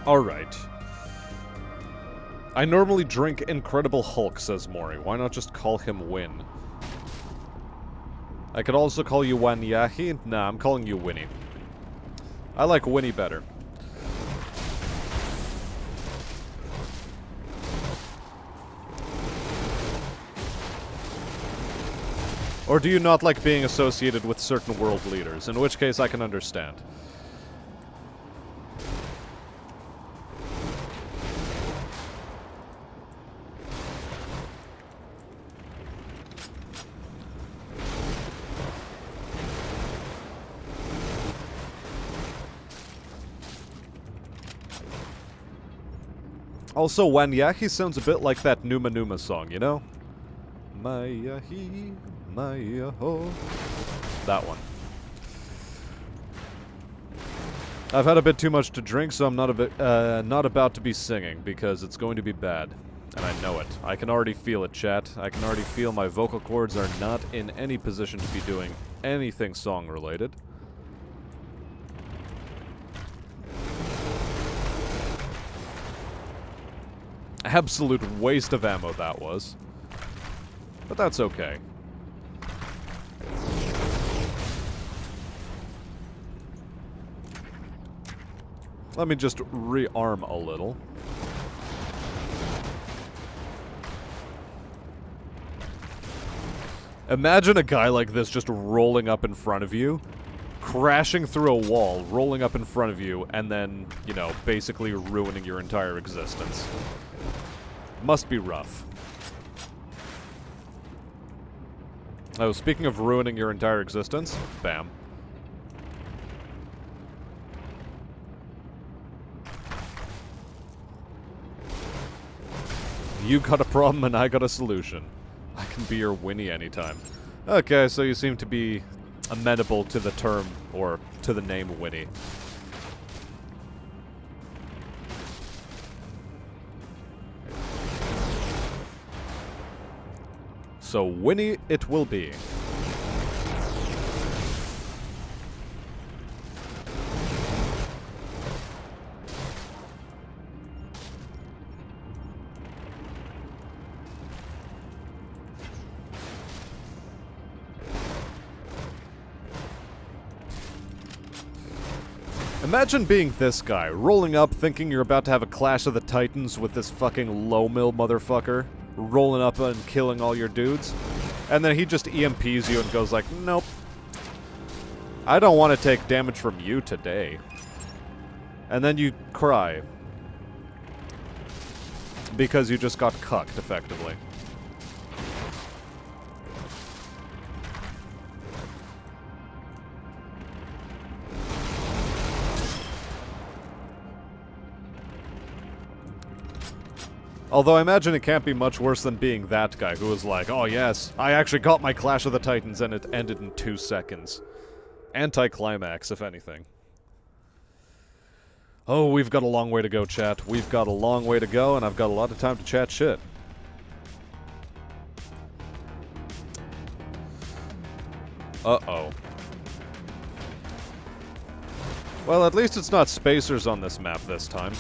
Alright. I normally drink Incredible Hulk, says Mori. Why not just call him Win? I could also call you Wanyahi. Nah, I'm calling you Winnie. I like Winnie better. Or do you not like being associated with certain world leaders? In which case I can understand. Also, Wanyahi sounds a bit like that Numa Numa song, you know? Mayahi, Mayaho. That one. I've had a bit too much to drink, so I'm not about to be singing, because it's going to be bad. And I know it. I can already feel it, chat. I can already feel my vocal cords are not in any position to be doing anything song-related. Absolute waste of ammo that was. But that's okay. Let me just rearm a little. Imagine a guy like this just rolling up in front of you, crashing through a wall, rolling up in front of you, and then, you know, basically ruining your entire existence. Must be rough. Oh, speaking of ruining your entire existence, bam. You got a problem and I got a solution. I can be your Winnie anytime. Okay, so you seem to be amenable to the term, or to the name Winnie. So Winnie it will be. Imagine being this guy, rolling up thinking you're about to have a Clash of the Titans with this fucking low-mill motherfucker, rolling up and killing all your dudes, and then he just EMPs you and goes like, nope. I don't want to take damage from you today. And then you cry. Because you just got cucked, effectively. Although I imagine it can't be much worse than being that guy who was like, oh yes, I actually got my Clash of the Titans and it ended in 2 seconds. Anticlimax, if anything. Oh, we've got a long way to go, chat. We've got a long way to go, and I've got a lot of time to chat shit. Uh-oh. Well, at least it's not spacers on this map this time.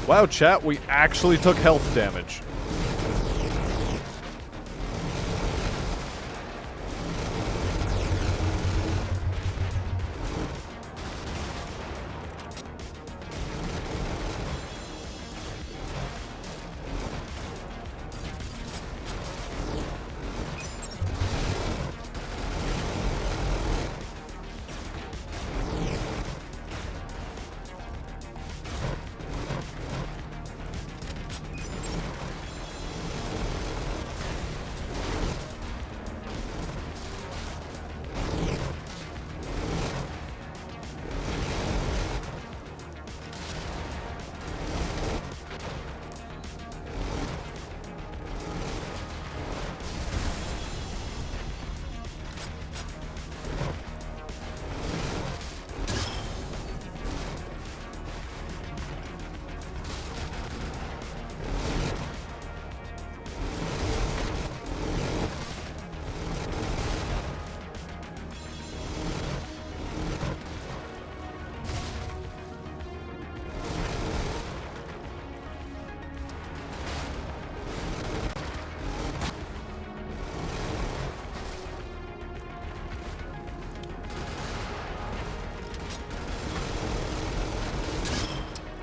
Wow, chat, we actually took health damage.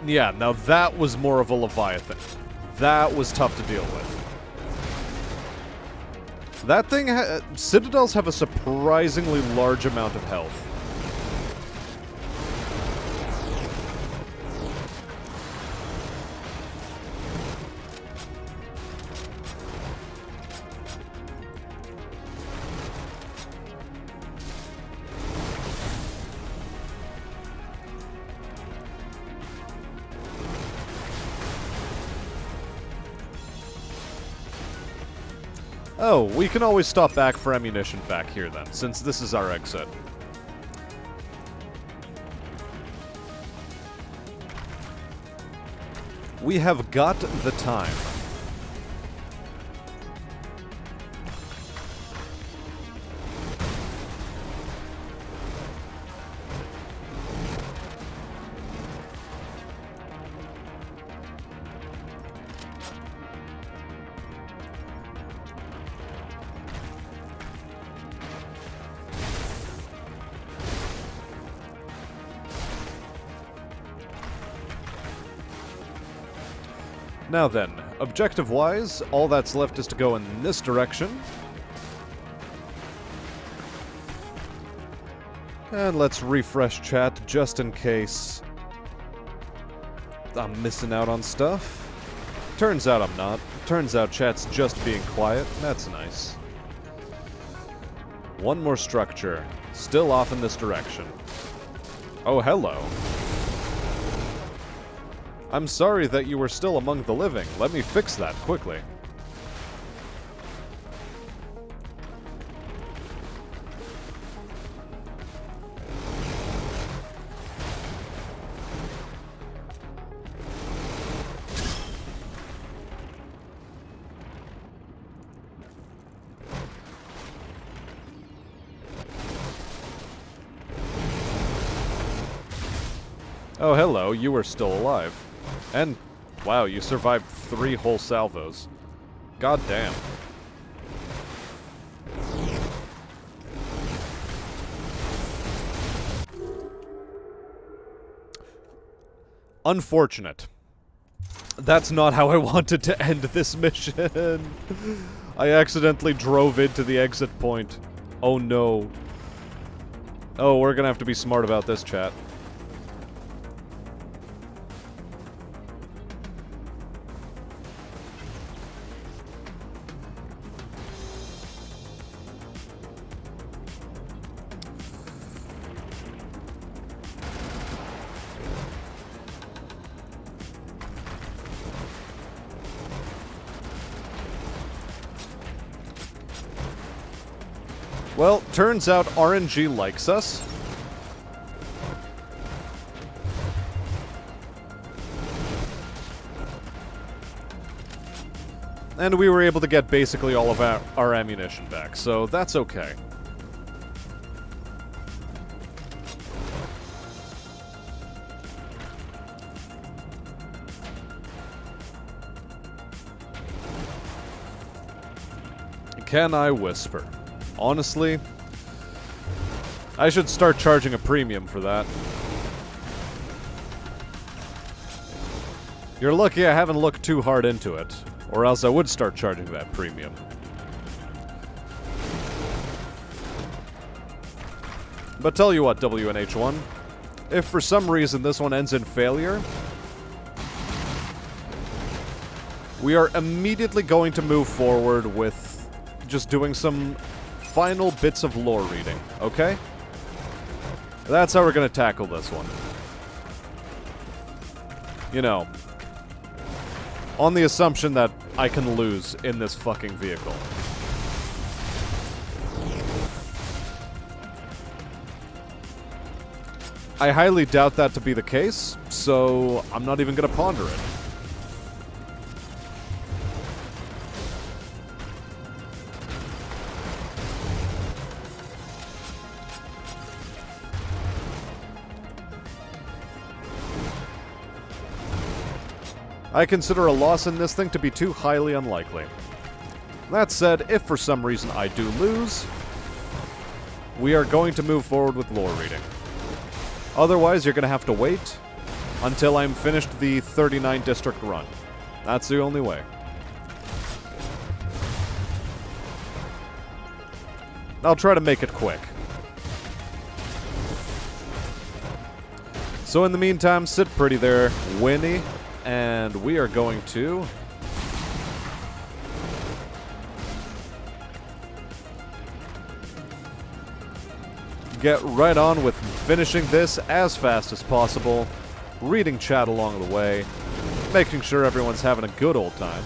Yeah, now that was more of a Leviathan. That was tough to deal with. That thing, Citadels have a surprisingly large amount of health. Oh, we can always stop back for ammunition back here then, since this is our exit. We have got the time. Now then, objective-wise, all that's left is to go in this direction. And let's refresh chat just in case I'm missing out on stuff. Turns out I'm not. Turns out chat's just being quiet. That's nice. One more structure. Still off in this direction. Oh, hello. I'm sorry that you were still among the living. Let me fix that quickly. Oh, hello. You were still alive. And, wow, you survived 3 whole salvos. God damn. Unfortunate. That's not how I wanted to end this mission. I accidentally drove into the exit point. Oh no. Oh, we're gonna have to be smart about this, chat. Well, turns out RNG likes us. And we were able to get basically all of our ammunition back, so that's okay. Can I whisper? Honestly, I should start charging a premium for that. You're lucky I haven't looked too hard into it, or else I would start charging that premium. But tell you what, WNH1, if for some reason this one ends in failure, we are immediately going to move forward with just doing some final bits of lore reading, okay? That's how we're gonna tackle this one. You know, on the assumption that I can lose in this fucking vehicle. I highly doubt that to be the case, so I'm not even gonna ponder it. I consider a loss in this thing to be too highly unlikely. That said, if for some reason I do lose, we are going to move forward with lore reading. Otherwise, you're going to have to wait until I'm finished the 39 district run. That's the only way. I'll try to make it quick. So in the meantime, sit pretty there, Winnie. And we are going to get right on with finishing this as fast as possible, reading chat along the way, making sure everyone's having a good old time.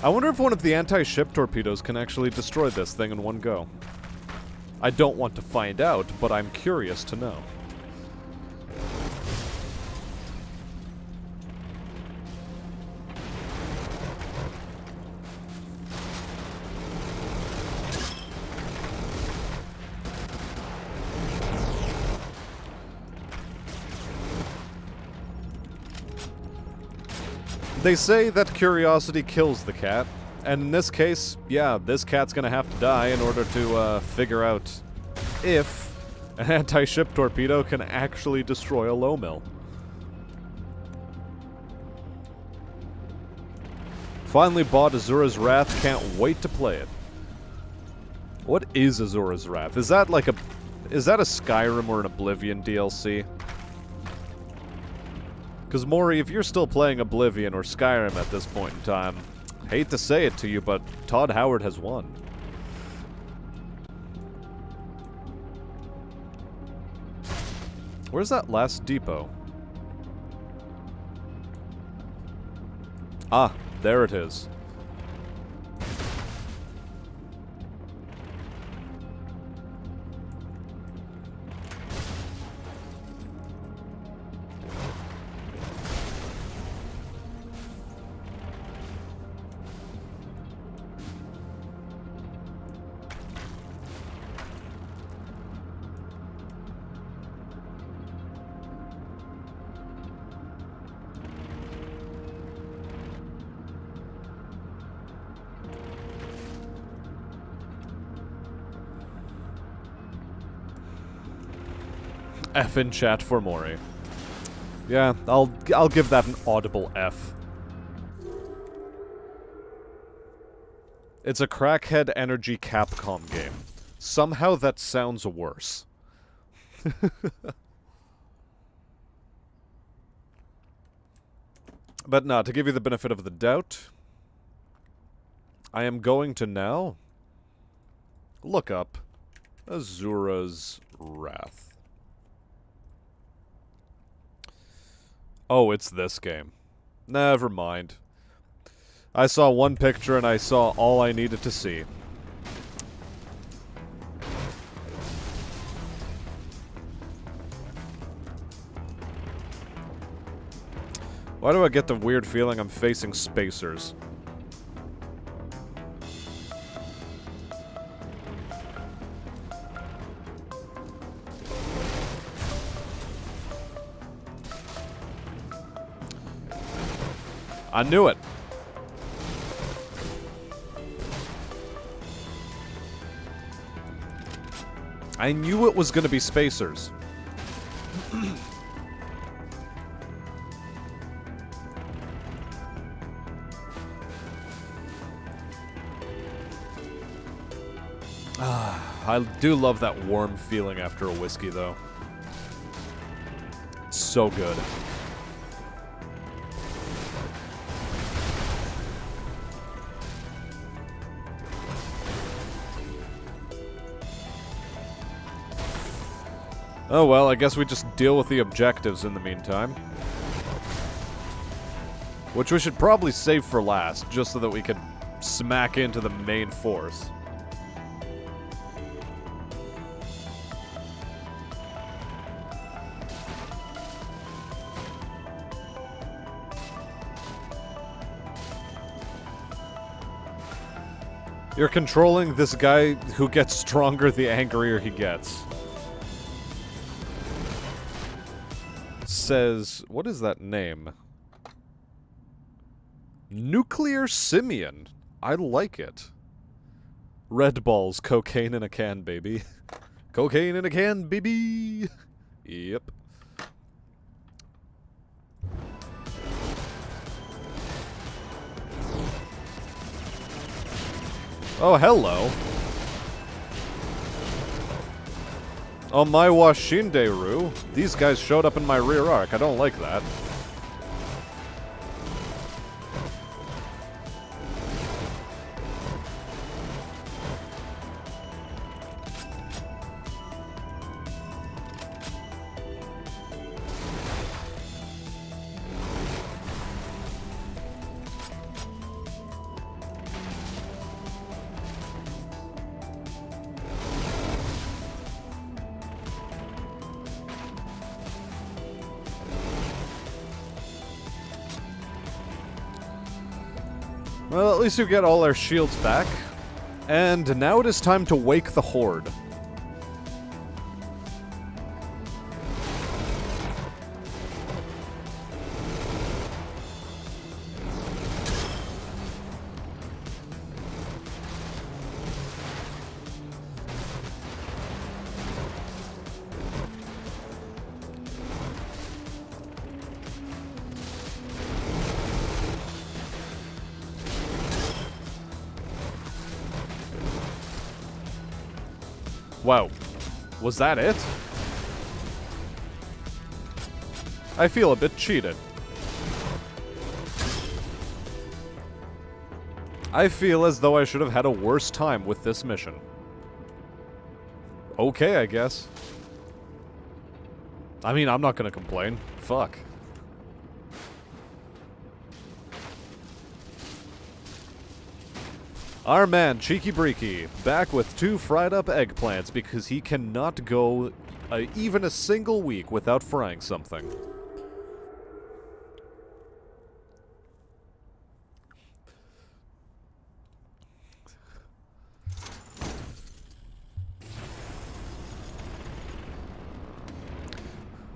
I wonder if one of the anti-ship torpedoes can actually destroy this thing in one go. I don't want to find out, but I'm curious to know. They say that curiosity kills the cat, and in this case, yeah, this cat's gonna have to die in order to figure out if an anti-ship torpedo can actually destroy a low mill. Finally bought Azura's Wrath, can't wait to play it. What is Azura's Wrath? Is that like is that a Skyrim or an Oblivion DLC? Because, Maury, if you're still playing Oblivion or Skyrim at this point in time, hate to say it to you, but Todd Howard has won. Where's that last depot? Ah, there it is. F in chat for Mori. Yeah, I'll give that an audible F. It's a crackhead energy Capcom game. Somehow that sounds worse. But no, to give you the benefit of the doubt, I am going to now look up Azura's Wrath. Oh, it's this game. Never mind. I saw one picture and I saw all I needed to see. Why do I get the weird feeling I'm facing spacers? I knew it. I knew it was gonna be spacers. I do love that warm feeling after a whiskey, though. So good. Oh well, I guess we just deal with the objectives in the meantime. Which we should probably save for last, just so that we can smack into the main force. You're controlling this guy who gets stronger the angrier he gets. Says, what is that name? Nuclear Simian. I like it. Red balls, cocaine in a can, baby. Cocaine in a can, baby. Yep. Oh, hello. On my Washinderu, these guys showed up in my rear arc. I don't like that. Well, at least we get all our shields back. And now it is time to wake the Horde. Wow. Was that it? I feel a bit cheated. I feel as though I should have had a worse time with this mission. Okay, I guess. I mean, I'm not gonna complain. Fuck. Our man, Cheeky Breeky, back with 2 fried-up eggplants because he cannot go even a single week without frying something.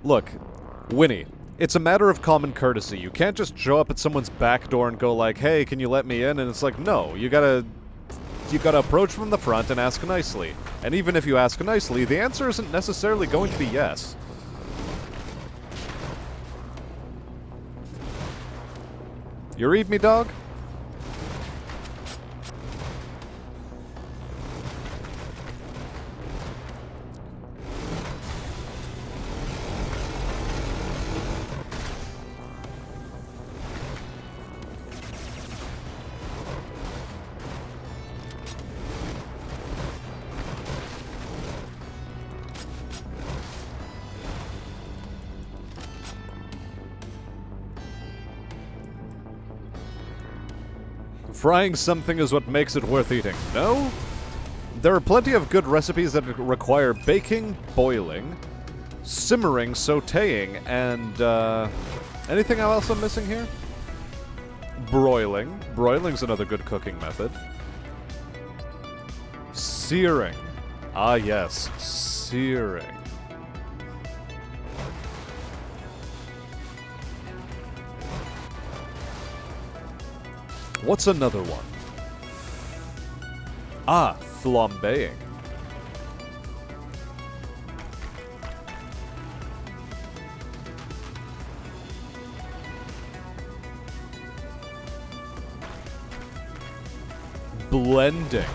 Look, Winnie, it's a matter of common courtesy. You can't just show up at someone's back door and go like, hey, can you let me in? And it's like, no, you gotta approach from the front and ask nicely. And even if you ask nicely, the answer isn't necessarily going to be yes. You read me, dog? Frying something is what makes it worth eating. No? There are plenty of good recipes that require baking, boiling, simmering, sautéing, and, anything else I'm missing here? Broiling. Broiling's another good cooking method. Searing. Ah, yes. Searing. What's another one? Ah, flambeing. Blending.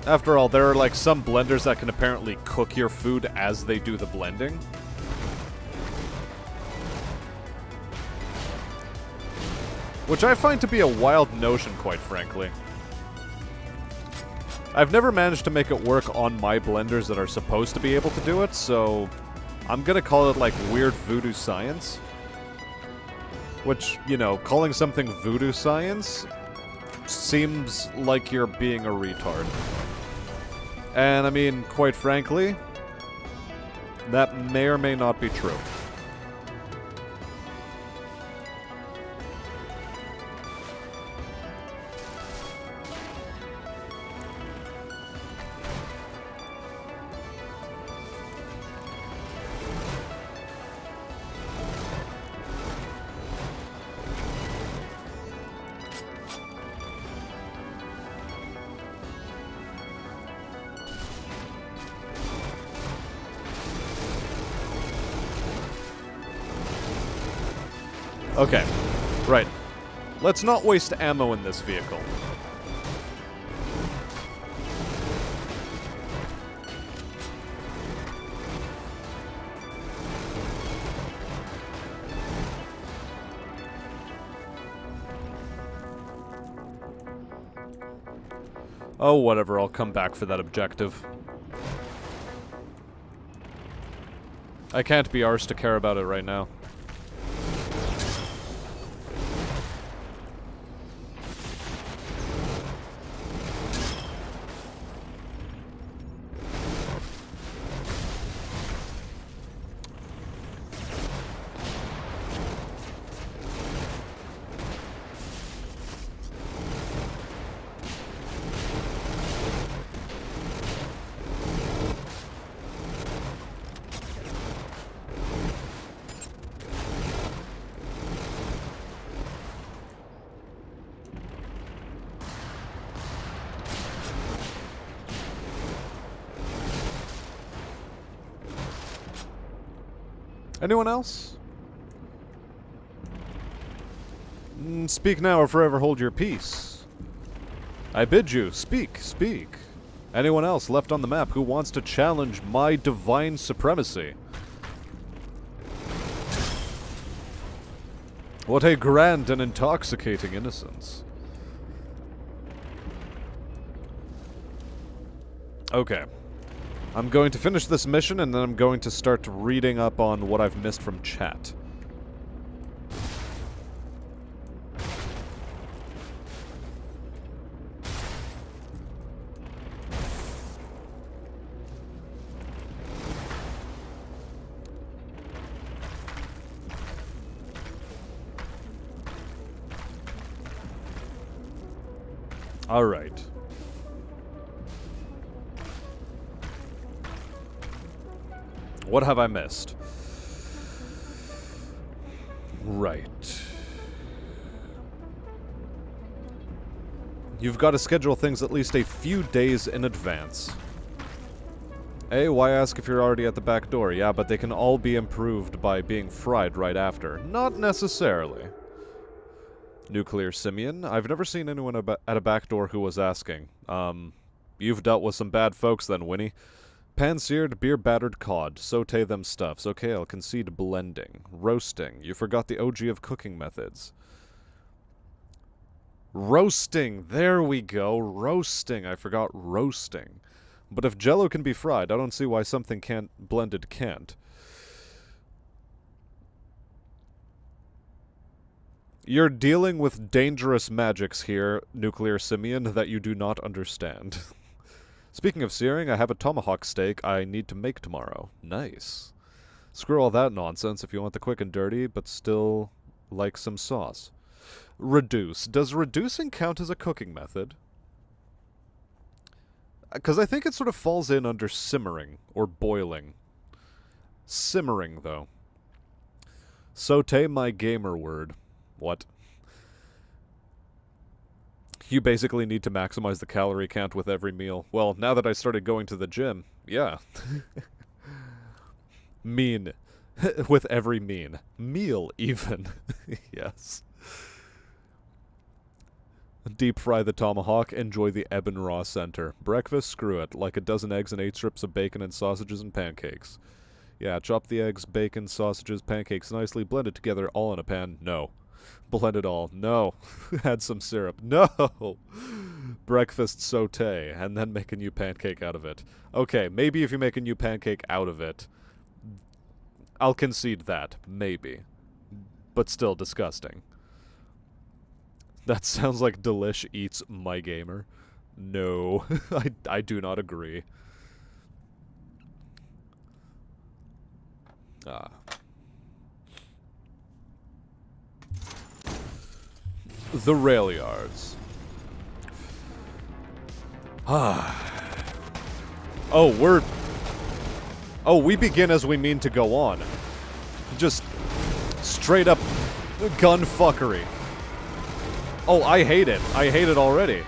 After all, there are like some blenders that can apparently cook your food as they do the blending. Which I find to be a wild notion, quite frankly. I've never managed to make it work on my blenders that are supposed to be able to do it, so I'm gonna call it like weird voodoo science. Which, you know, calling something voodoo science seems like you're being a retard. And I mean, quite frankly, that may or may not be true. Okay, right. Let's not waste ammo in this vehicle. Oh, whatever, I'll come back for that objective. I can't be arsed to care about it right now. Anyone else? Speak now or forever hold your peace. I bid you, speak, speak. Anyone else left on the map who wants to challenge my divine supremacy? What a grand and intoxicating innocence. Okay. I'm going to finish this mission, and then I'm going to start reading up on what I've missed from chat. All right. What have I missed? Right. You've got to schedule things at least a few days in advance. Hey, why ask if you're already at the back door? Yeah, but they can all be improved by being fried right after. Not necessarily. Nuclear Simian. I've never seen anyone at a back door who was asking. You've dealt with some bad folks then, Winnie. Pan-seared, beer-battered cod. Sauté them stuffs. Okay, I'll concede blending. Roasting. You forgot the OG of cooking methods. Roasting! There we go! Roasting! I forgot roasting. But if Jello can be fried, I don't see why something blended can't. You're dealing with dangerous magics here, Nuclear Simian, that you do not understand. Speaking of searing, I have a tomahawk steak I need to make tomorrow. Nice. Screw all that nonsense if you want the quick and dirty, but still like some sauce. Reduce. Does reducing count as a cooking method? Because I think it sort of falls in under simmering, or boiling. Simmering, though. Sauté my gamer word. What? You basically need to maximize the calorie count with every meal. Well, now that I started going to the gym, yeah. Mean. With every meal, even. Yes. Deep fry the tomahawk, enjoy the ebb and raw center. Breakfast, screw it. Like a dozen eggs and 8 strips of bacon and sausages and pancakes. Yeah, chop the eggs, bacon, sausages, pancakes nicely, blend it together all in a pan. No. Blend it all. No. Add some syrup. No! Breakfast sauté, and then make a new pancake out of it. Okay, maybe if you make a new pancake out of it, I'll concede that. Maybe. But still disgusting. That sounds like Delish eats my gamer. No. I do not agree. The rail yards. We begin as we mean to go on. Just straight up gunfuckery. Oh, I hate it. I hate it already.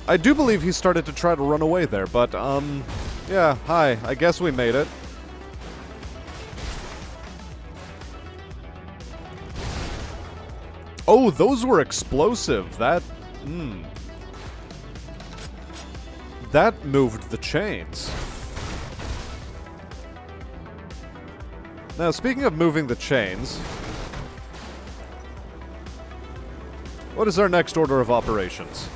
I do believe he started to try to run away there, but, yeah, hi, I guess we made it. Oh, those were explosive. That moved the chains. Now, speaking of moving the chains, what is our next order of operations?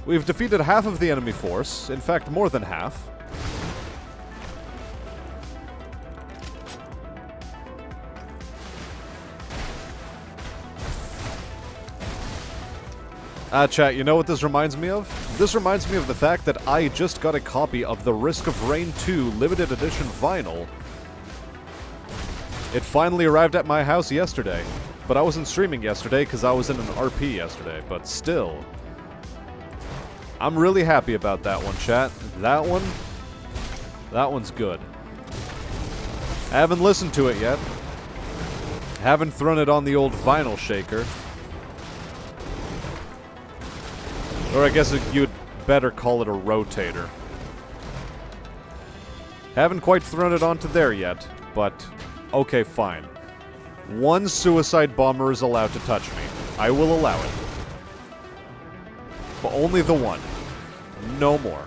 We've defeated half of the enemy force. In fact, more than half. Chat, you know what this reminds me of? This reminds me of the fact that I just got a copy of the Risk of Rain 2 limited edition vinyl. It finally arrived at my house yesterday. But I wasn't streaming yesterday because I was in an RP yesterday, but still. I'm really happy about that one, chat. That one's good. I haven't listened to it yet. Haven't thrown it on the old vinyl shaker. Or I guess you'd better call it a rotator. Haven't quite thrown it onto there yet, but okay, fine. One suicide bomber is allowed to touch me. I will allow it. But only the one. No more.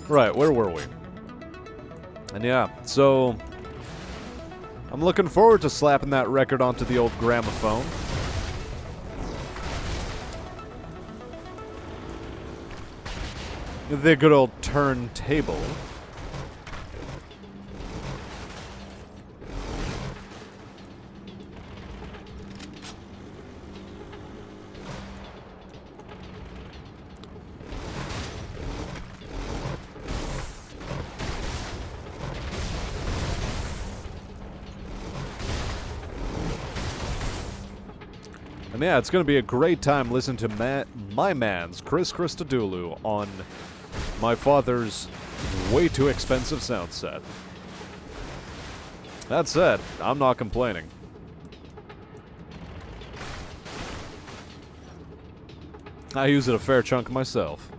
Right, where were we? And yeah, so I'm looking forward to slapping that record onto the old gramophone. The good old turntable. And yeah, it's going to be a great time listening to my man's Chris Christodoulou on my father's way too expensive sound set. That said, I'm not complaining. I use it a fair chunk myself.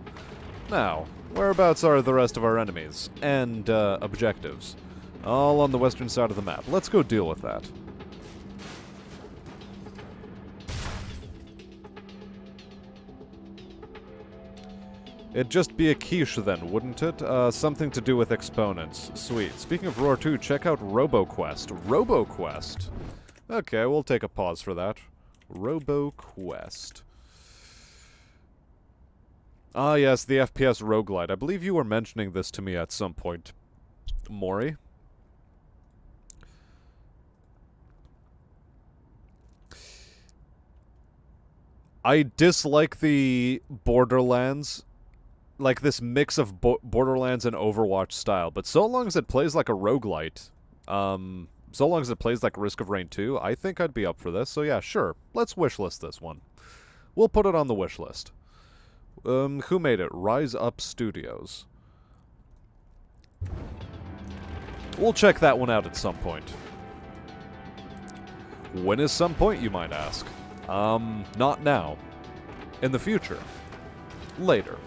Now, whereabouts are the rest of our enemies and objectives? All on the western side of the map. Let's go deal with that. It'd just be a quiche then, wouldn't it? Something to do with exponents. Sweet. Speaking of Roar 2, check out RoboQuest. RoboQuest! Okay, we'll take a pause for that. RoboQuest. Ah, yes, the FPS roguelite. I believe you were mentioning this to me at some point, Maury. I dislike the Borderlands, like this mix of Borderlands and Overwatch style, but so long as it plays like a roguelite, so long as it plays like Risk of Rain 2, I think I'd be up for this. So yeah, sure, let's wishlist this one. We'll put it on the wishlist. Who made it? Rise Up Studios. We'll check that one out at some point. When is some point, you might ask? Not now. In the future. Later.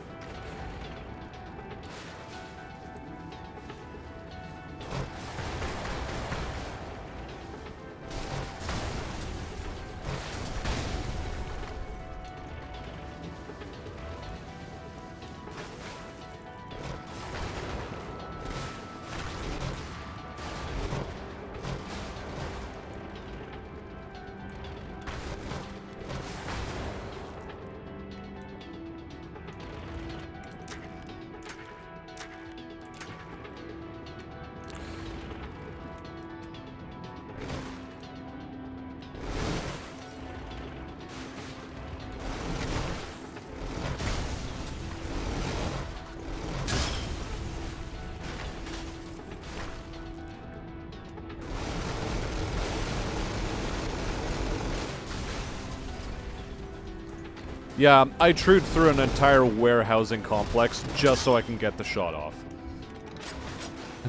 Yeah, I trued through an entire warehousing complex just so I can get the shot off.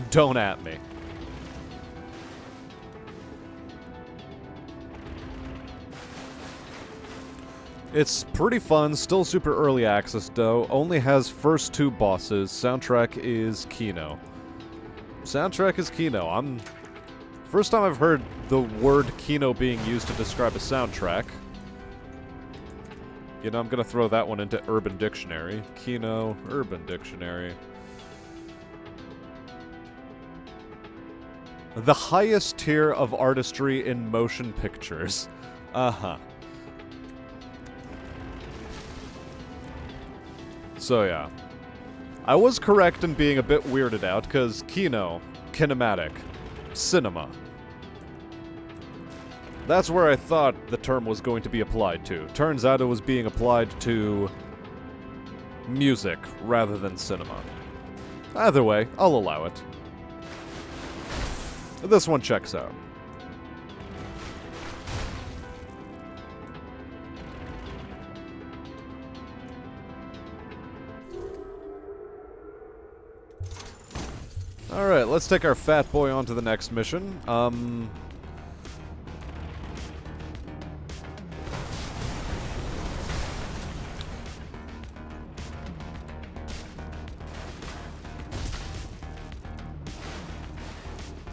Don't at me. It's pretty fun, still super early access though, only has first 2 bosses, soundtrack is Kino. Soundtrack is Kino. First time I've heard the word Kino being used to describe a soundtrack. You know, I'm gonna throw that one into Urban Dictionary. Kino, Urban Dictionary. The highest tier of artistry in motion pictures. Uh-huh. So yeah. I was correct in being a bit weirded out, because Kino, kinematic, cinema. That's where I thought the term was going to be applied to. Turns out it was being applied to music rather than cinema. Either way, I'll allow it. This one checks out. Alright, let's take our fat boy on to the next mission.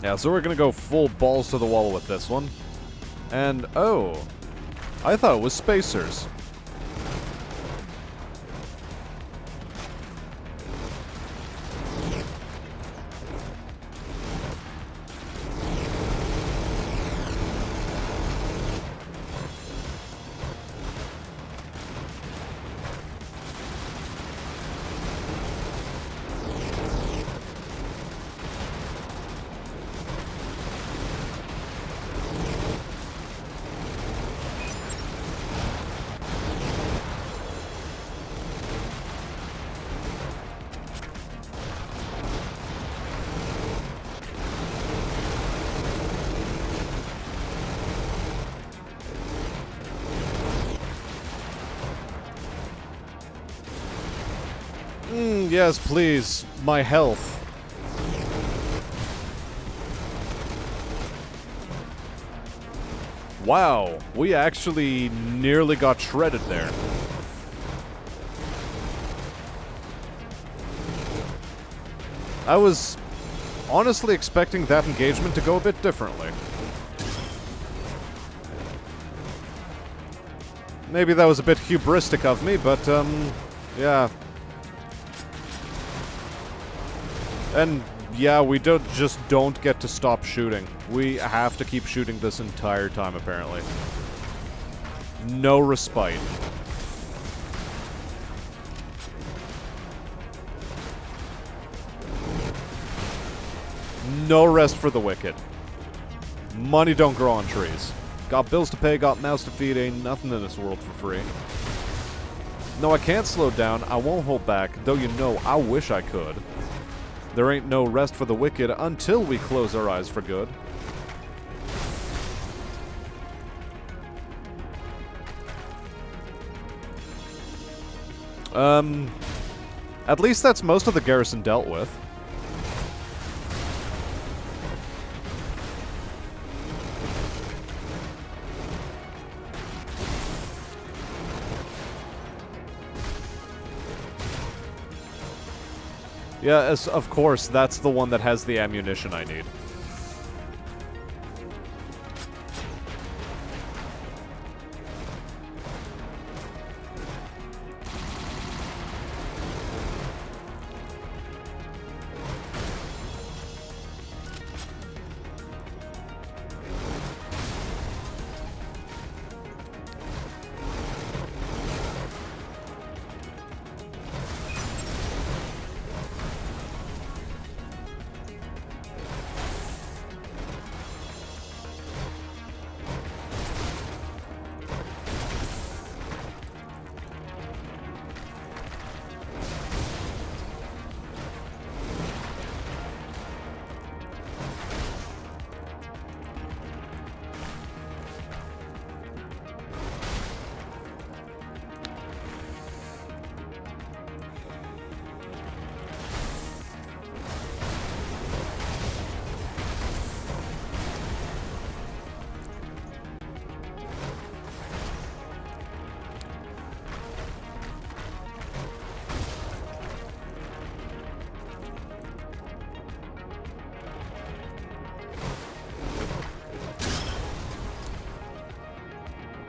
Yeah, so we're gonna go full balls to the wall with this one. And, oh, I thought it was spacers. Yes, please. My health. Wow, we actually nearly got shredded there. I was honestly expecting that engagement to go a bit differently. Maybe that was a bit hubristic of me, but, yeah. And, yeah, we just don't get to stop shooting. We have to keep shooting this entire time, apparently. No respite. No rest for the wicked. Money don't grow on trees. Got bills to pay, got mouths to feed, ain't nothing in this world for free. No, I can't slow down, I won't hold back, though you know I wish I could. There ain't no rest for the wicked until we close our eyes for good. At least that's most of the garrison dealt with. Yeah, of course, that's the one that has the ammunition I need.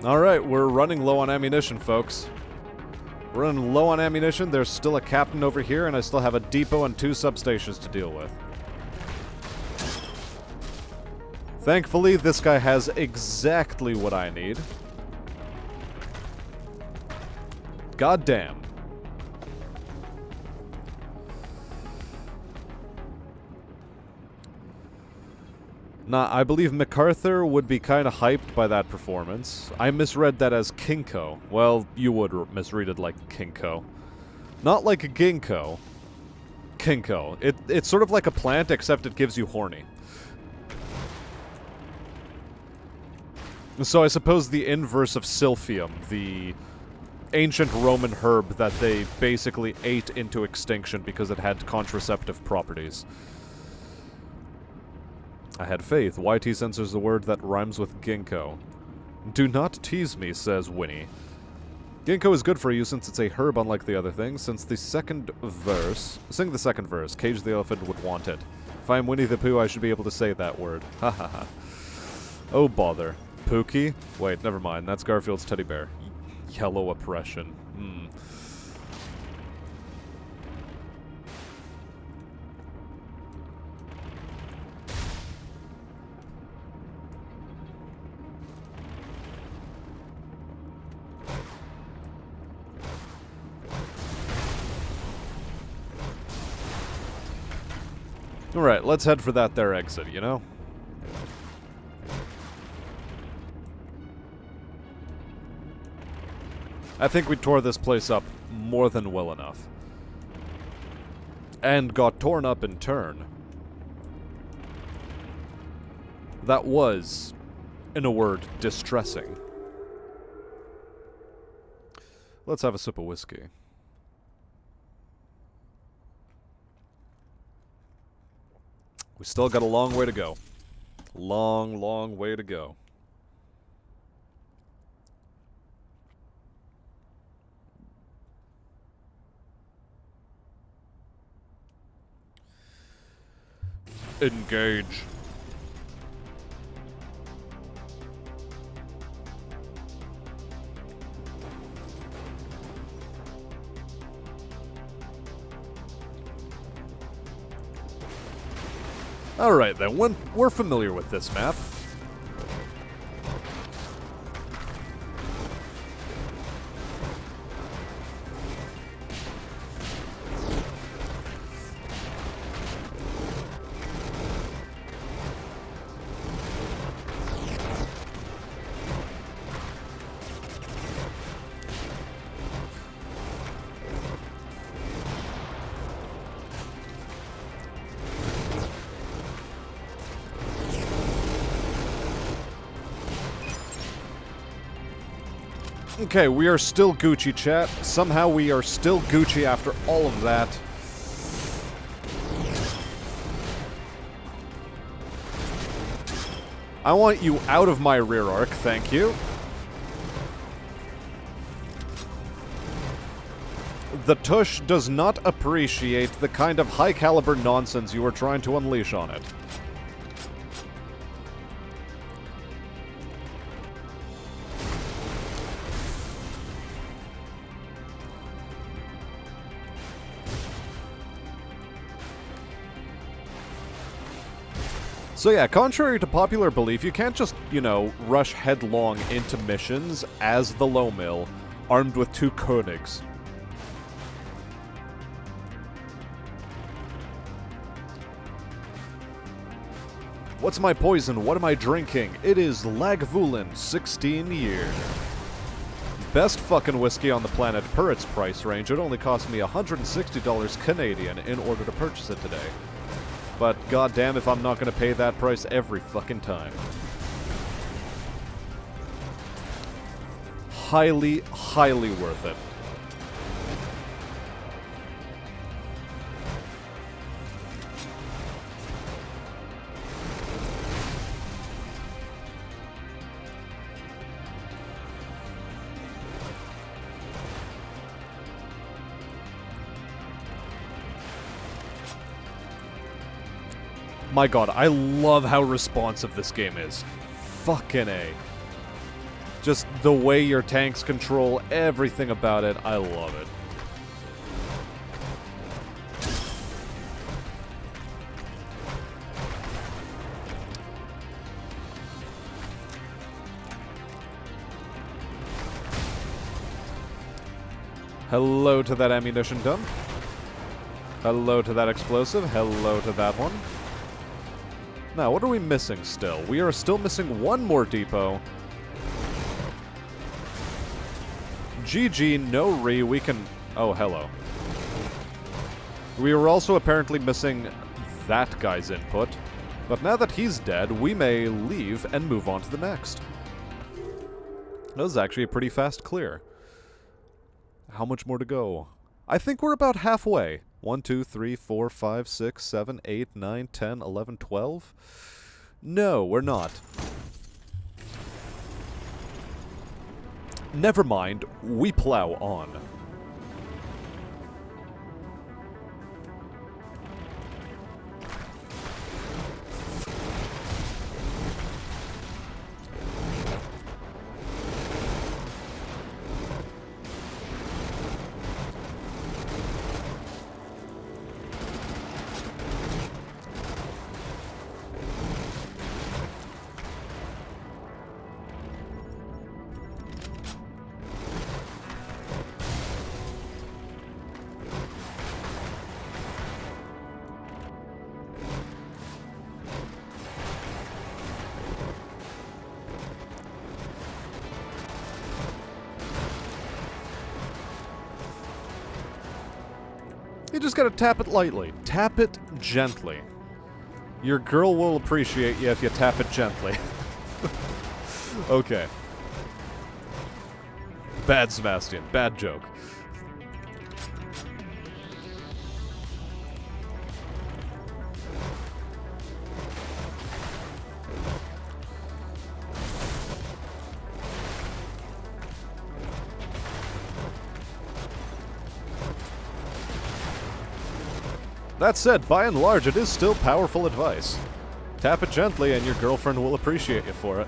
Alright, we're running low on ammunition, folks. We're running low on ammunition, there's still a captain over here, and I still have a depot and 2 substations to deal with. Thankfully, this guy has exactly what I need. God damn. Nah, I believe MacArthur would be kind of hyped by that performance. I misread that as Kinko. Well, you would misread it like Kinko. Not like a ginkgo. Kinko. It's sort of like a plant, except it gives you horny. So I suppose the inverse of Silphium, the ancient Roman herb that they basically ate into extinction because it had contraceptive properties. I had faith. YT censors the word that rhymes with ginkgo. Do not tease me, says Winnie. Ginkgo is good for you since it's a herb unlike the other things. Since the second verse... Sing the second verse. Cage the elephant would want it. If I'm Winnie the Pooh, I should be able to say that word. Ha ha ha. Oh, bother. Pookie? Wait, never mind. That's Garfield's teddy bear. Yellow oppression. Alright, let's head for that there exit, you know? I think we tore this place up more than well enough. And got torn up in turn. That was, in a word, distressing. Let's have a sip of whiskey. We still got a long way to go. Long, long way to go. Engage. Alright then, we're familiar with this map. Okay, we are still Gucci, chat. Somehow we are still Gucci after all of that. I want you out of my rear arc, thank you. The tush does not appreciate the kind of high-caliber nonsense you are trying to unleash on it. So yeah, contrary to popular belief, you can't just, you know, rush headlong into missions as the low mill, armed with 2 Koenigs. What's my poison? What am I drinking? It is Lagavulin, 16 year. Best fucking whiskey on the planet per its price range. It only cost me $160 Canadian in order to purchase it today. But goddamn if I'm not gonna pay that price every fucking time. Highly, highly worth it. My god, I love how responsive this game is. Fucking A. Just the way your tanks control everything about it, I love it. Hello to that ammunition dump. Hello to that explosive. Hello to that one. Now, what are we missing still? We are still missing one more depot. GG, no re, we can... Oh, hello. We were also apparently missing that guy's input. But now that he's dead, we may leave and move on to the next. That was actually a pretty fast clear. How much more to go? I think we're about halfway. 1, 2, 3, 4, 5, 6, 7, 8, 9, 10, 11, 12? No, we're not. Never mind, we plow on. You just gotta tap it lightly. Tap it gently. Your girl will appreciate you if you tap it gently. Okay. Bad Sebastian. Bad joke. That said, by and large, it is still powerful advice. Tap it gently and your girlfriend will appreciate you for it.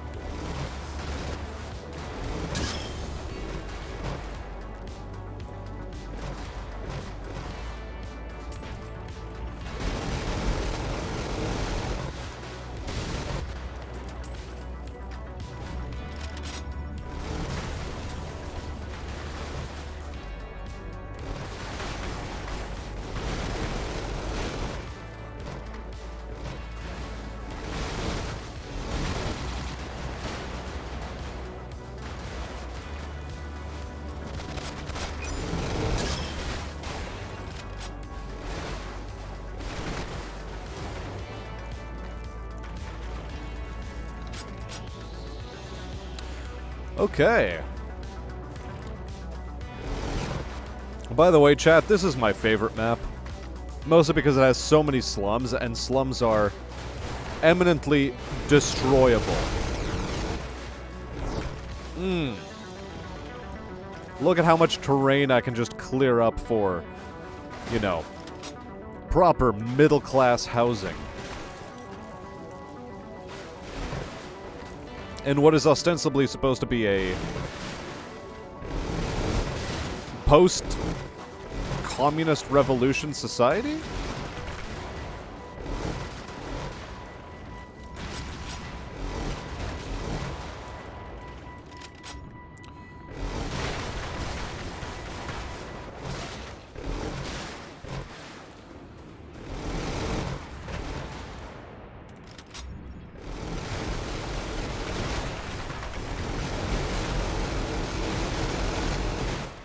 Okay. By the way, chat, this is my favorite map. Mostly because it has so many slums, and slums are eminently destroyable. Look at how much terrain I can just clear up for, you know, proper middle-class housing. In what is ostensibly supposed to be a post-communist revolution society?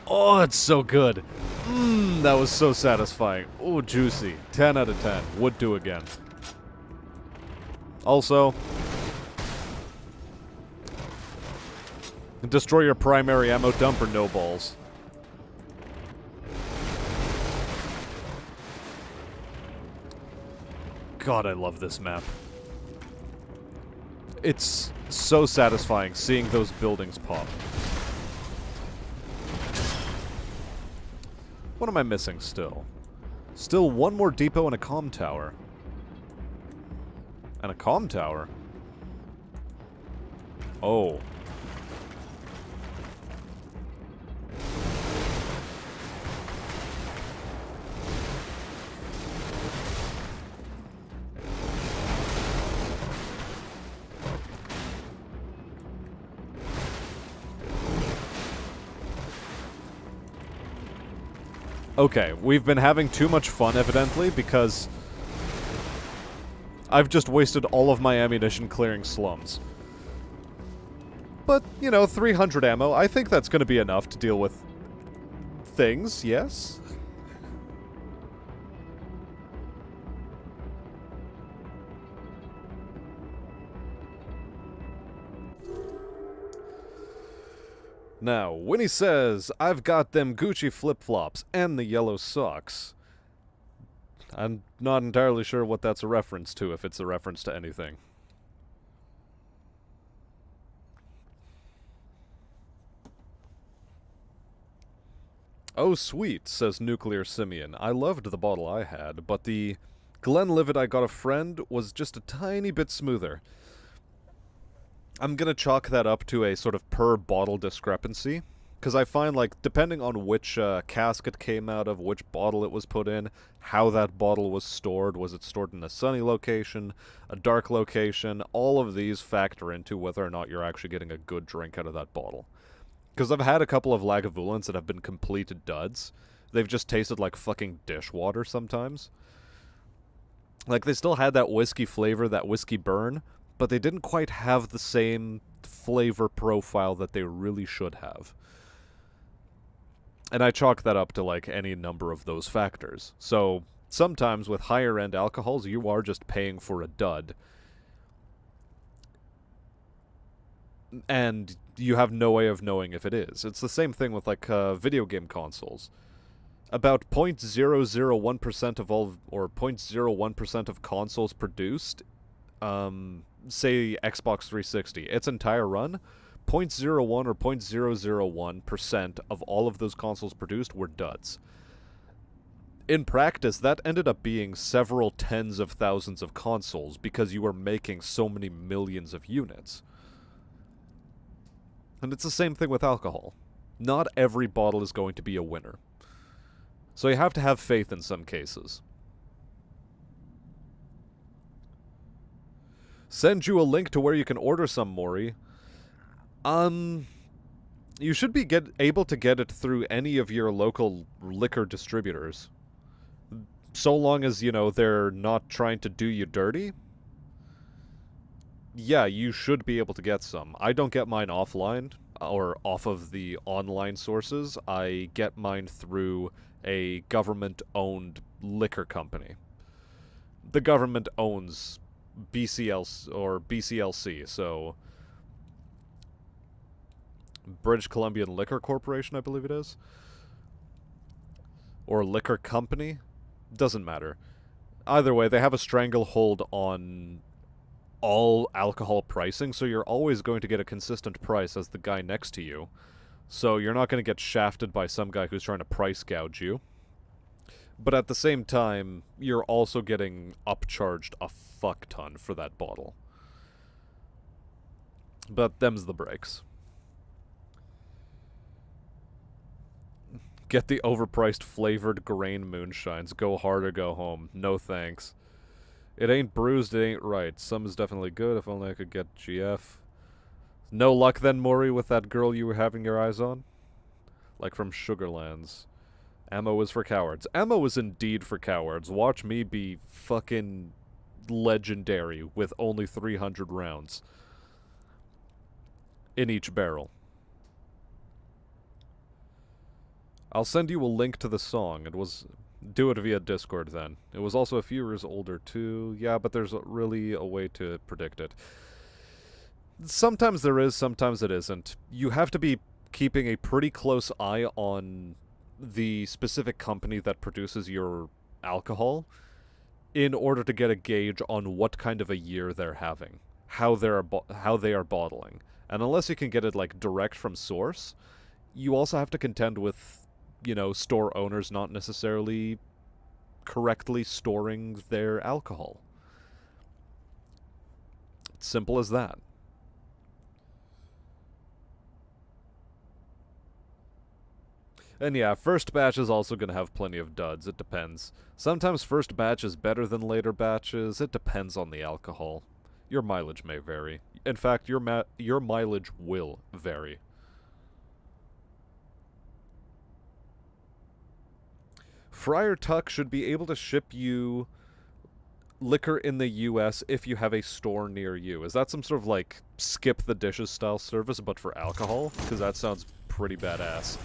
Oh, it's so good. That was so satisfying. Oh, juicy. 10 out of 10. Would do again. Also, destroy your primary ammo dump or no balls. God, I love this map. It's so satisfying seeing those buildings pop. What am I missing still? Still one more depot and a comm tower. And a comm tower? Oh. Okay, we've been having too much fun, evidently, because I've just wasted all of my ammunition clearing slums. But, you know, 300 ammo, I think that's going to be enough to deal with things, yes? Now, Winnie says, I've got them Gucci flip-flops and the yellow socks. I'm not entirely sure what that's a reference to, if it's a reference to anything. Oh, sweet, says Nuclear Simeon. I loved the bottle I had, but the Glenlivet I got a friend was just a tiny bit smoother. I'm gonna chalk that up to a sort of per-bottle discrepancy, because I find, like, depending on which casket came out of, which bottle it was put in, how that bottle was it stored in a sunny location, a dark location, all of these factor into whether or not you're actually getting a good drink out of that bottle. Because I've had a couple of Lagavulins that have been complete duds. They've just tasted like fucking dishwater sometimes. Like, they still had that whiskey flavor, that whiskey burn, but they didn't quite have the same flavor profile that they really should have. And I chalk that up to, like, any number of those factors. So, sometimes with higher-end alcohols, you are just paying for a dud. And you have no way of knowing if it is. It's the same thing with, like, video game consoles. About 0.001% of all, or 0.01% of consoles produced, say Xbox 360, its entire run, 0.01 or 0.001% of all of those consoles produced were duds. In practice, that ended up being several tens of thousands of consoles because you were making so many millions of units. And it's the same thing with alcohol. Not every bottle is going to be a winner. So you have to have faith in some cases. Send you a link to where you can order some, Mori. You should be able to get it through any of your local liquor distributors. So long as, you know, they're not trying to do you dirty. Yeah, you should be able to get some. I don't get mine offline, or off of the online sources. I get mine through a government-owned liquor company. The government owns BCLC, so British Columbian Liquor Corporation, I believe it is. Or Liquor Company. Doesn't matter. Either way, they have a stranglehold on all alcohol pricing, so you're always going to get a consistent price as the guy next to you. So you're not going to get shafted by some guy who's trying to price gouge you. But at the same time, you're also getting upcharged a fuck ton for that bottle. But them's the breaks. Get the overpriced flavored grain moonshines. Go hard or go home. No thanks. It ain't bruised, it ain't right. Some is definitely good, if only I could get GF. No luck then, Maury, with that girl you were having your eyes on? Like from Sugarlands. Ammo is for cowards. Ammo is indeed for cowards. Watch me be fucking legendary with only 300 rounds in each barrel. I'll send you a link to the song. It was... Do it via Discord then. It was also a few years older too. Yeah, but there's really a way to predict it. Sometimes there is, sometimes it isn't. You have to be keeping a pretty close eye on the specific company that produces your alcohol in order to get a gauge on what kind of a year they're having, how they are bottling. And unless you can get it like direct from source, you also have to contend with, you know, store owners not necessarily correctly storing their alcohol. It's simple as that. And yeah, first batch is also going to have plenty of duds. It depends. Sometimes first batch is better than later batches. It depends on the alcohol. Your mileage may vary. In fact, your mileage will vary. Friar Tuck should be able to ship you liquor in the US if you have a store near you. Is that some sort of, like, skip the dishes style service, but for alcohol? Because that sounds pretty badass.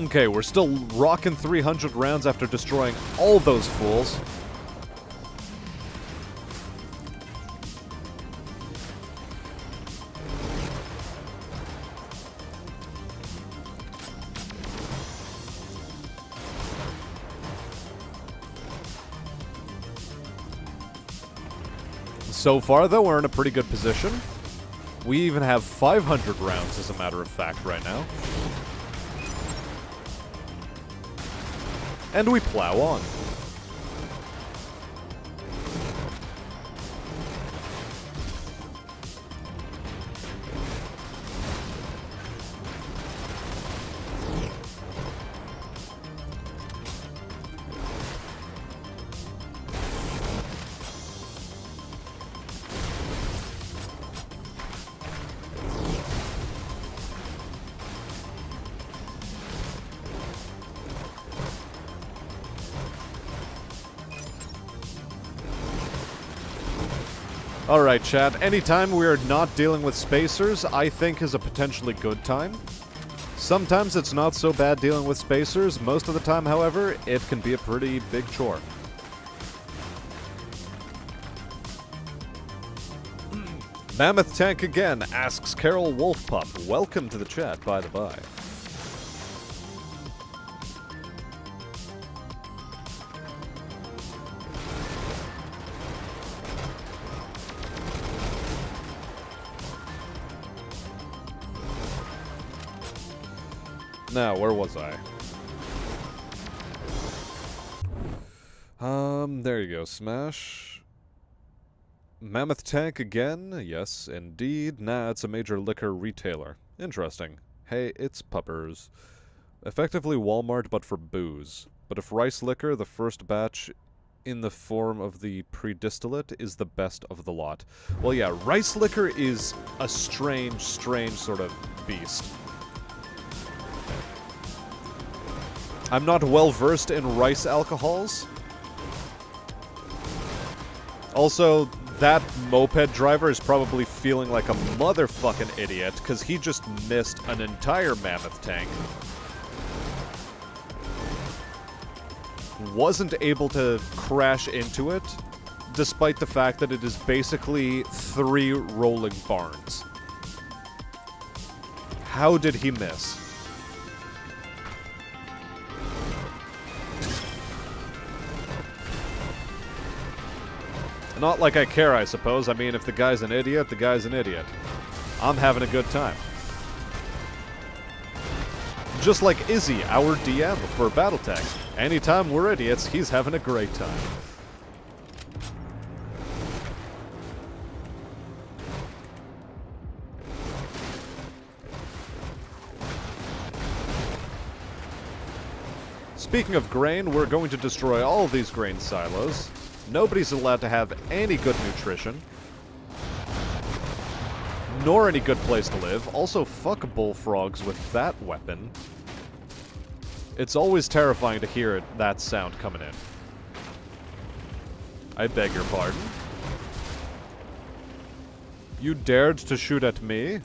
Okay, we're still rocking 300 rounds after destroying all those fools. So far, though, we're in a pretty good position. We even have 500 rounds, as a matter of fact, right now. And we plow on. Alright, chat. Anytime we are not dealing with spacers, I think is a potentially good time. Sometimes it's not so bad dealing with spacers. Most of the time, however, it can be a pretty big chore. Mammoth Tank again asks Carol Wolfpup. Welcome to the chat, by the by. Now, where was I? There you go. Smash. Mammoth Tank again? Yes, indeed. Nah, it's a major liquor retailer. Interesting. Hey, it's puppers. Effectively Walmart, but for booze. But if rice liquor, the first batch in the form of the pre-distillate, is the best of the lot. Well, yeah, rice liquor is a strange sort of beast. I'm not well versed in rice alcohols. Also, that moped driver is probably feeling like a motherfucking idiot because he just missed an entire mammoth tank. Wasn't able to crash into it, despite the fact that it is basically 3 rolling barns. How did he miss? Not like I care, I suppose. I mean, if the guy's an idiot, the guy's an idiot. I'm having a good time. Just like Izzy, our DM for Battletech. Anytime we're idiots, he's having a great time. Speaking of grain, we're going to destroy all of these grain silos. Nobody's allowed to have any good nutrition. Nor any good place to live. Also, fuck bullfrogs with that weapon. It's always terrifying to hear that sound coming in. I beg your pardon. You dared to shoot at me?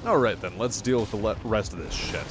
Alright then, let's deal with the rest of this shit.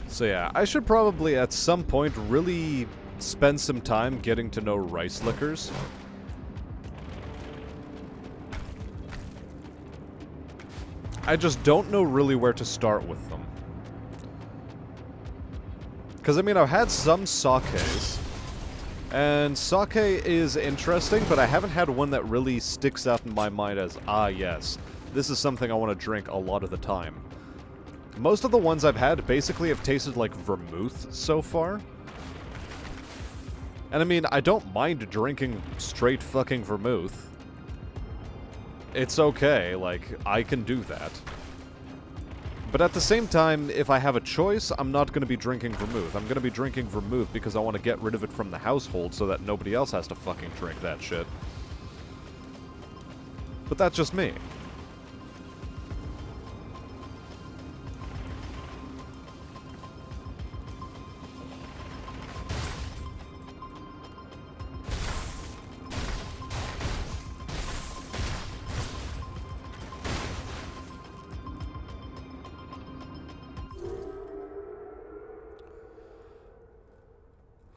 So yeah, I should probably at some point really spend some time getting to know rice liquors. I just don't know really where to start with them. Because, I mean, I've had some sakes, and sake is interesting, but I haven't had one that really sticks out in my mind as, ah, yes, this is something I want to drink a lot of the time. Most of the ones I've had basically have tasted like vermouth so far. And I mean, I don't mind drinking straight fucking vermouth. It's okay, like, I can do that. But at the same time, if I have a choice, I'm not going to be drinking vermouth. I'm going to be drinking vermouth because I want to get rid of it from the household so that nobody else has to fucking drink that shit. But that's just me.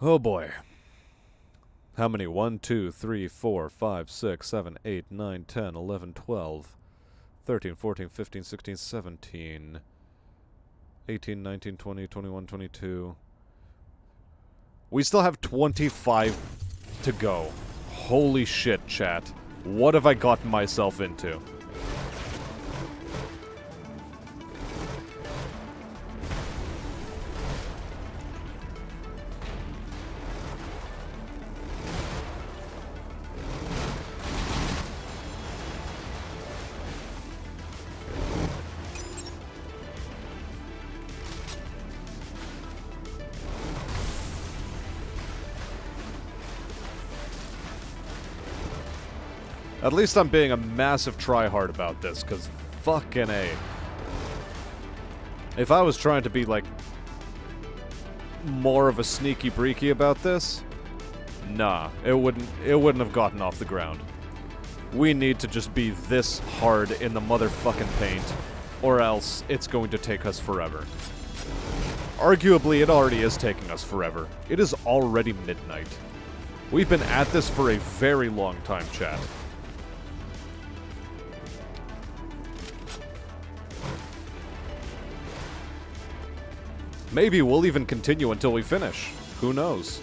Oh boy. How many? 1, 2, 3, 4, 5, 6, 7, 8, 9, 10, 11, 12, 13, 14, 15, 16, 17, 18, 19, 20, 21, 22. We still have 25 to go. Holy shit, chat. What have I gotten myself into? At least I'm being a massive tryhard about this, because fucking A. If I was trying to be, like, more of a sneaky breaky about this, nah, it wouldn't have gotten off the ground. We need to just be this hard in the motherfucking paint, or else it's going to take us forever. Arguably, it already is taking us forever. It is already midnight. We've been at this for a very long time, chat. Maybe we'll even continue until we finish. Who knows?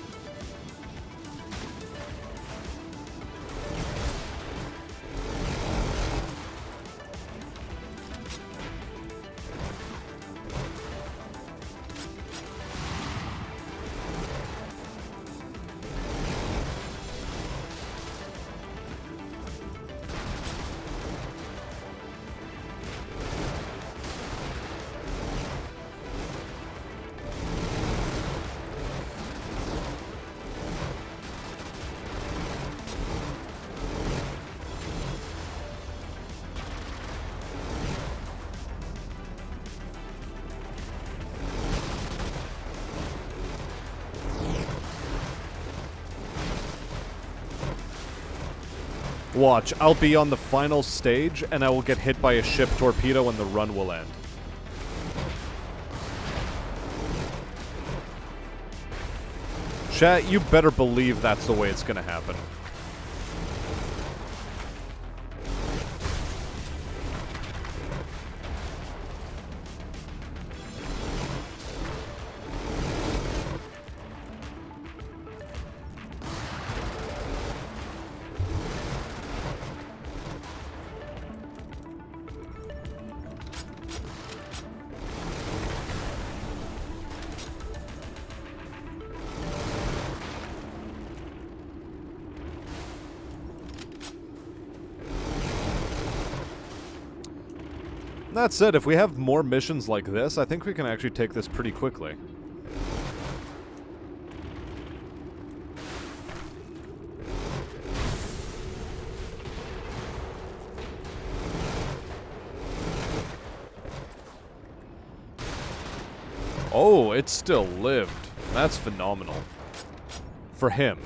Watch, I'll be on the final stage, and I will get hit by a ship torpedo and the run will end. Chat, you better believe that's the way it's gonna happen. That said, if we have more missions like this, I think we can actually take this pretty quickly. Oh, it still lived. That's phenomenal. For him.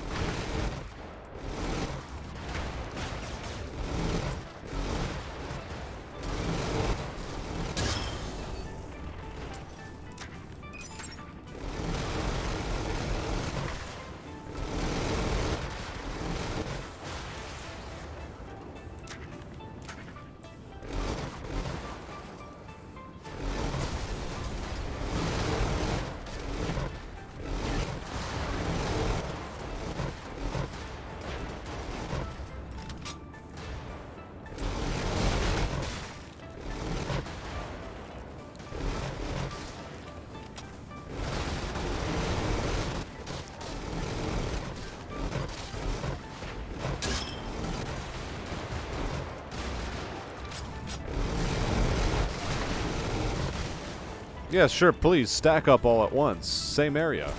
Yeah, sure, please, stack up all at once. Same area.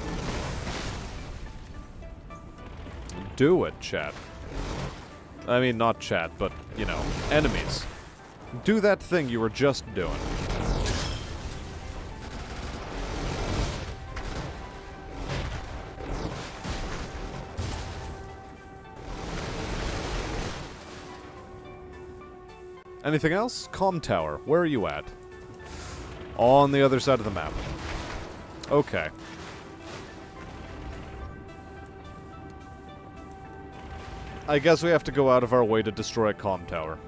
Do it, chat. I mean, not chat, but, you know, enemies. Do that thing you were just doing. Anything else? Comm tower, where are you at? On the other side of the map. Okay. I guess we have to go out of our way to destroy a comm tower.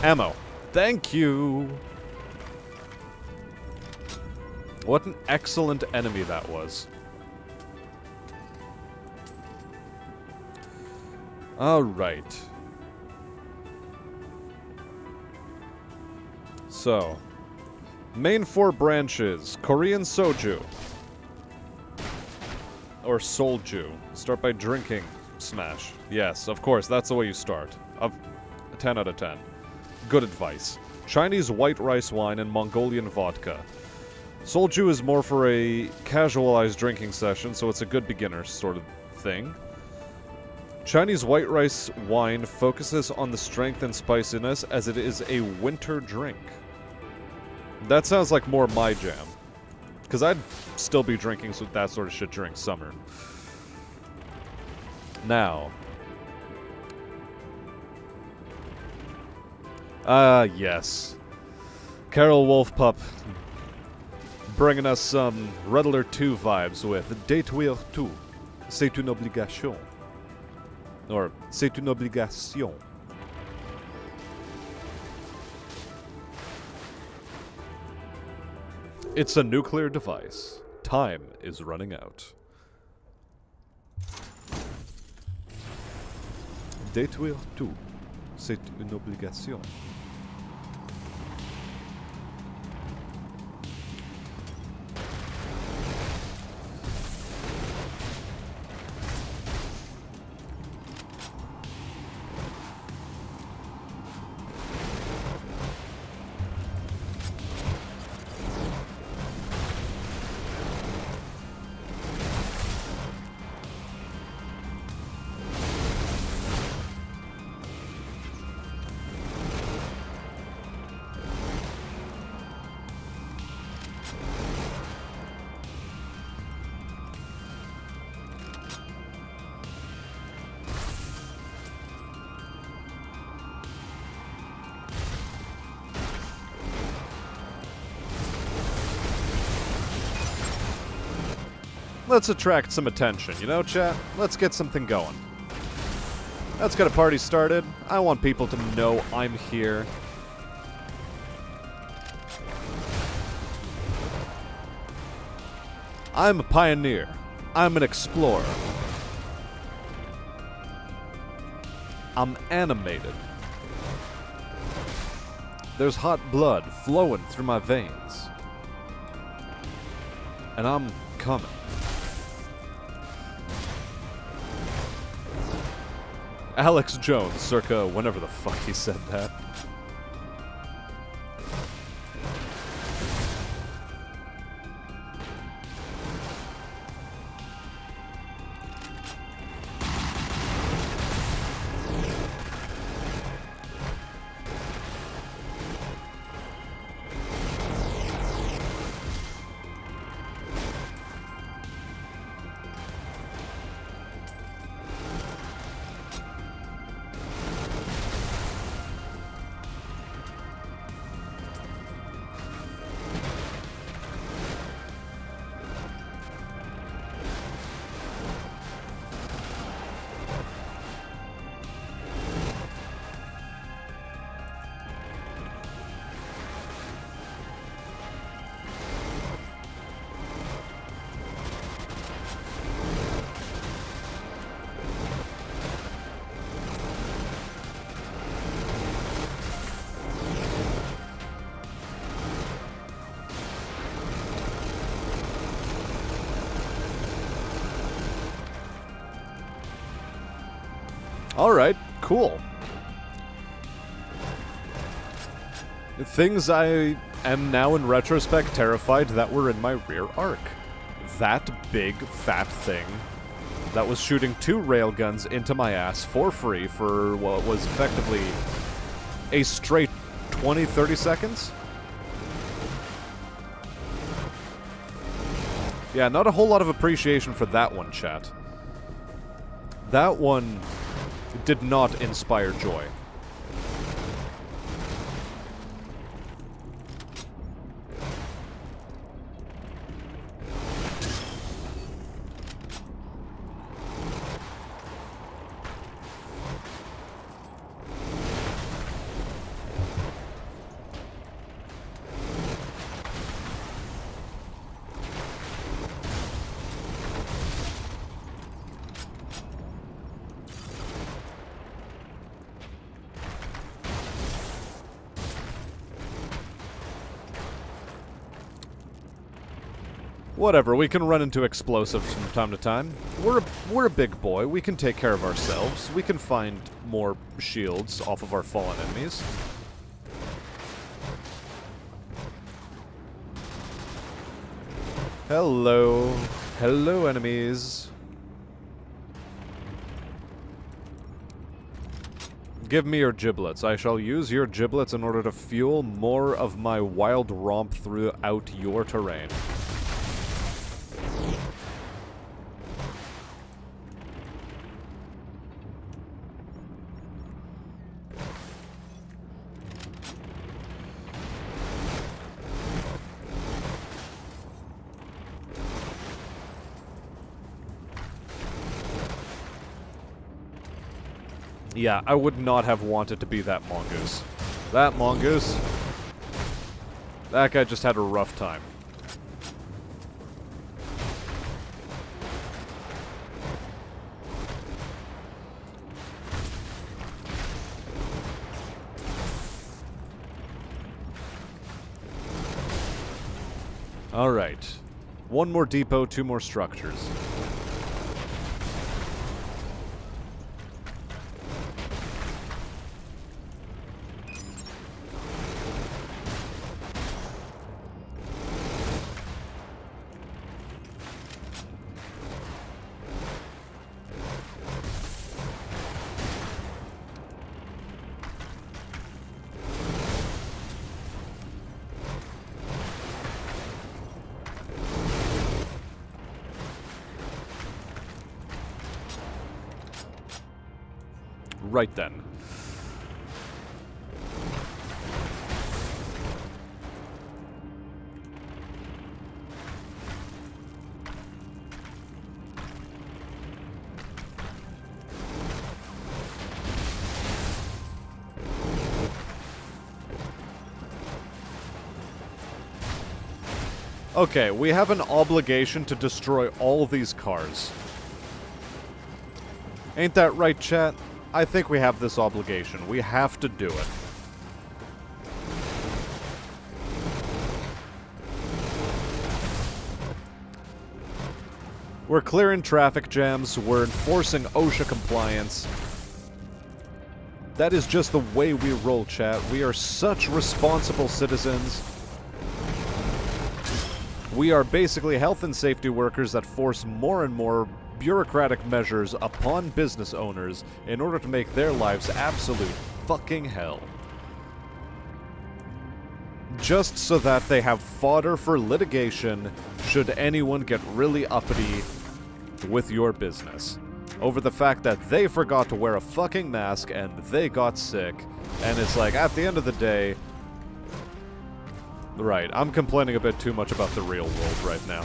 Ammo. Thank you! What an excellent enemy that was. Alright. So. Main 4 branches. Korean soju. Or solju. Start by drinking. Smash. Yes, of course, that's the way you start. 10 out of 10. Good advice. Chinese white rice wine and Mongolian vodka. Solju is more for a casualized drinking session, so it's a good beginner sort of thing. Chinese white rice wine focuses on the strength and spiciness as it is a winter drink. That sounds like more my jam. Because I'd still be drinking that sort of shit during summer. Now. Yes. Carol Wolfpup bringing us some Redler 2 vibes with Détruire tout, c'est une obligation. Or, c'est une obligation. It's a nuclear device. Time is running out. Détruire tout, c'est une obligation. Let's attract some attention, you know, chat? Let's get something going. Let's get a party started. I want people to know I'm here. I'm a pioneer. I'm an explorer. I'm animated. There's hot blood flowing through my veins. And I'm coming. Alex Jones, circa whenever the fuck he said that. Alright, cool. Things I am now in retrospect terrified that were in my rear arc. That big, fat thing that was shooting 2 railguns into my ass for free for what was effectively a straight 20-30 seconds? Yeah, not a whole lot of appreciation for that one, chat. That one did not inspire joy. Whatever, we can run into explosives from time to time. We're a big boy. We can take care of ourselves. We can find more shields off of our fallen enemies. Hello. Hello, enemies. Give me your giblets. I shall use your giblets in order to fuel more of my wild romp throughout your terrain. Yeah, I would not have wanted to be that mongoose. That mongoose... That guy just had a rough time. Alright. One more depot, two more structures. Right then. Okay, we have an obligation to destroy all these cars. Ain't that right, chat? I think we have this obligation. We have to do it. We're clearing traffic jams. We're enforcing OSHA compliance. That is just the way we roll, chat. We are such responsible citizens. We are basically health and safety workers that force more and more bureaucratic measures upon business owners in order to make their lives absolute fucking hell. Just so that they have fodder for litigation should anyone get really uppity with your business over the fact that they forgot to wear a fucking mask and they got sick, and it's like, at the end of the day... Right, I'm complaining a bit too much about the real world right now.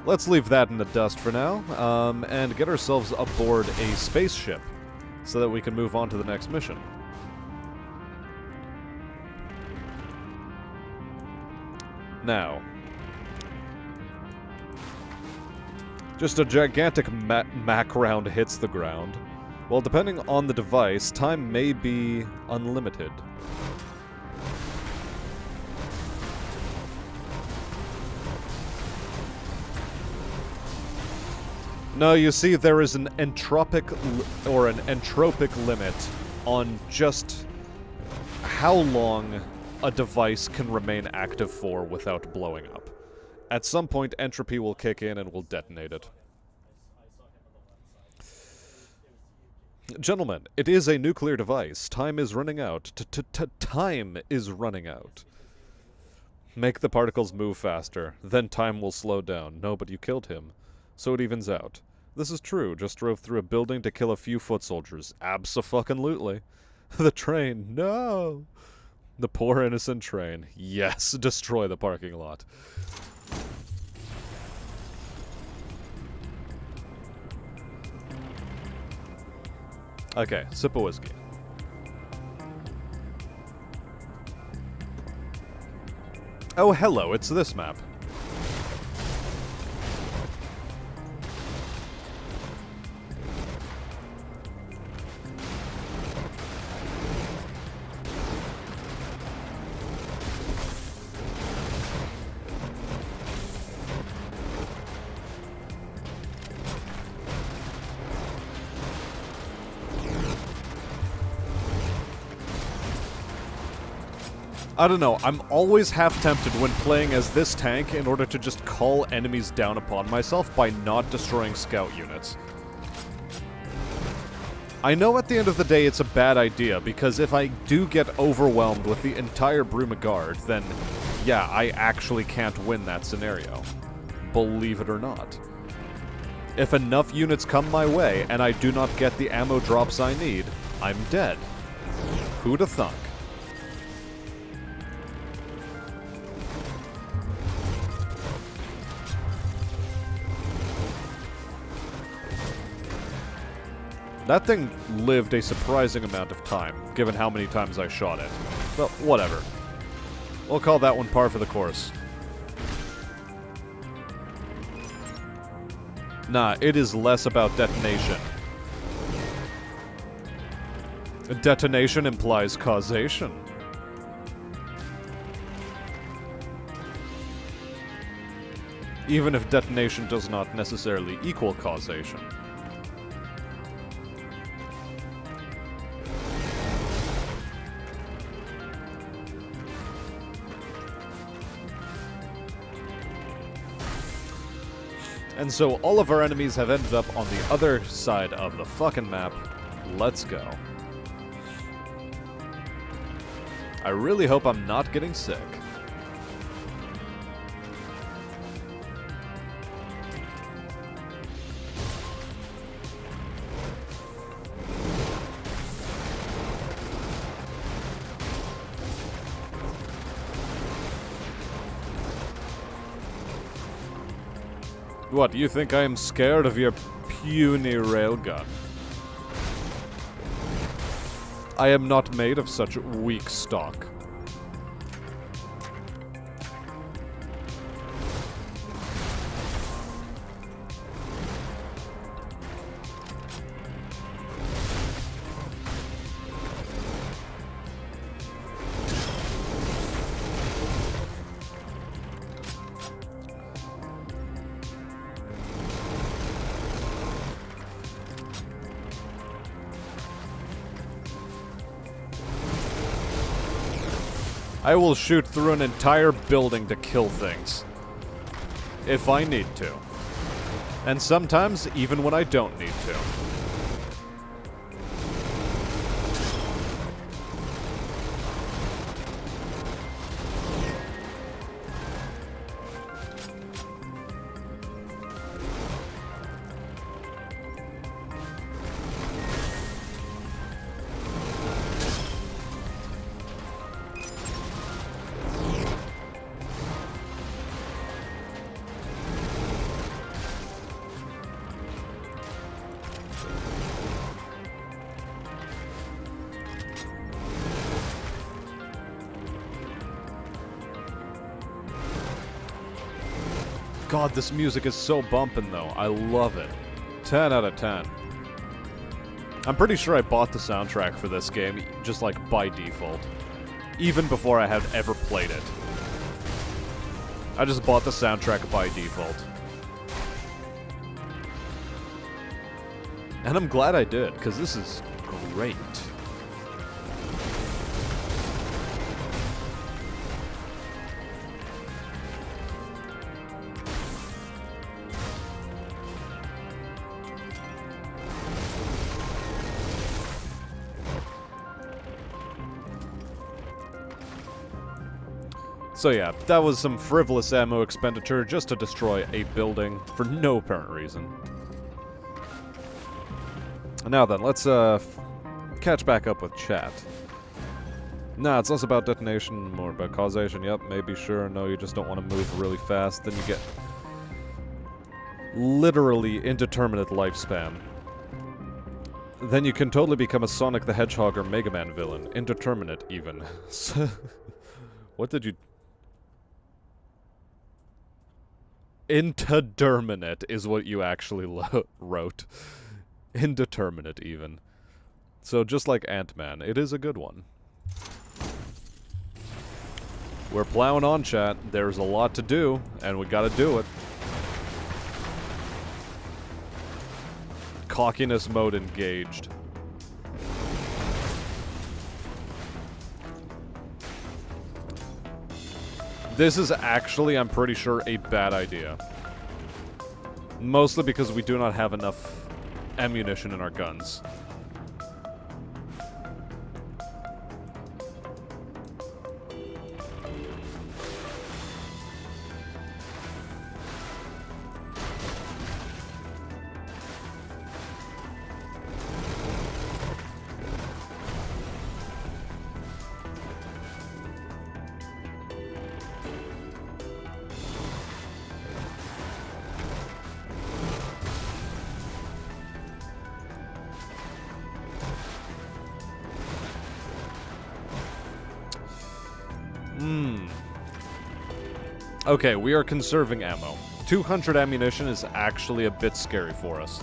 Let's leave that in the dust for now, and get ourselves aboard a spaceship so that we can move on to the next mission. Now, just a gigantic Mac round hits the ground. Well, depending on the device, time may be unlimited. No, you see, there is an entropic limit on just how long a device can remain active for without blowing up. At some point, entropy will kick in and will detonate it. Gentlemen, it is a nuclear device. Time is running out. Time is running out. Make the particles move faster. Then time will slow down. No, but you killed him. So it evens out. This is true. Just drove through a building to kill a few foot soldiers. Abso-fucking-lutely. The train. No! The poor innocent train. Yes, destroy the parking lot. Okay, sip of whiskey. Oh, hello, it's this map. I don't know, I'm always half tempted when playing as this tank in order to just call enemies down upon myself by not destroying scout units. I know at the end of the day it's a bad idea, because if I do get overwhelmed with the entire Brumagard, then yeah, I actually can't win that scenario. Believe it or not. If enough units come my way and I do not get the ammo drops I need, I'm dead. Who'da thunk? That thing lived a surprising amount of time, given how many times I shot it. But whatever. We'll call that one par for the course. Nah, it is less about detonation. Detonation implies causation. Even if detonation does not necessarily equal causation. And so all of our enemies have ended up on the other side of the fucking map. Let's go. I really hope I'm not getting sick. What, you think I am scared of your puny railgun? I am not made of such weak stock. I will shoot through an entire building to kill things. If I need to. And sometimes, even when I don't need to. God, this music is so bumpin' though. I love it. 10 out of 10. I'm pretty sure I bought the soundtrack for this game, just like by default. Even before I had ever played it. I just bought the soundtrack by default. And I'm glad I did, because this is great. So yeah, that was some frivolous ammo expenditure just to destroy a building for no apparent reason. Now then, let's catch back up with chat. Nah, it's less about detonation, more about causation. Yep, maybe, sure, no, you just don't want to move really fast, then you get literally indeterminate lifespan. Then you can totally become a Sonic the Hedgehog or Mega Man villain. Indeterminate, even. What did you... Indeterminate is what you actually wrote. Indeterminate, even. So just like Ant-Man, it is a good one. We're plowing on, chat. There's a lot to do, and we gotta do it. Cockiness mode engaged. This is actually, I'm pretty sure, a bad idea. Mostly because we do not have enough ammunition in our guns. Okay, we are conserving ammo. 200 ammunition is actually a bit scary for us.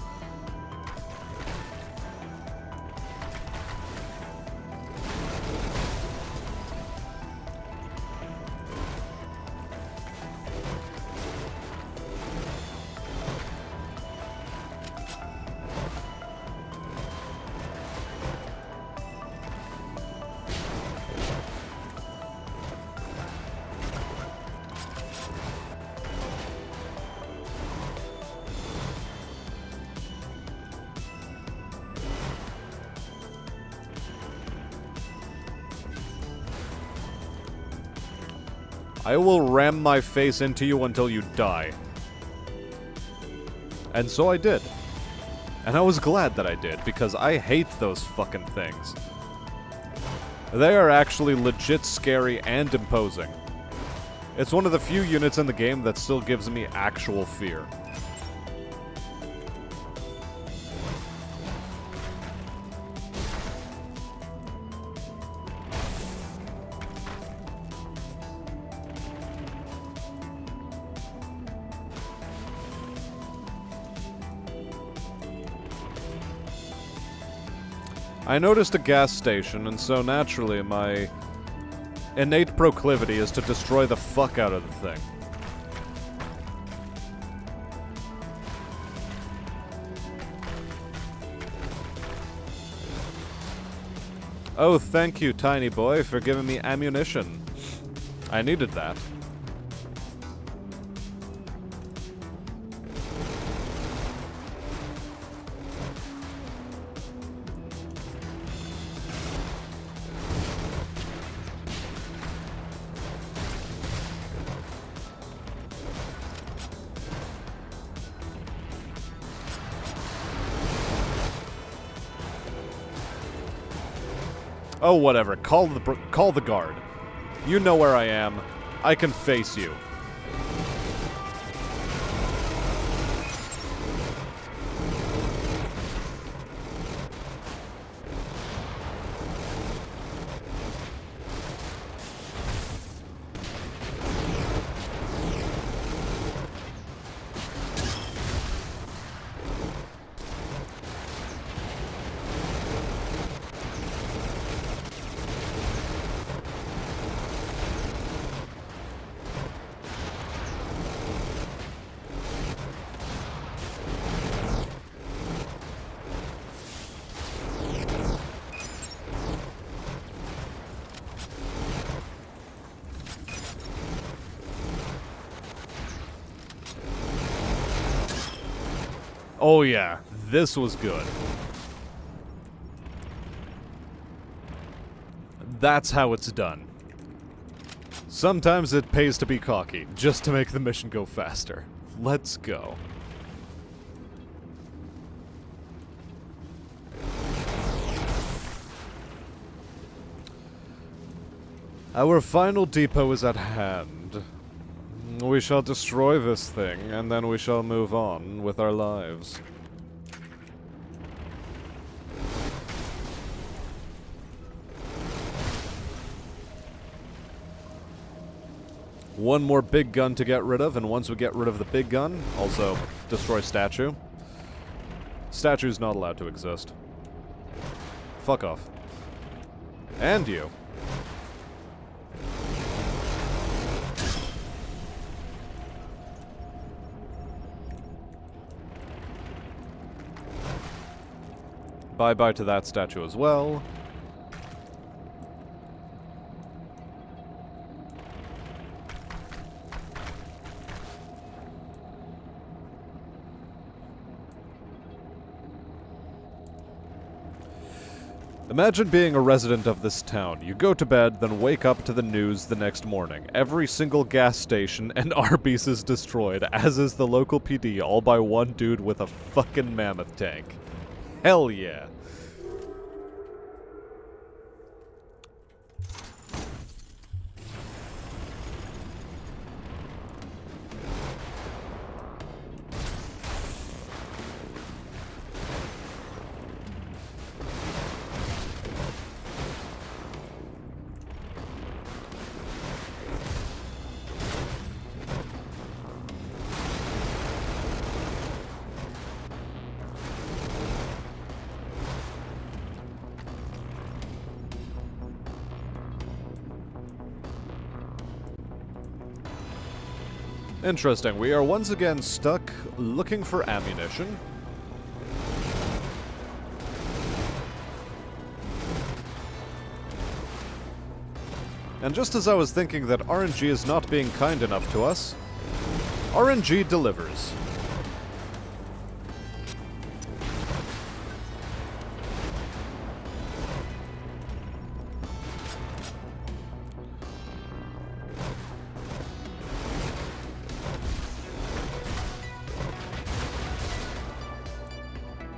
I will ram my face into you until you die. And so I did. And I was glad that I did, because I hate those fucking things. They are actually legit scary and imposing. It's one of the few units in the game that still gives me actual fear. I noticed a gas station, and so naturally my innate proclivity is to destroy the fuck out of the thing. Oh, thank you, tiny boy, for giving me ammunition. I needed that. Oh, whatever. Call the guard. You know where I am. I can face you. Oh yeah, this was good. That's how it's done. Sometimes it pays to be cocky, just to make the mission go faster. Let's go. Our final depot is at hand. We shall destroy this thing, and then we shall move on with our lives. One more big gun to get rid of, and once we get rid of the big gun, also destroy statue. Statue's not allowed to exist. Fuck off. And you. Bye-bye to that statue as well. Imagine being a resident of this town. You go to bed, then wake up to the news the next morning. Every single gas station and Arby's is destroyed, as is the local PD, all by one dude with a fucking mammoth tank. Hell yeah. Interesting. We are once again stuck looking for ammunition. And just as I was thinking that RNG is not being kind enough to us, RNG delivers.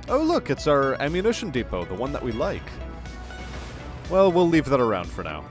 Oh look, it's our ammunition depot, the one that we like. Well, we'll leave that around for now.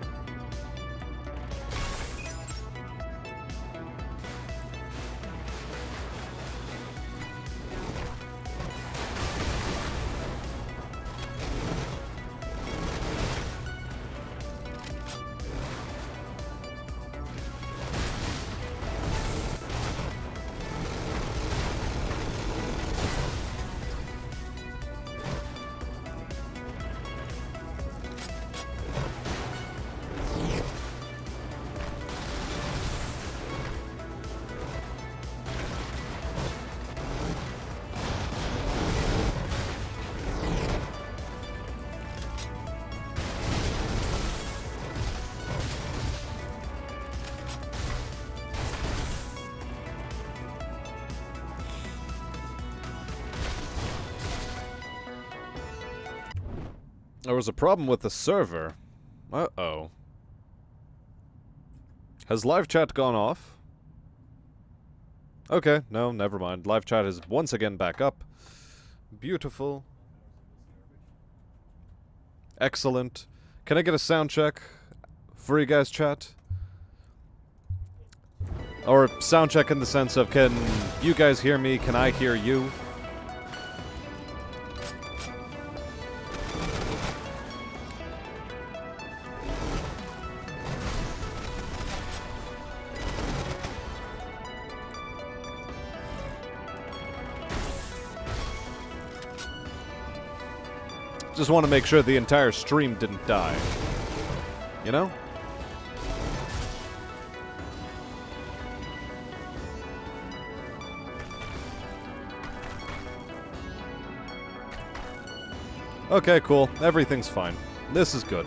There was a problem with the server. Uh-oh. Has live chat gone off? Okay, no, never mind. Live chat is once again back up. Beautiful. Excellent. Can I get a sound check for you guys, chat? Or sound check in the sense of, can you guys hear me? Can I hear you? Just want to make sure the entire stream didn't die. You know? Okay, cool. Everything's fine. This is good.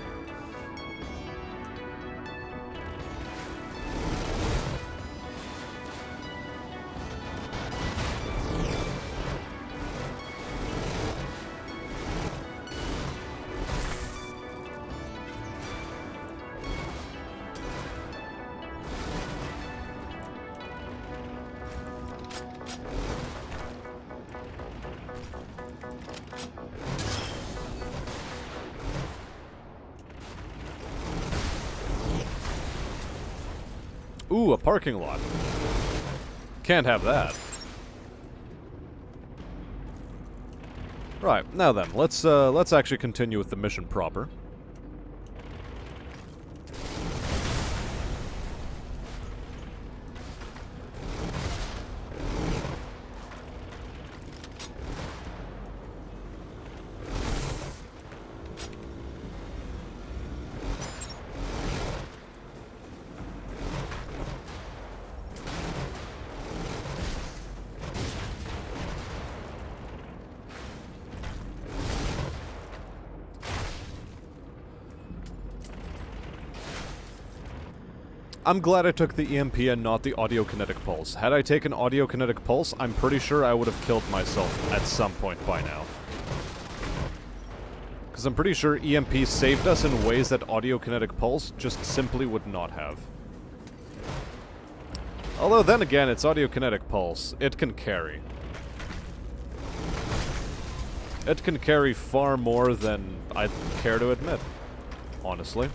Ooh, a parking lot. Can't have that. Right, now then, let's actually continue with the mission proper. I'm glad I took the EMP and not the Audio-Kinetic Pulse. Had I taken Audio-Kinetic Pulse, I'm pretty sure I would have killed myself at some point by now. Because I'm pretty sure EMP saved us in ways that Audiokinetic Pulse just simply would not have. Although then again, it's Audiokinetic Pulse. It can carry. It can carry far more than I'd care to admit, honestly.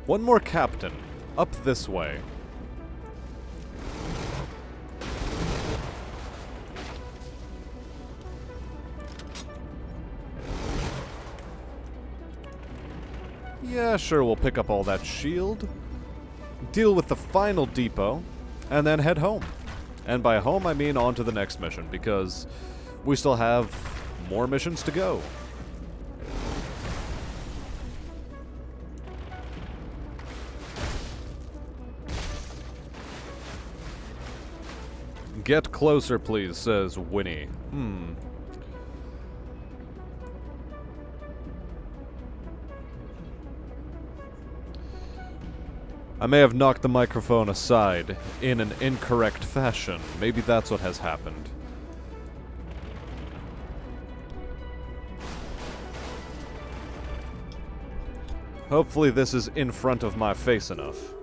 One more captain. Up this way. Yeah, sure, we'll pick up all that shield, deal with the final depot, and then head home. And by home, I mean on to the next mission, because we still have more missions to go. Get closer, please, says Winnie. I may have knocked the microphone aside in an incorrect fashion. Maybe that's what has happened. Hopefully this is in front of my face enough.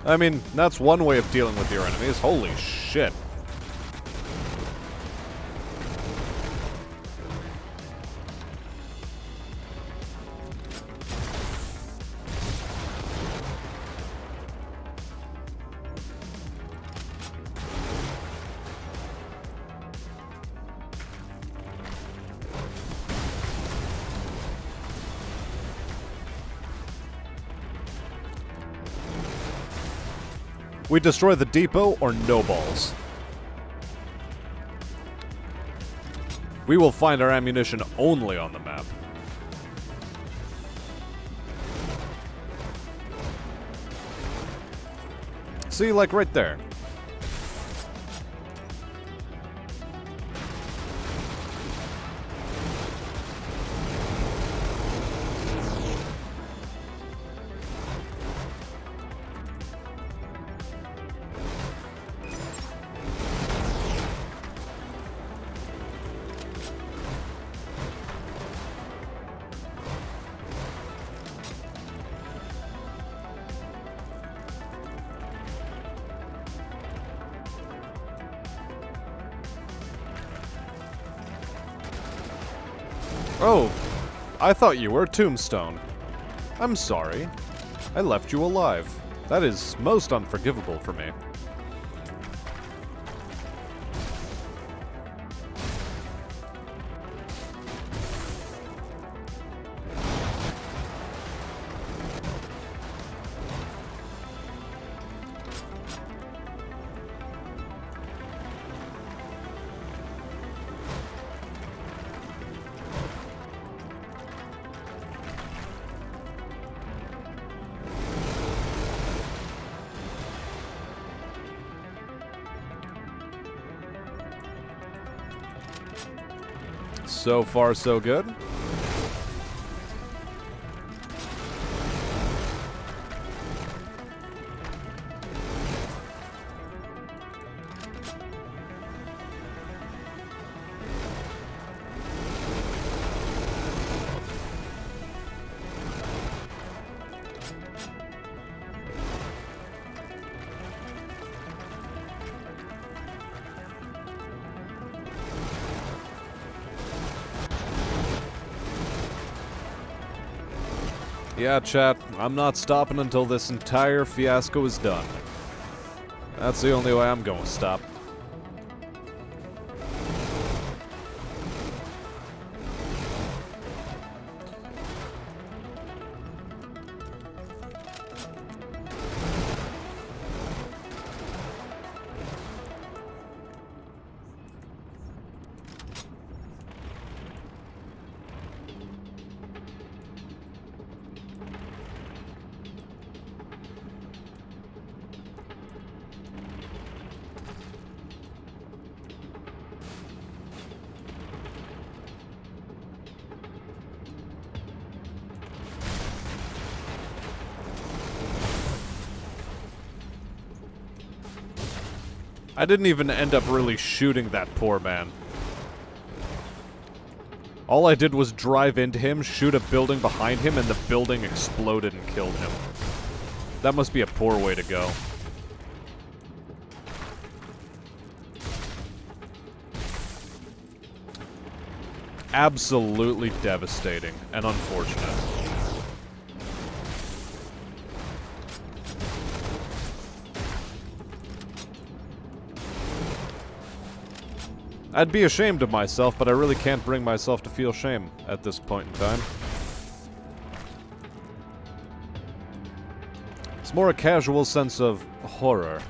I mean, that's one way of dealing with your enemies. Holy shit. We destroy the depot or no balls. We will find our ammunition only on the map. See, like right there. Oh, I thought you were Tombstone. I'm sorry. I left you alive. That is most unforgivable for me. So far, so good. Yeah, chat, I'm not stopping until this entire fiasco is done. That's the only way I'm going to stop. I didn't even end up really shooting that poor man. All I did was drive into him, shoot a building behind him, and the building exploded and killed him. That must be a poor way to go. Absolutely devastating and unfortunate. I'd be ashamed of myself, but I really can't bring myself to feel shame at this point in time. It's more a casual sense of horror.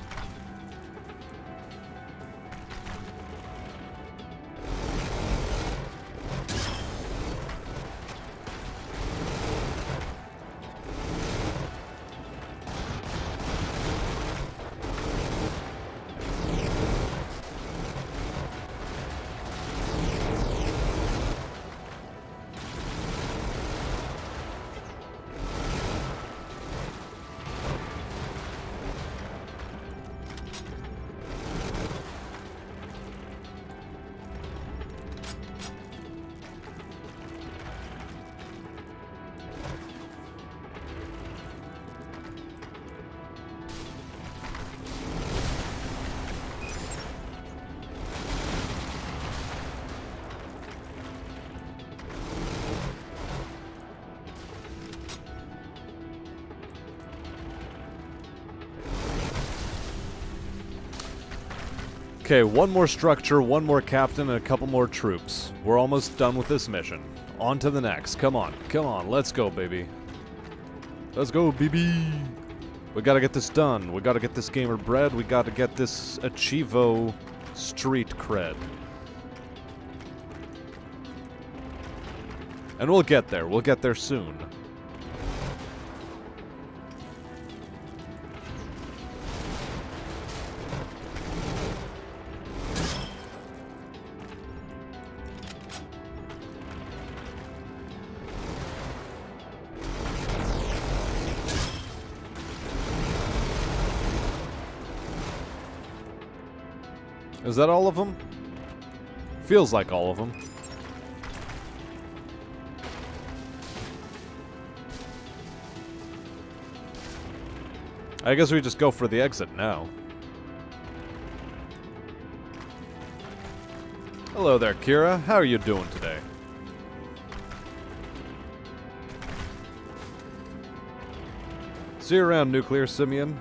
Okay, one more structure, one more captain, and a couple more troops. We're almost done with this mission. On to the next. Come on, let's go, baby. Let's go, baby. We gotta get this done. We gotta get this gamer bread. We gotta get this Achievo street cred. And we'll get there. We'll get there soon. Is that all of them? Feels like all of them. I guess we just go for the exit now. Hello there, Kira. How are you doing today? See you around, Nuclear Simeon.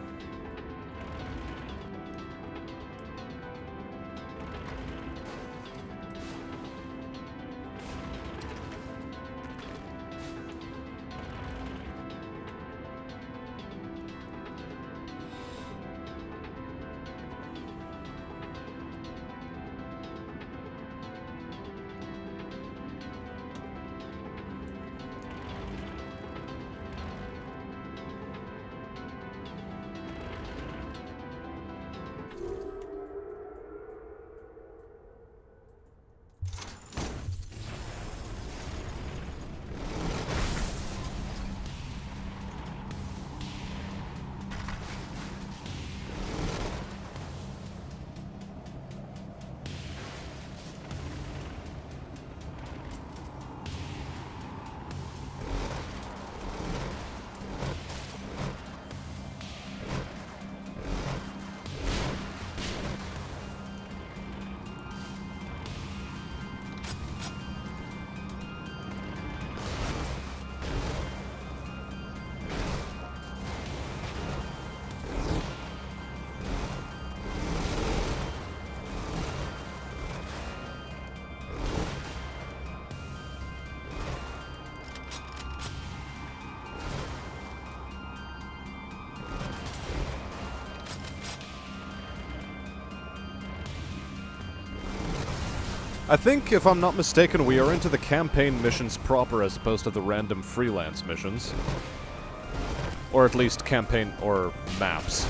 I think, if I'm not mistaken, we are into the campaign missions proper as opposed to the random freelance missions. Or at least campaign or maps.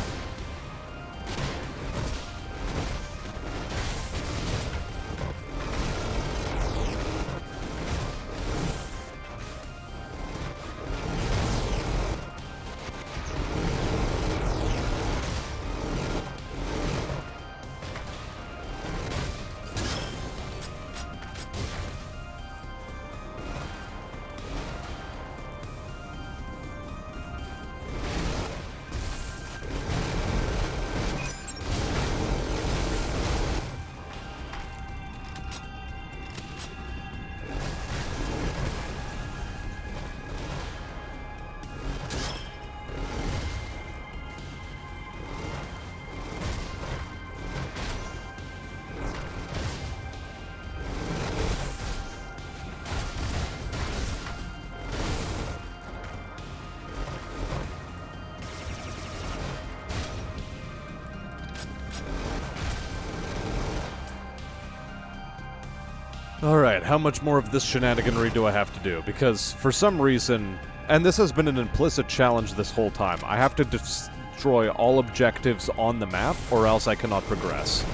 Alright, how much more of this shenaniganry do I have to do? Because, for some reason, and this has been an implicit challenge this whole time, I have to destroy all objectives on the map, or else I cannot progress.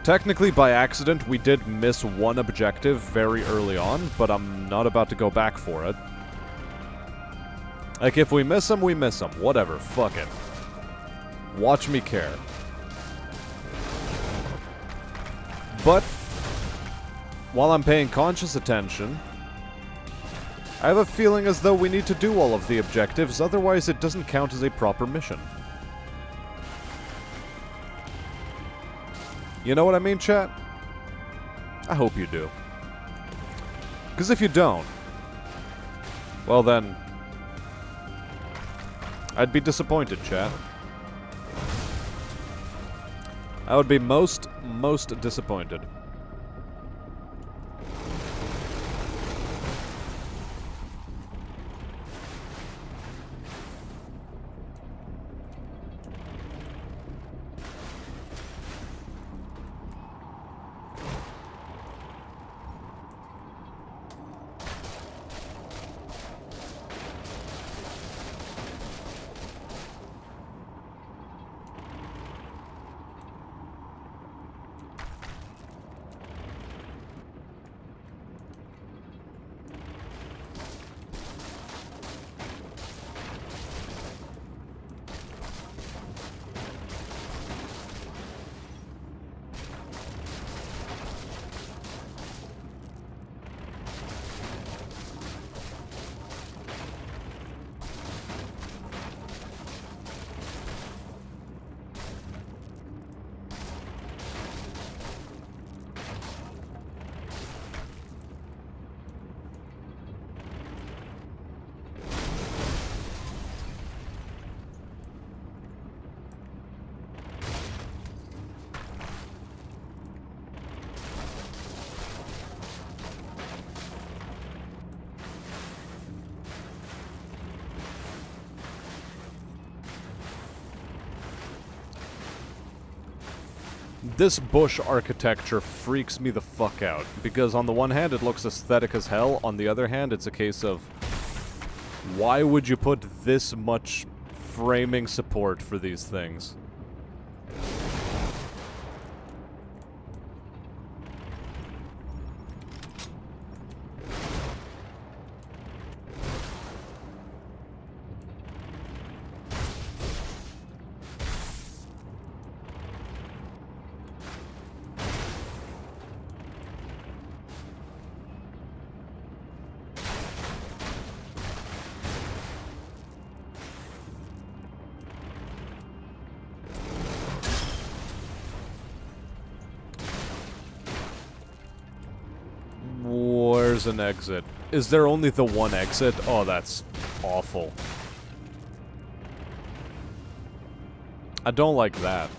Technically, by accident, we did miss one objective very early on, but I'm not about to go back for it. Like, if we miss them, we miss them. Whatever, fuck it. Watch me care. But, while I'm paying conscious attention, I have a feeling as though we need to do all of the objectives, otherwise it doesn't count as a proper mission. You know what I mean, chat? I hope you do. Because if you don't, well then, I'd be disappointed, chat. I would be most disappointed. This bush architecture freaks me the fuck out, because on the one hand it looks aesthetic as hell, on the other hand it's a case of why would you put this much framing support for these things? Where's an exit? Is there only the one exit? Oh, that's awful. I don't like that.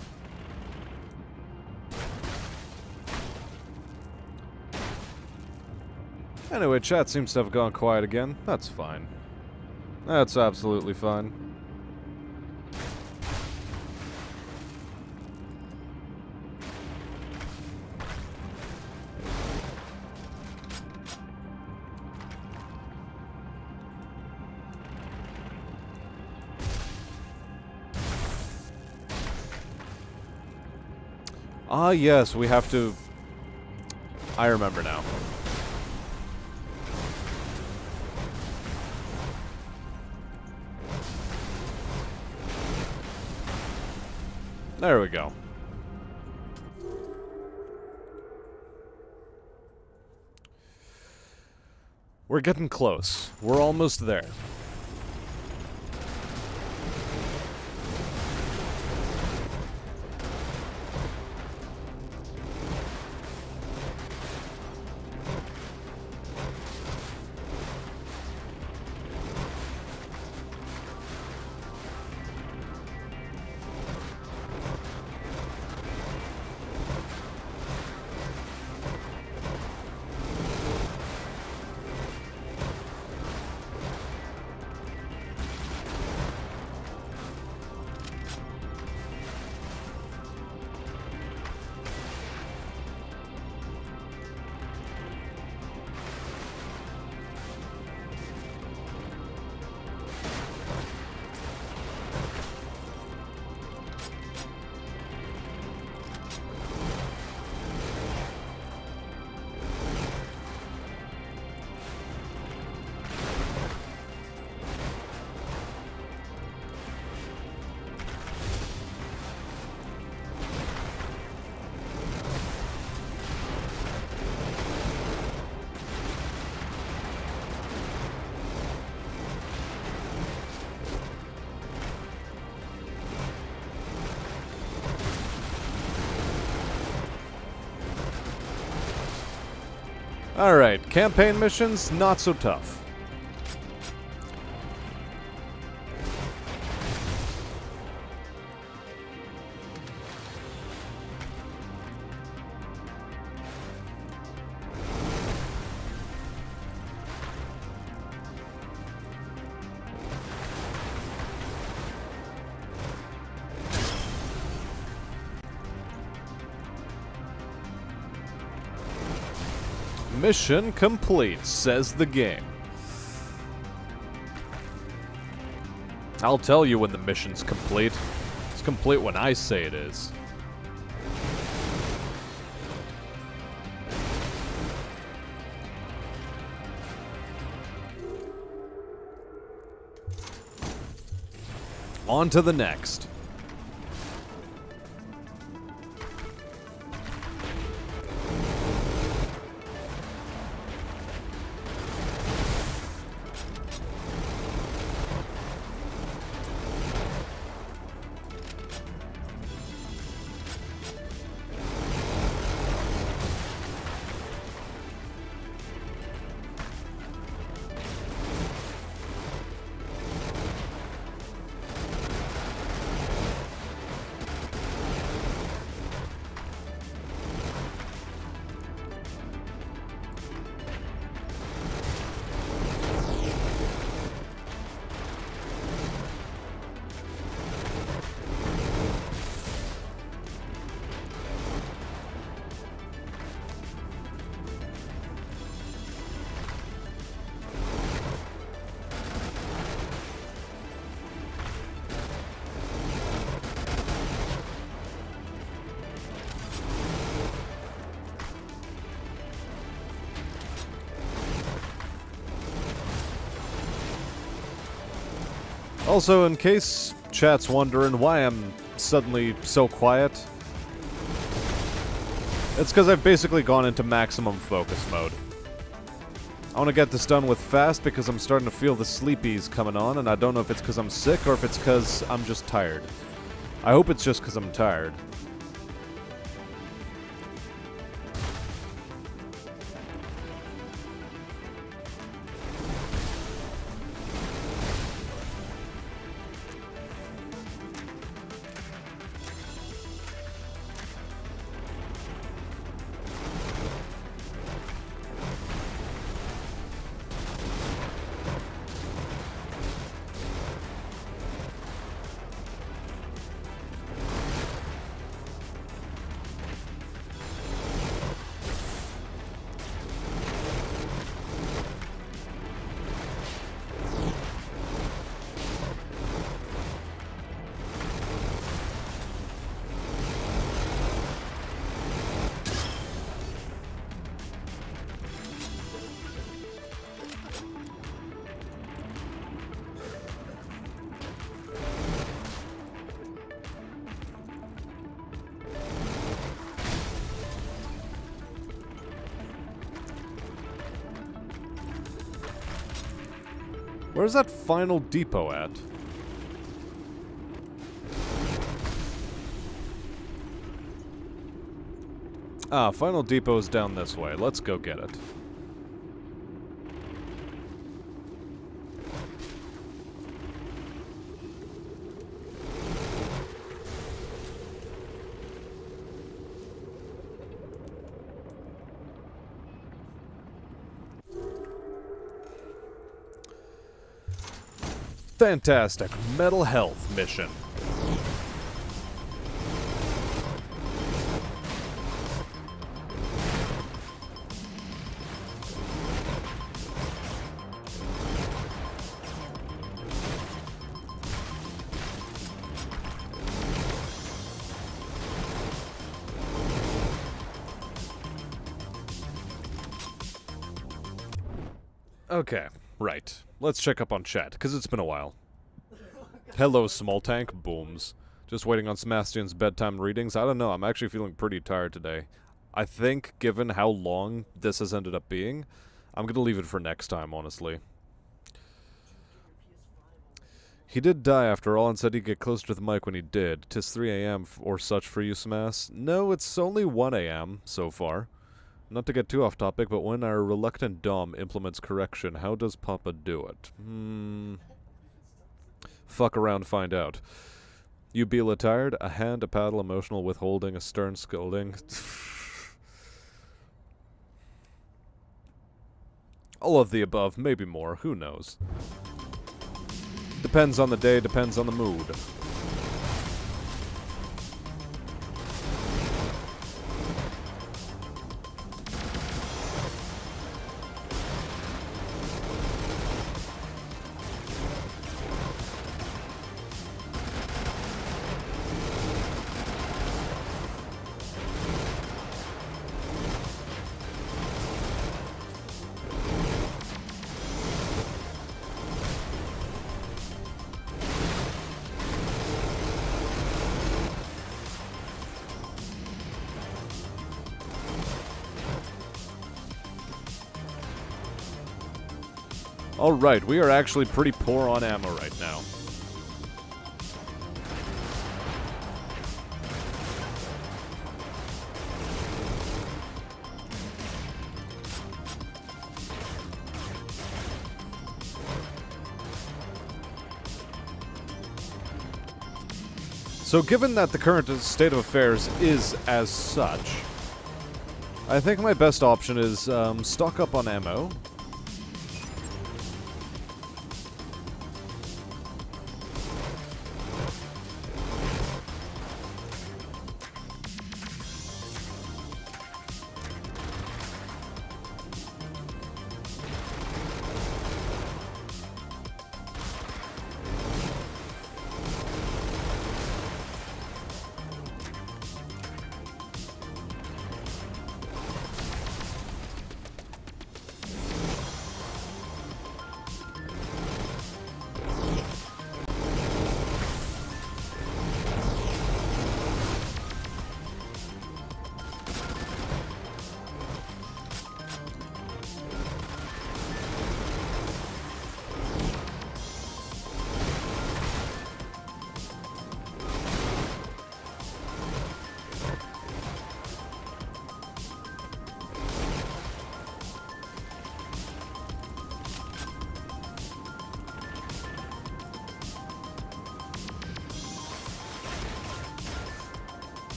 Anyway, chat seems to have gone quiet again. That's fine. That's absolutely fine. Ah, yes, we have to... I remember now. There we go. We're getting close. We're almost there. Alright, campaign missions, not so tough. Mission complete, says the game. I'll tell you when the mission's complete. It's complete when I say it is. On to the next. Also, in case chat's wondering why I'm suddenly so quiet, it's because I've basically gone into maximum focus mode. I want to get this done with fast because I'm starting to feel the sleepies coming on, and I don't know if it's because I'm sick or if it's because I'm just tired. I hope it's just because I'm tired. Where's that final depot at? Ah, final depot's down this way. Let's go get it. Fantastic. Mental health mission. Okay, right. Let's check up on chat, because it's been a while. Hello, small tank. Booms. Just waiting on Sebastian's bedtime readings. I don't know, I'm actually feeling pretty tired today. I think, given how long this has ended up being, I'm gonna leave it for next time, honestly. He did die after all and said he'd get closer to the mic when he did. 'Tis 3 a.m. or such for you, Smass. No, it's only 1 a.m. so far. Not to get too off topic, but when our reluctant Dom implements correction, how does Papa do it? Fuck around, find out. You Bela tired? A hand, a paddle, emotional withholding, a stern scolding. All of the above, maybe more, who knows. Depends on the day, depends on the mood. Alright, we are actually pretty poor on ammo right now. So given that the current state of affairs is as such, I think my best option is stock up on ammo.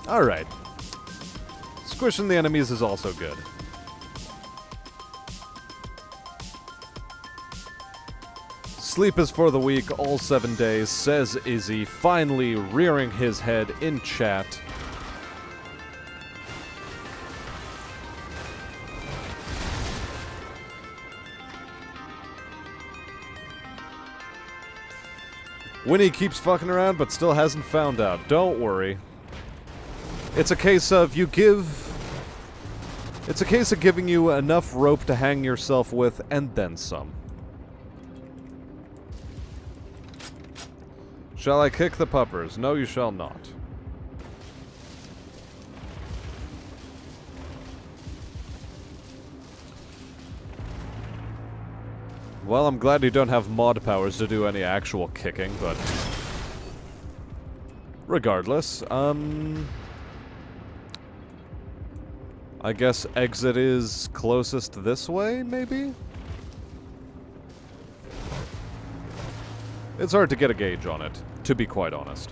Alright. Squishing the enemies is also good. Sleep is for the weak all 7 days, says Izzy, finally rearing his head in chat. Winnie keeps fucking around but still hasn't found out. Don't worry. It's a case of It's a case of giving you enough rope to hang yourself with, and then some. Shall I kick the puppers? No, you shall not. Well, I'm glad you don't have mod powers to do any actual kicking, but... regardless, I guess exit is closest this way, maybe? It's hard to get a gauge on it, to be quite honest.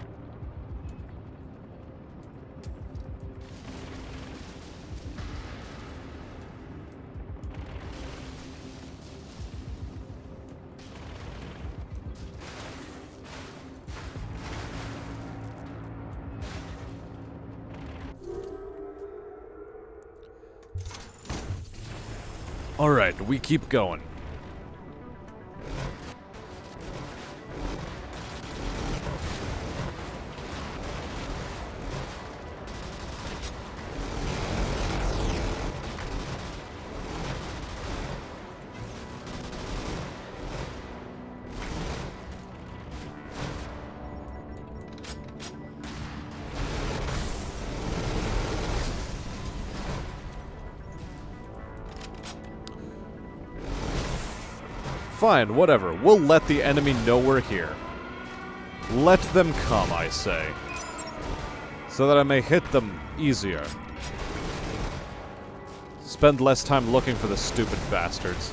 Alright, we keep going. Fine, whatever. We'll let the enemy know we're here. Let them come, I say. So that I may hit them easier. Spend less time looking for the stupid bastards.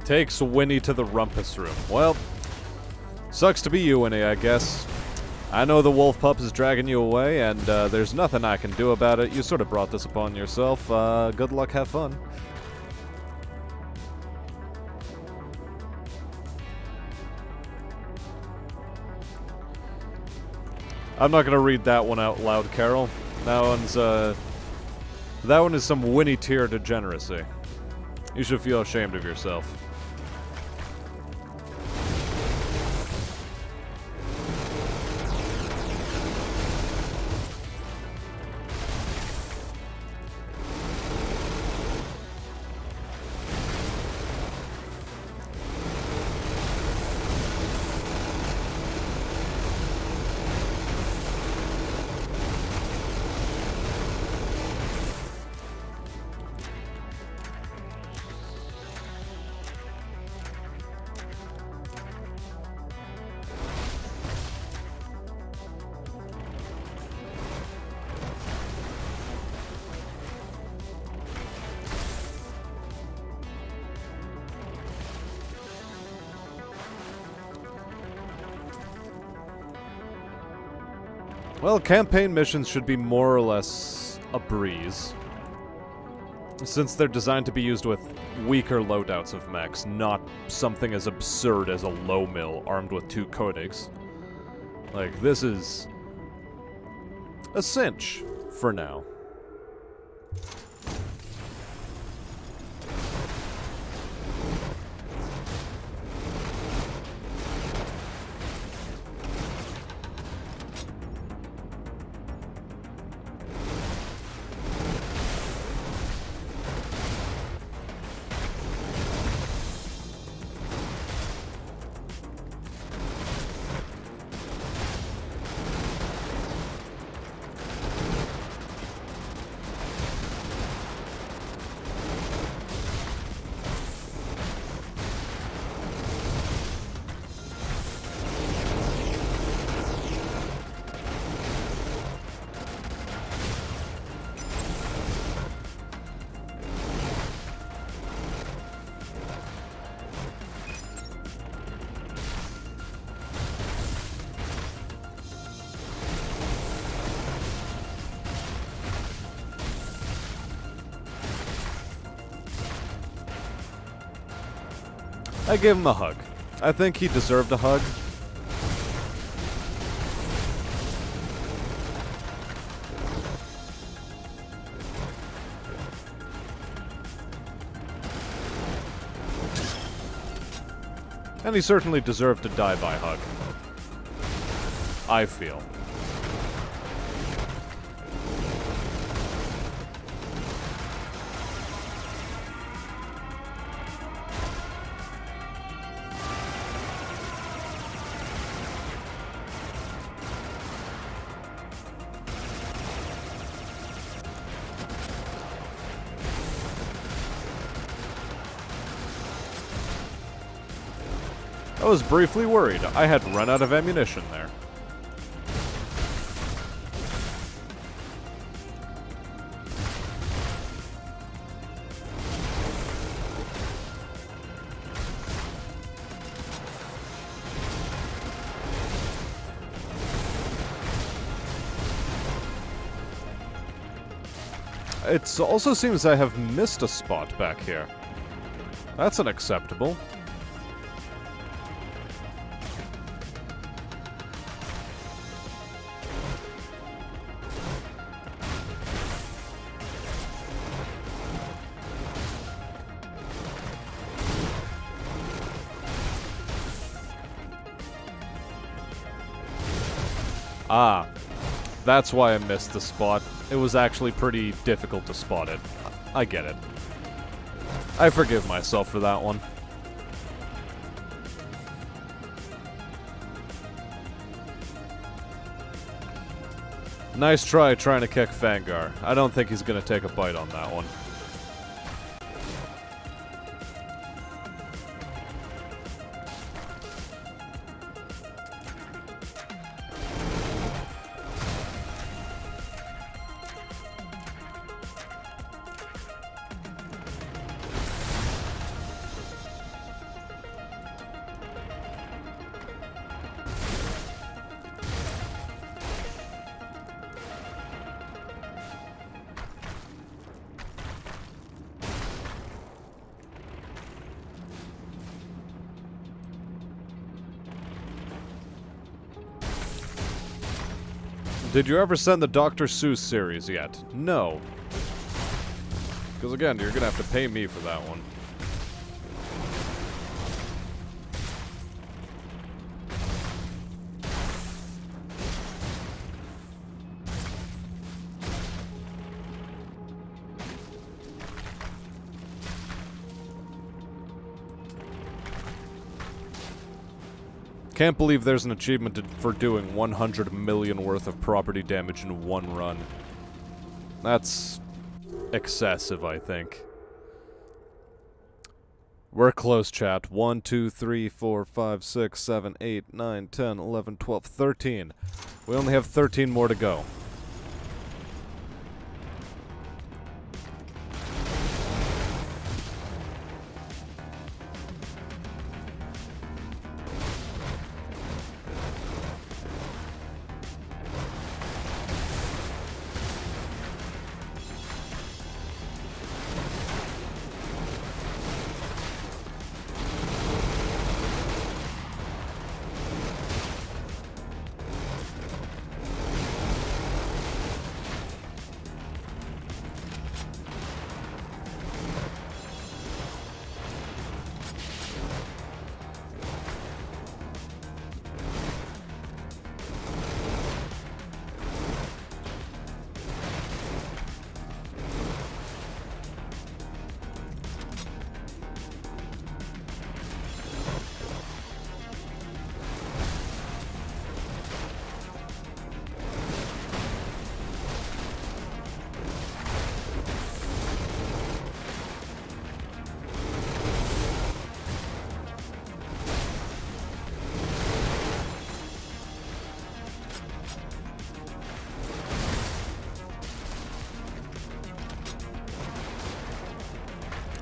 Takes Winnie to the rumpus room. Well, sucks to be you, Winnie, I guess. I know the wolf pup is dragging you away, and there's nothing I can do about it. You sort of brought this upon yourself. Good luck, have fun. I'm not gonna read that one out loud, Carol. That one is some Winnie tier degeneracy. You should feel ashamed of yourself. Well, campaign missions should be more or less a breeze, since they're designed to be used with weaker loadouts of mechs, not something as absurd as a low mill armed with 2 Koenigs. Like, this is a cinch for now. I gave him a hug. I think he deserved a hug. And he certainly deserved to die by Hug. I feel. I was briefly worried. I had run out of ammunition there. It also seems I have missed a spot back here. That's unacceptable. Ah, that's why I missed the spot. It was actually pretty difficult to spot it. I get it. I forgive myself for that one. Nice try trying to kick Fangar. I don't think he's gonna take a bite on that one. Did you ever send the Dr. Seuss series yet? No. Because again, you're gonna have to pay me for that one. Can't believe there's an achievement for doing 100 million worth of property damage in one run. That's excessive, I think. We're close, chat. 1, 2, 3, 4, 5, 6, 7, 8, 9, 10, 11, 12, 13. We only have 13 more to go.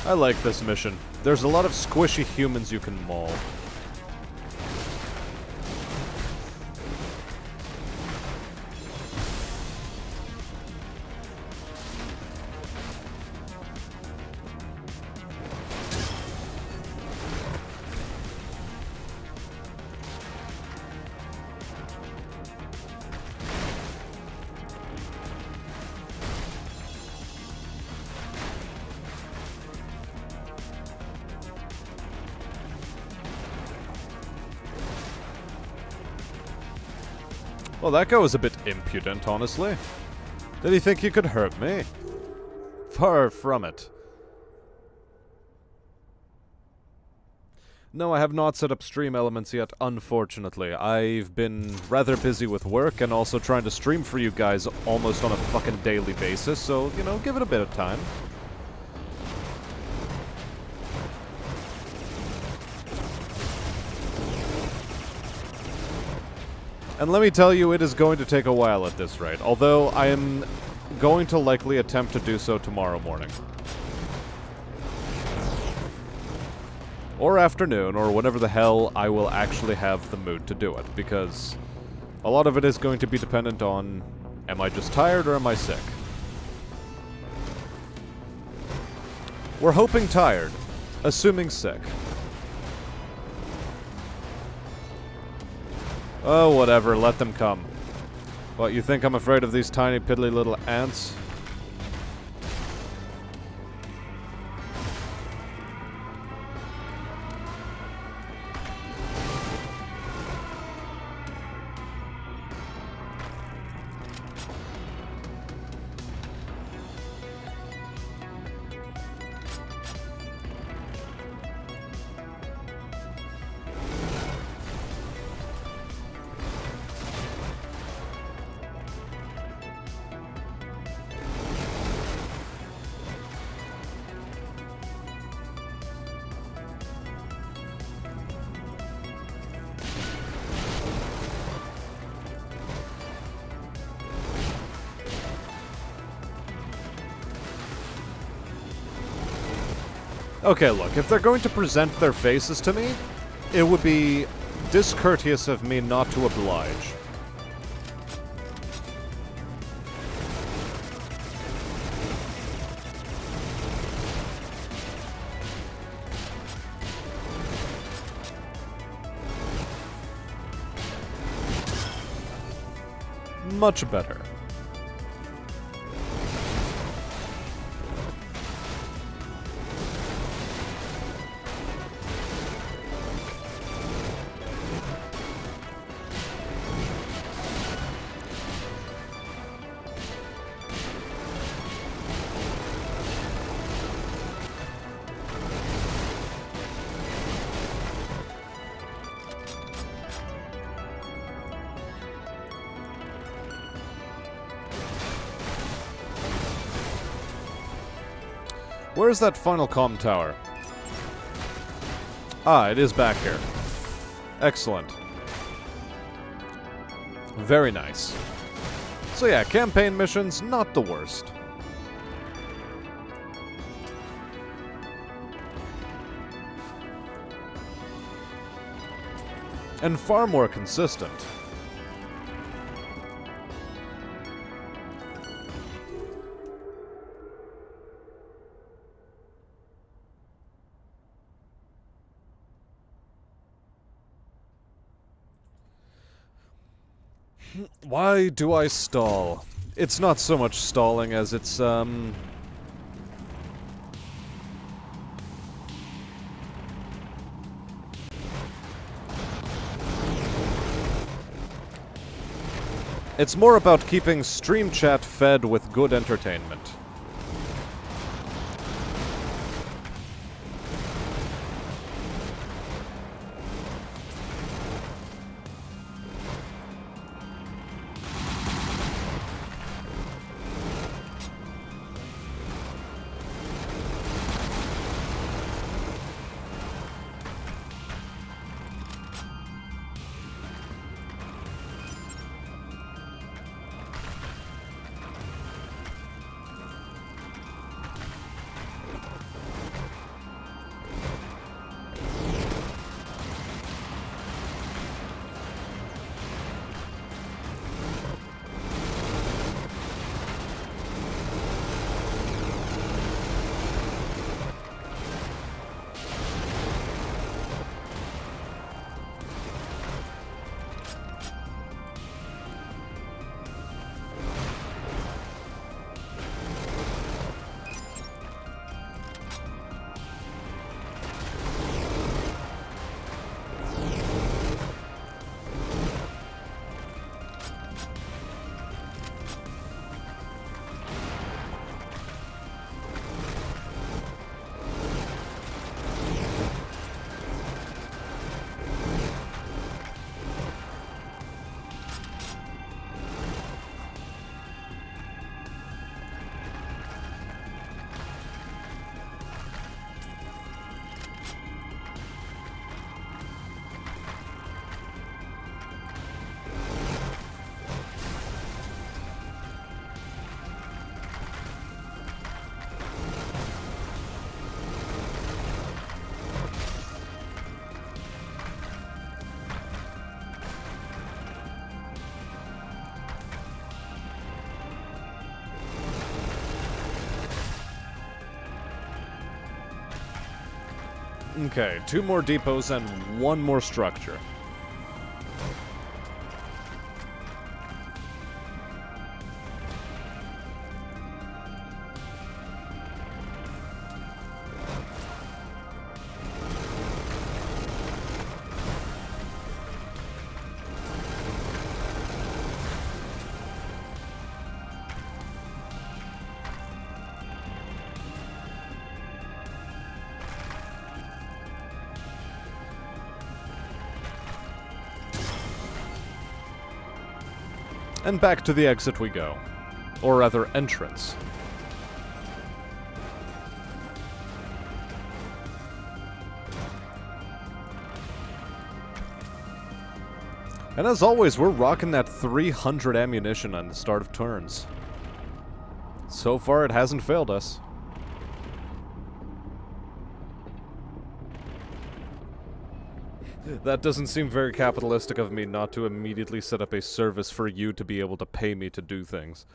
I like this mission. There's a lot of squishy humans you can maul. Well, that guy was a bit impudent, honestly. Did he think he could hurt me? Far from it. No, I have not set up stream elements yet, unfortunately. I've been rather busy with work and also trying to stream for you guys almost on a fucking daily basis, so, you know, give it a bit of time. And let me tell you, it is going to take a while at this rate, although I am going to likely attempt to do so tomorrow morning. Or afternoon, or whenever the hell I will actually have the mood to do it, because a lot of it is going to be dependent on, am I just tired or am I sick? We're hoping tired, assuming sick. Oh, whatever, let them come. What, you think I'm afraid of these tiny piddly little ants? Okay, look, if they're going to present their faces to me, it would be discourteous of me not to oblige. Much better. Where's that final comm tower? Ah, it is back here. Excellent. Very nice. So yeah, campaign missions, not the worst. And far more consistent. Why do I stall? It's not so much stalling as it's, it's more about keeping stream chat fed with good entertainment. Okay, 2 more depots and 1 more structure. And back to the exit we go. Or rather, entrance. And as always, we're rocking that 300 ammunition on the start of turns. So far, it hasn't failed us. That doesn't seem very capitalistic of me not to immediately set up a service for you to be able to pay me to do things.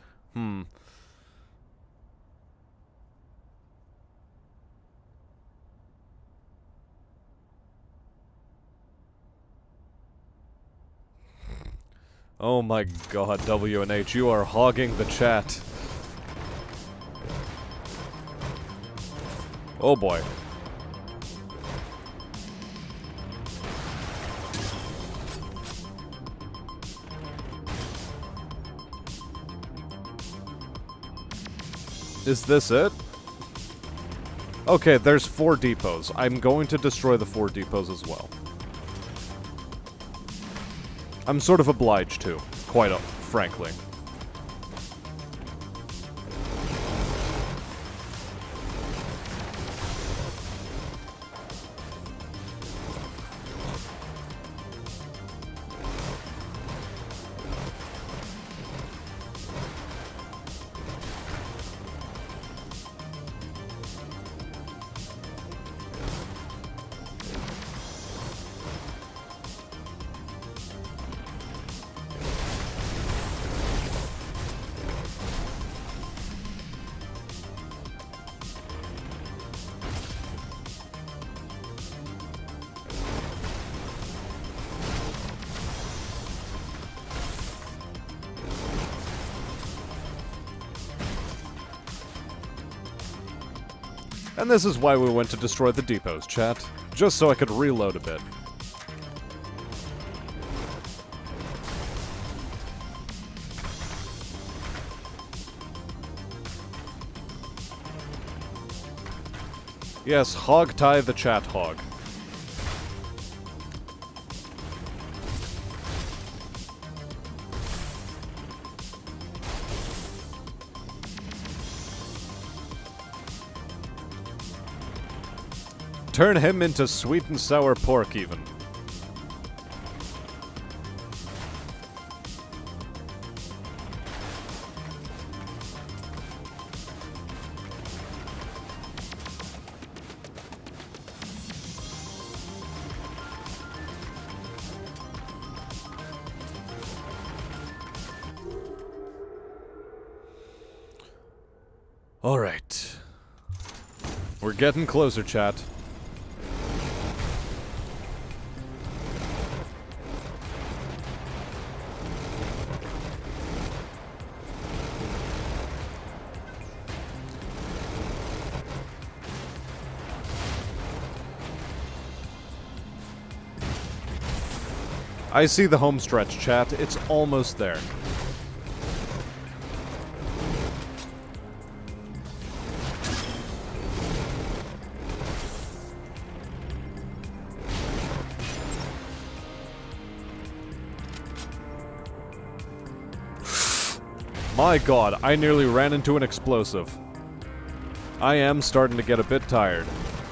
Oh my god, W&H, you are hogging the chat. Oh boy. Is this it? Okay, there's 4 depots. I'm going to destroy the 4 depots as well. I'm sort of obliged to, quite frankly. And this is why we went to destroy the depots, chat. Just so I could reload a bit. Yes, hog tie the chat hog. Turn him into sweet and sour pork, even. All right. We're getting closer, chat. I see the home stretch, chat. It's almost there. My god, I nearly ran into an explosive. I am starting to get a bit tired.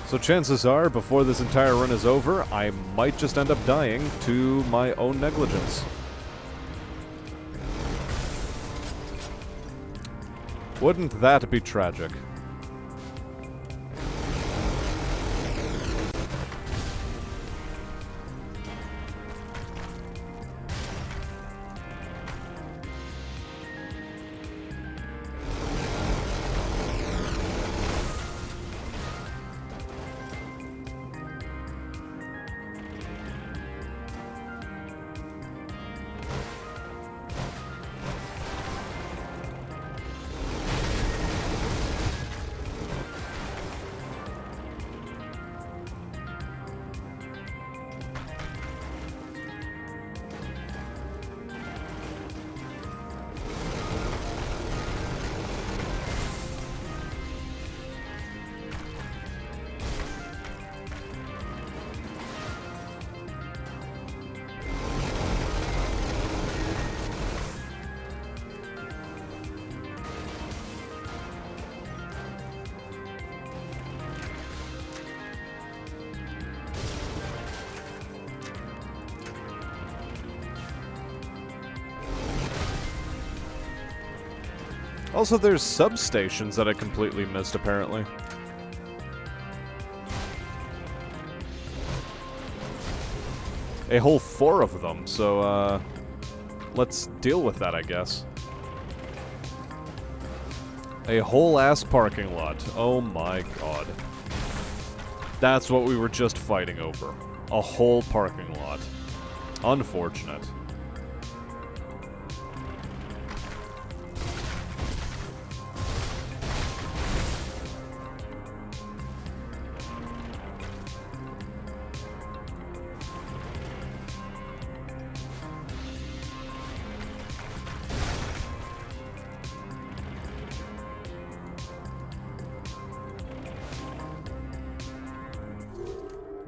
So chances are, before this entire run is over, I might just end up dying to my own negligence. Wouldn't that be tragic? Also, there's substations that I completely missed, apparently. A whole 4 of them, so, let's deal with that, I guess. A whole ass parking lot. Oh my god. That's what we were just fighting over. A whole parking lot. Unfortunate.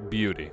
Beauty.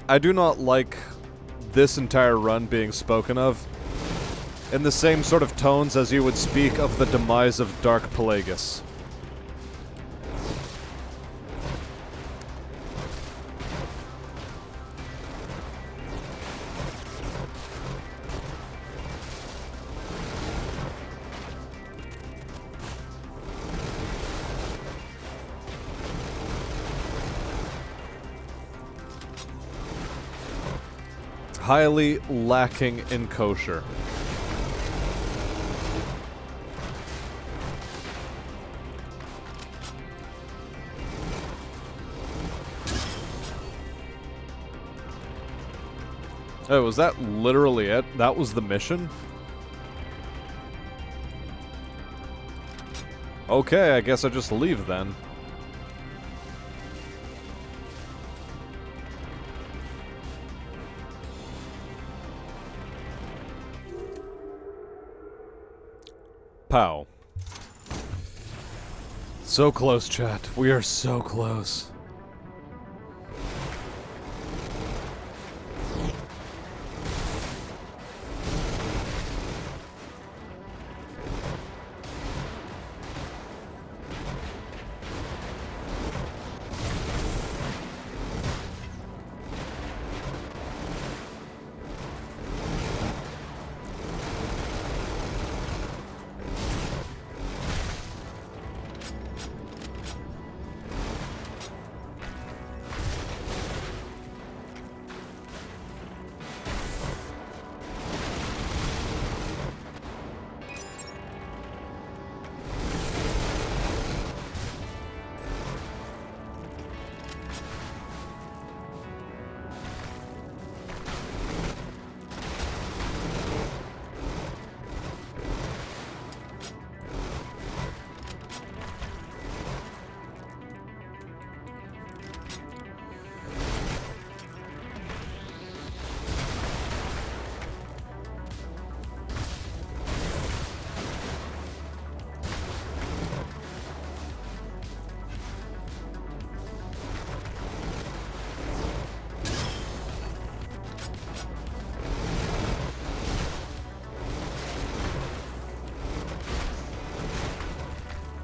I do not like this entire run being spoken of in the same sort of tones as you would speak of the demise of Dark Pelagus. Highly lacking in kosher. Oh, was that literally it? That was the mission? Okay, I guess I just leave then. Pow. So close, chat. We are so close.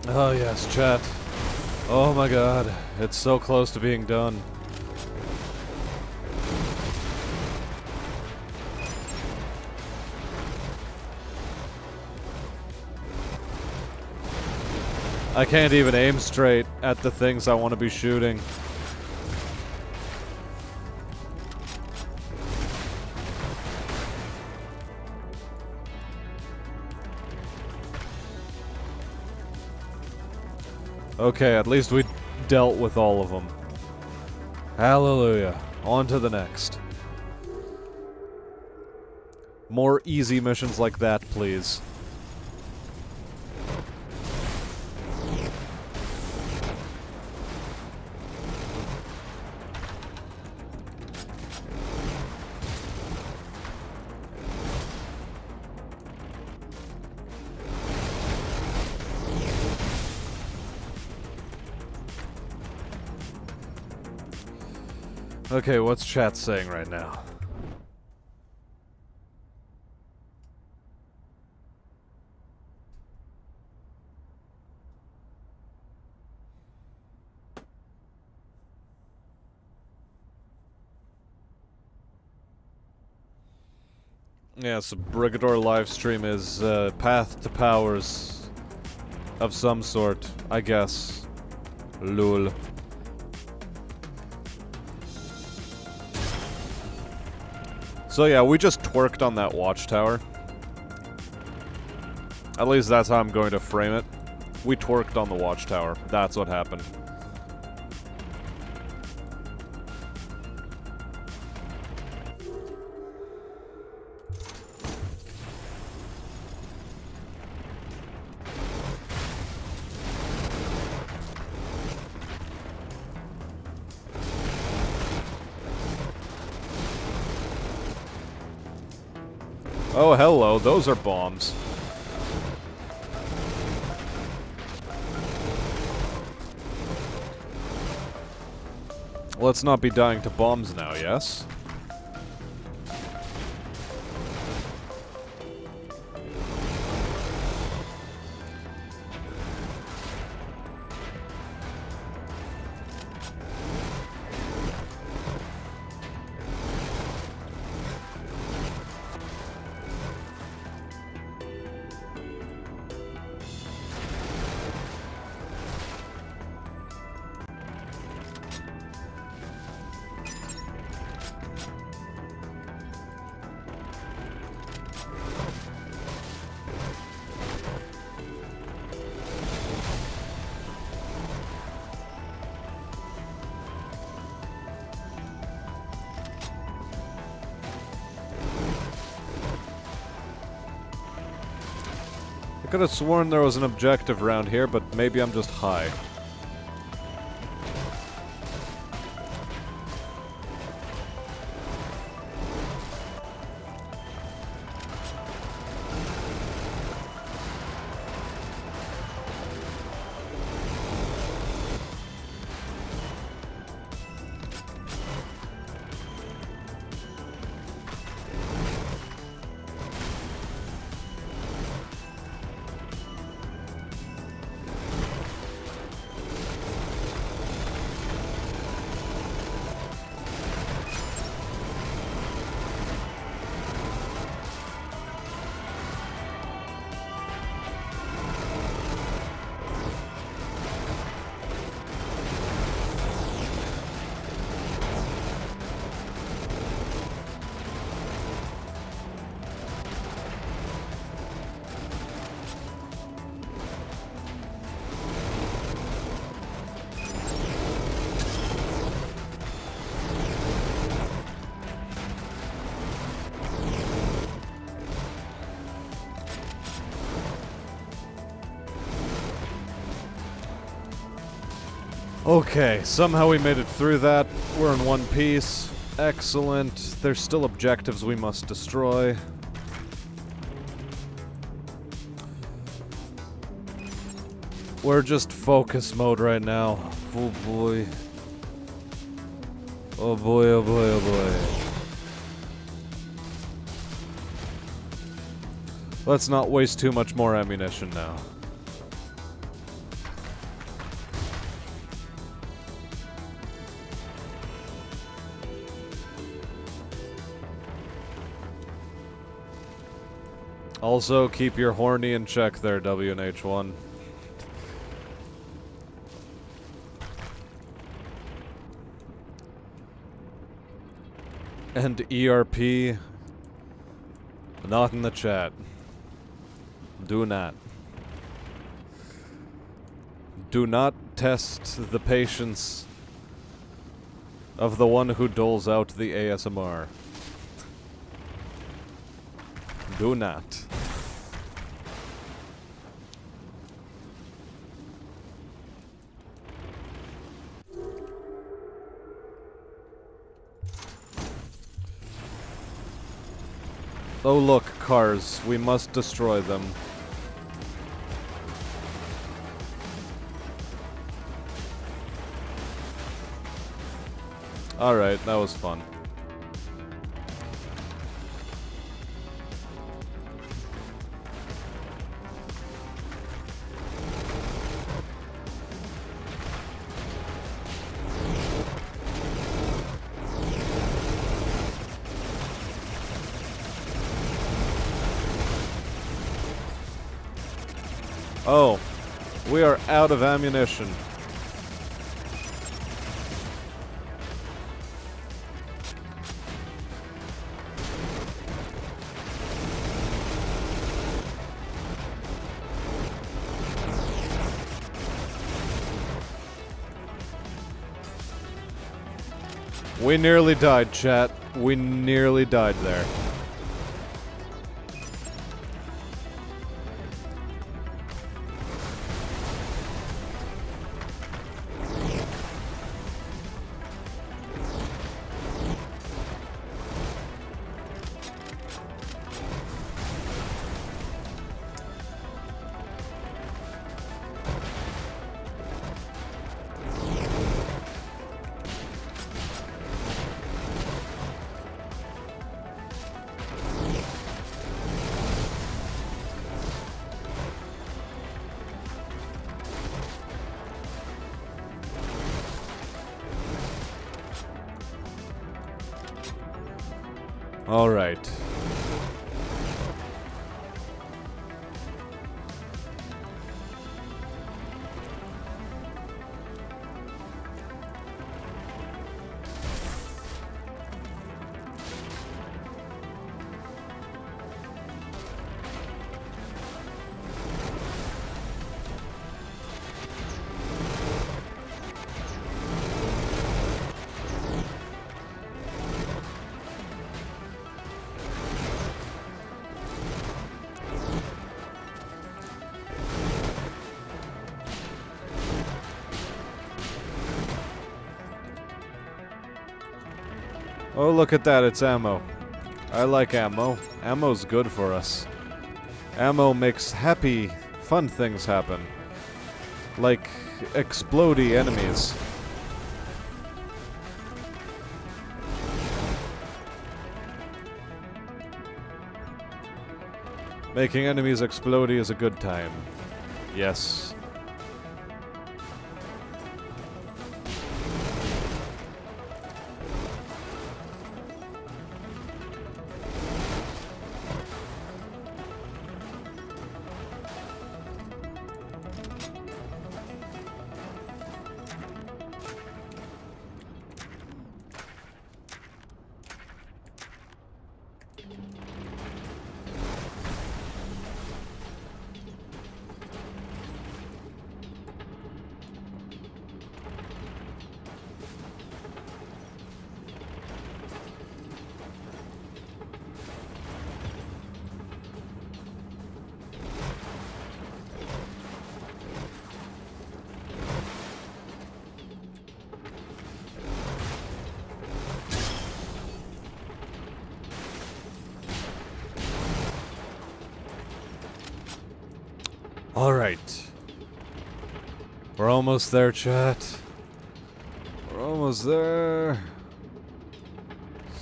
Oh yes, chat. Oh my god, it's so close to being done. I can't even aim straight at the things I want to be shooting. Okay, at least we dealt with all of them. Hallelujah. On to the next. More easy missions like that, please. Okay, what's chat saying right now? Yeah, so Brigador livestream is path to powers of some sort, I guess. Lul. So yeah, we just twerked on that watchtower. At least that's how I'm going to frame it. We twerked on the watchtower. That's what happened. Oh, hello. Those are bombs. Let's not be dying to bombs now, yes? I could have sworn there was an objective around here, but maybe I'm just high. Okay, somehow we made it through that. We're in one piece. Excellent. There's still objectives we must destroy. We're just focus mode right now. Oh boy. Oh boy, oh boy, oh boy. Let's not waste too much more ammunition now. Also, keep your horny in check there, WNH1. And ERP, not in the chat. Do not. Do not test the patience of the one who doles out the ASMR. Do not. Oh look, cars. We must destroy them. Alright, that was fun. Oh, we are out of ammunition. We nearly died, chat. We nearly died there. All right. Oh, look at that, it's ammo. I like ammo. Ammo's good for us. Ammo makes happy, fun things happen. Like explodey enemies. Making enemies explodey is a good time. Yes. Alright. We're almost there, chat. We're almost there.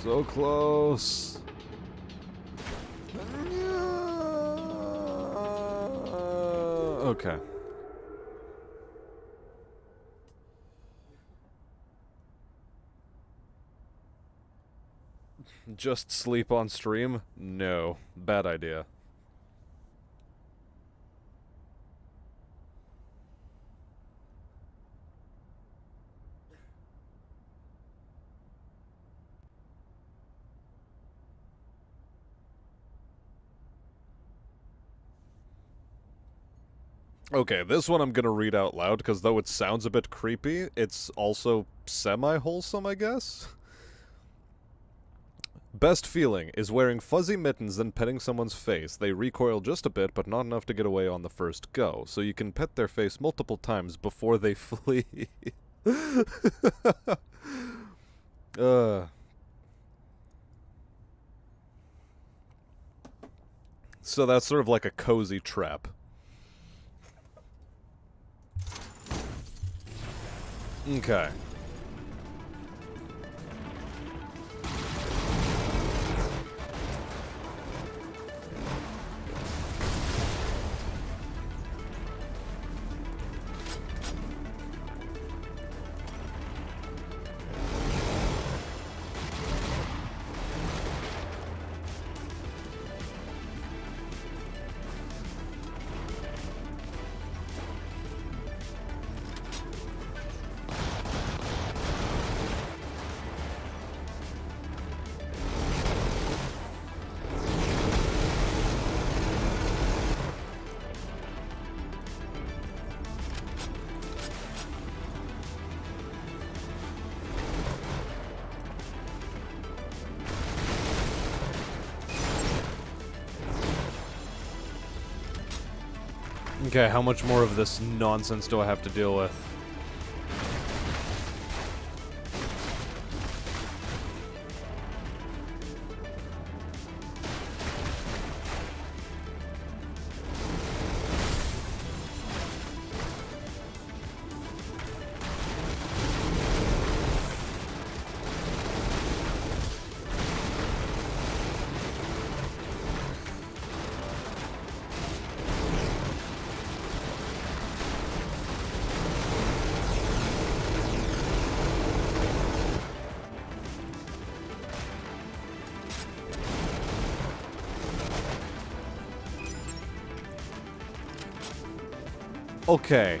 So close. Okay. Just sleep on stream? No. Bad idea. Okay, this one I'm gonna read out loud, because though it sounds a bit creepy, it's also semi-wholesome, I guess? Best feeling is wearing fuzzy mittens and petting someone's face. They recoil just a bit, but not enough to get away on the first go, so you can pet their face multiple times before they flee. So that's sort of like a cozy trap. Okay. Okay, how much more of this nonsense do I have to deal with? Okay.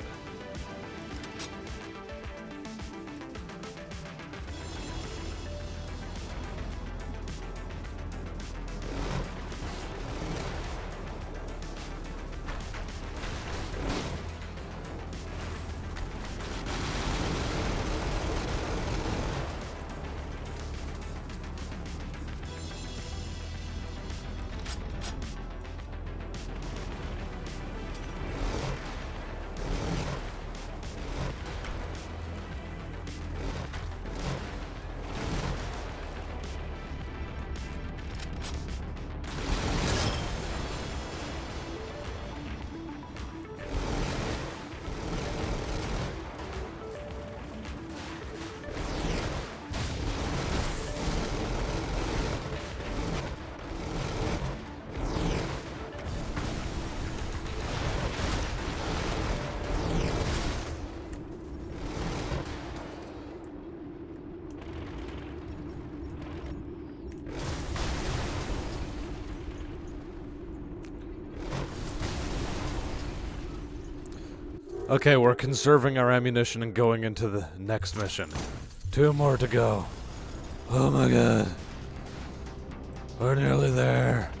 Okay, we're conserving our ammunition and going into the next mission. 2 more to go. Oh my god. We're nearly there.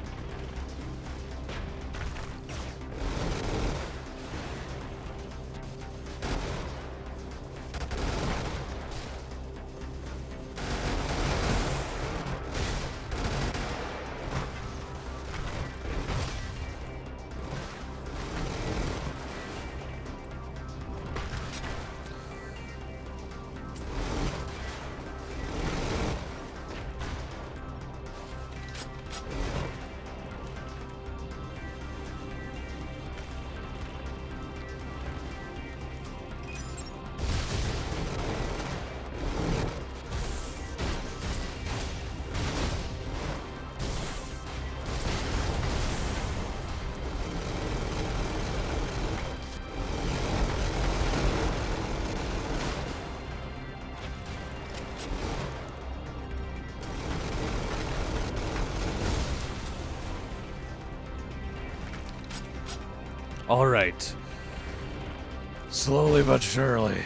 All right. Slowly but surely.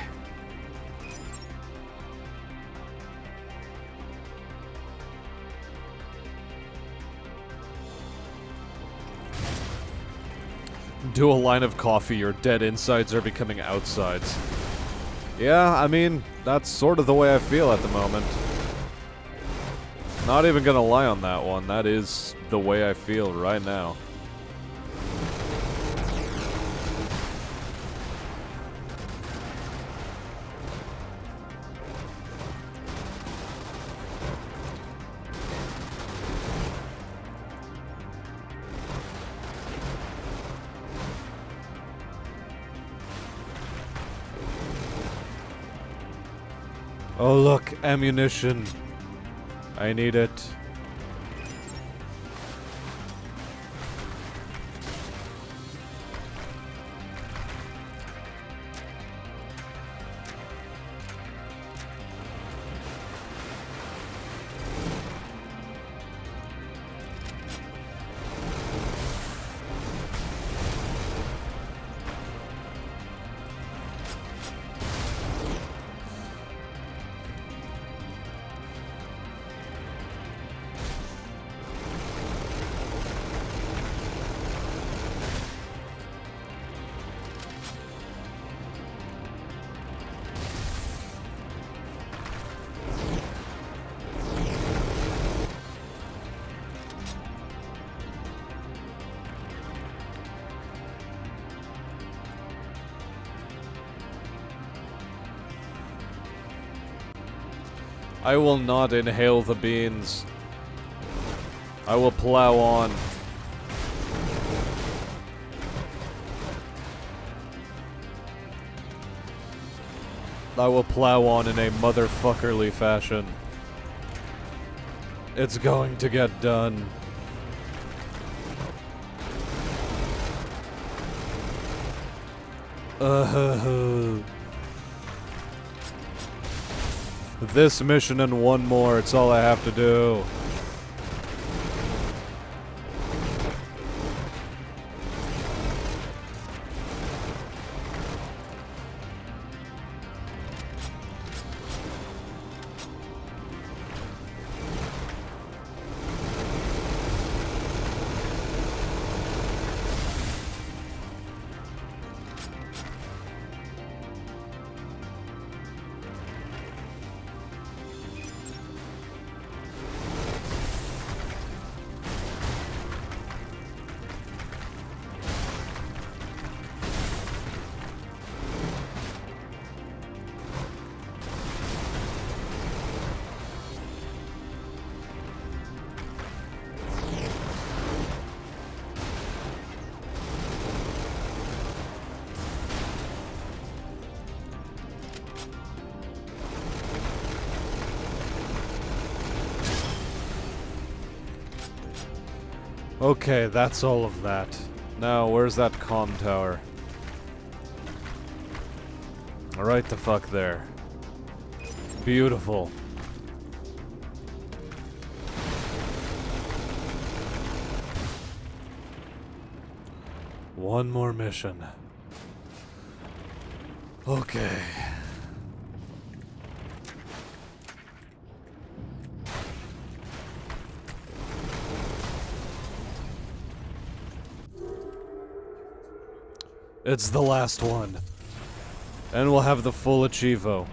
Do a line of coffee, your dead insides are becoming outsides. Yeah, I mean, that's sort of the way I feel at the moment. Not even gonna lie on that one, that is the way I feel right now. Oh look, ammunition. I need it. I will not inhale the beans. I will plow on. I will plow on in a motherfuckerly fashion. It's going to get done. This mission and one more, it's all I have to do. Okay, that's all of that. Now, where's that comm tower? Right the fuck there. Beautiful. One more mission. Okay. It's the last one. And we'll have the full achievo.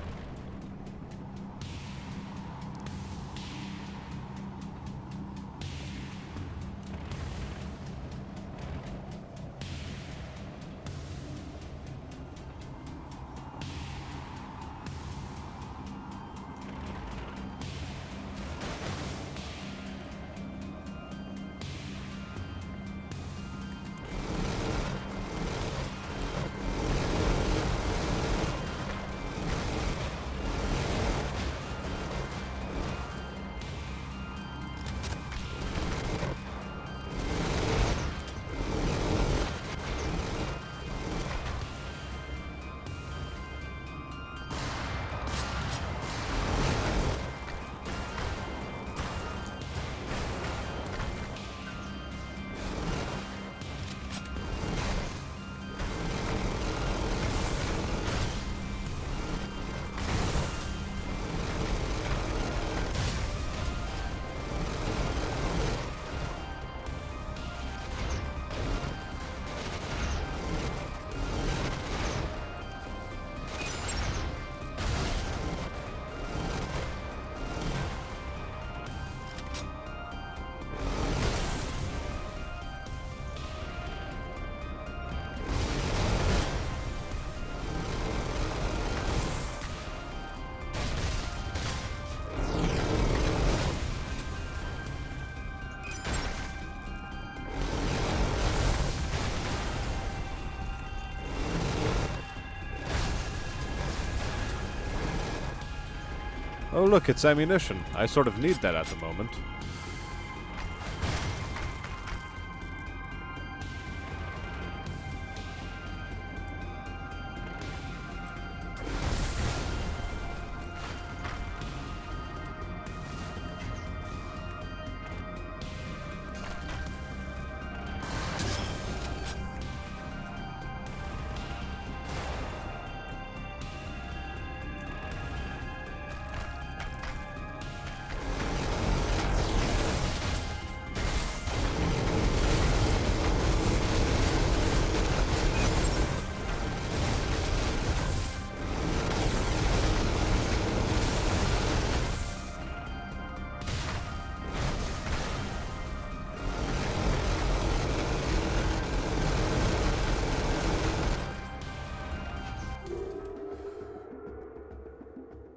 Oh look, it's ammunition. I sort of need that at the moment.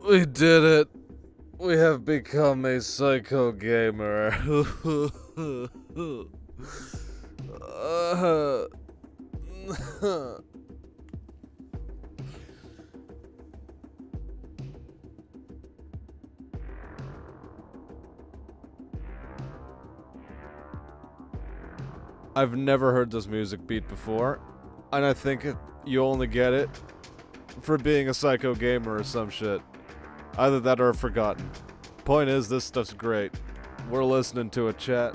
We did it. We have become a psycho gamer. I've never heard this music beat before, and I think you only get it for being a psycho gamer or some shit. Either that or forgotten. Point is, this stuff's great. We're listening to a chat.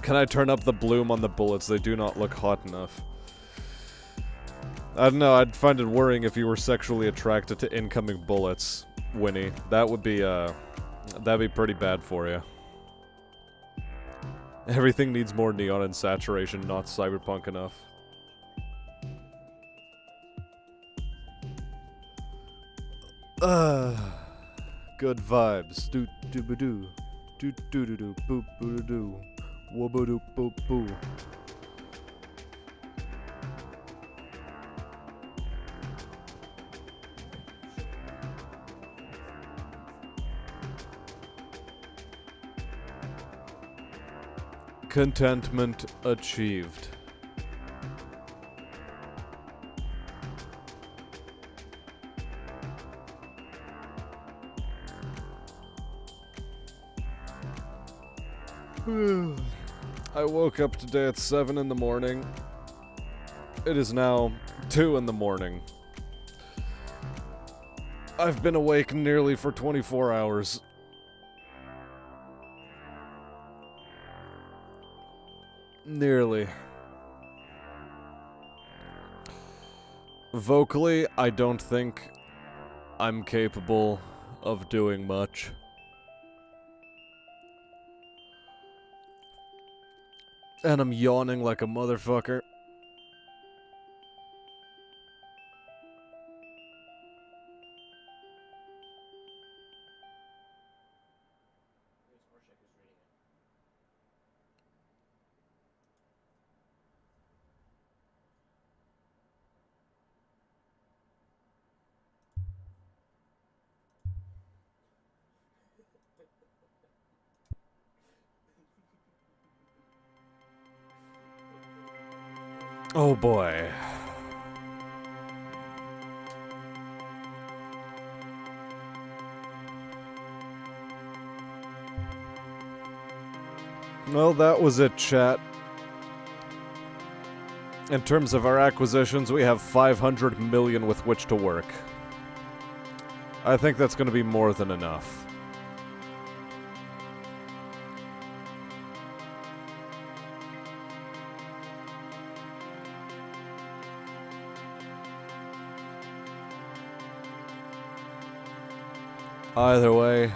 Can I turn up the bloom on the bullets? They do not look hot enough. I don't know, I'd find it worrying if you were sexually attracted to incoming bullets, Winnie. That would be, that'd be pretty bad for you. Everything needs more neon and saturation, not cyberpunk enough. Good vibes. Do do ba do. Do do do do boop boo do. Wobba doo boop boo. Contentment achieved. I woke up today at 7 in the morning. It is now 2 in the morning. I've been awake nearly for 24 hours. Nearly. Vocally, I don't think I'm capable of doing much. And I'm yawning like a motherfucker. Oh boy. Well, that was it, chat. In terms of our acquisitions, we have 500 million with which to work. I think that's going to be more than enough. Either way,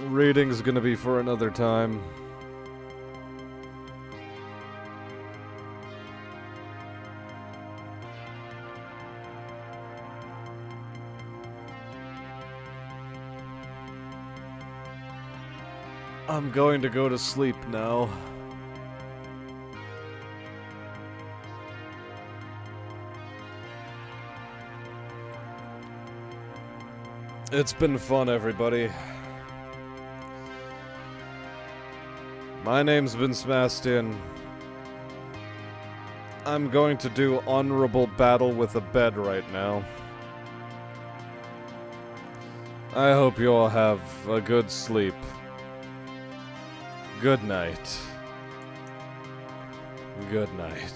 reading's gonna be for another time. I'm going to go to sleep now. It's been fun, everybody. My name's been Smastin. I'm going to do honorable battle with a bed right now. I hope you all have a good sleep. Good night. Good night.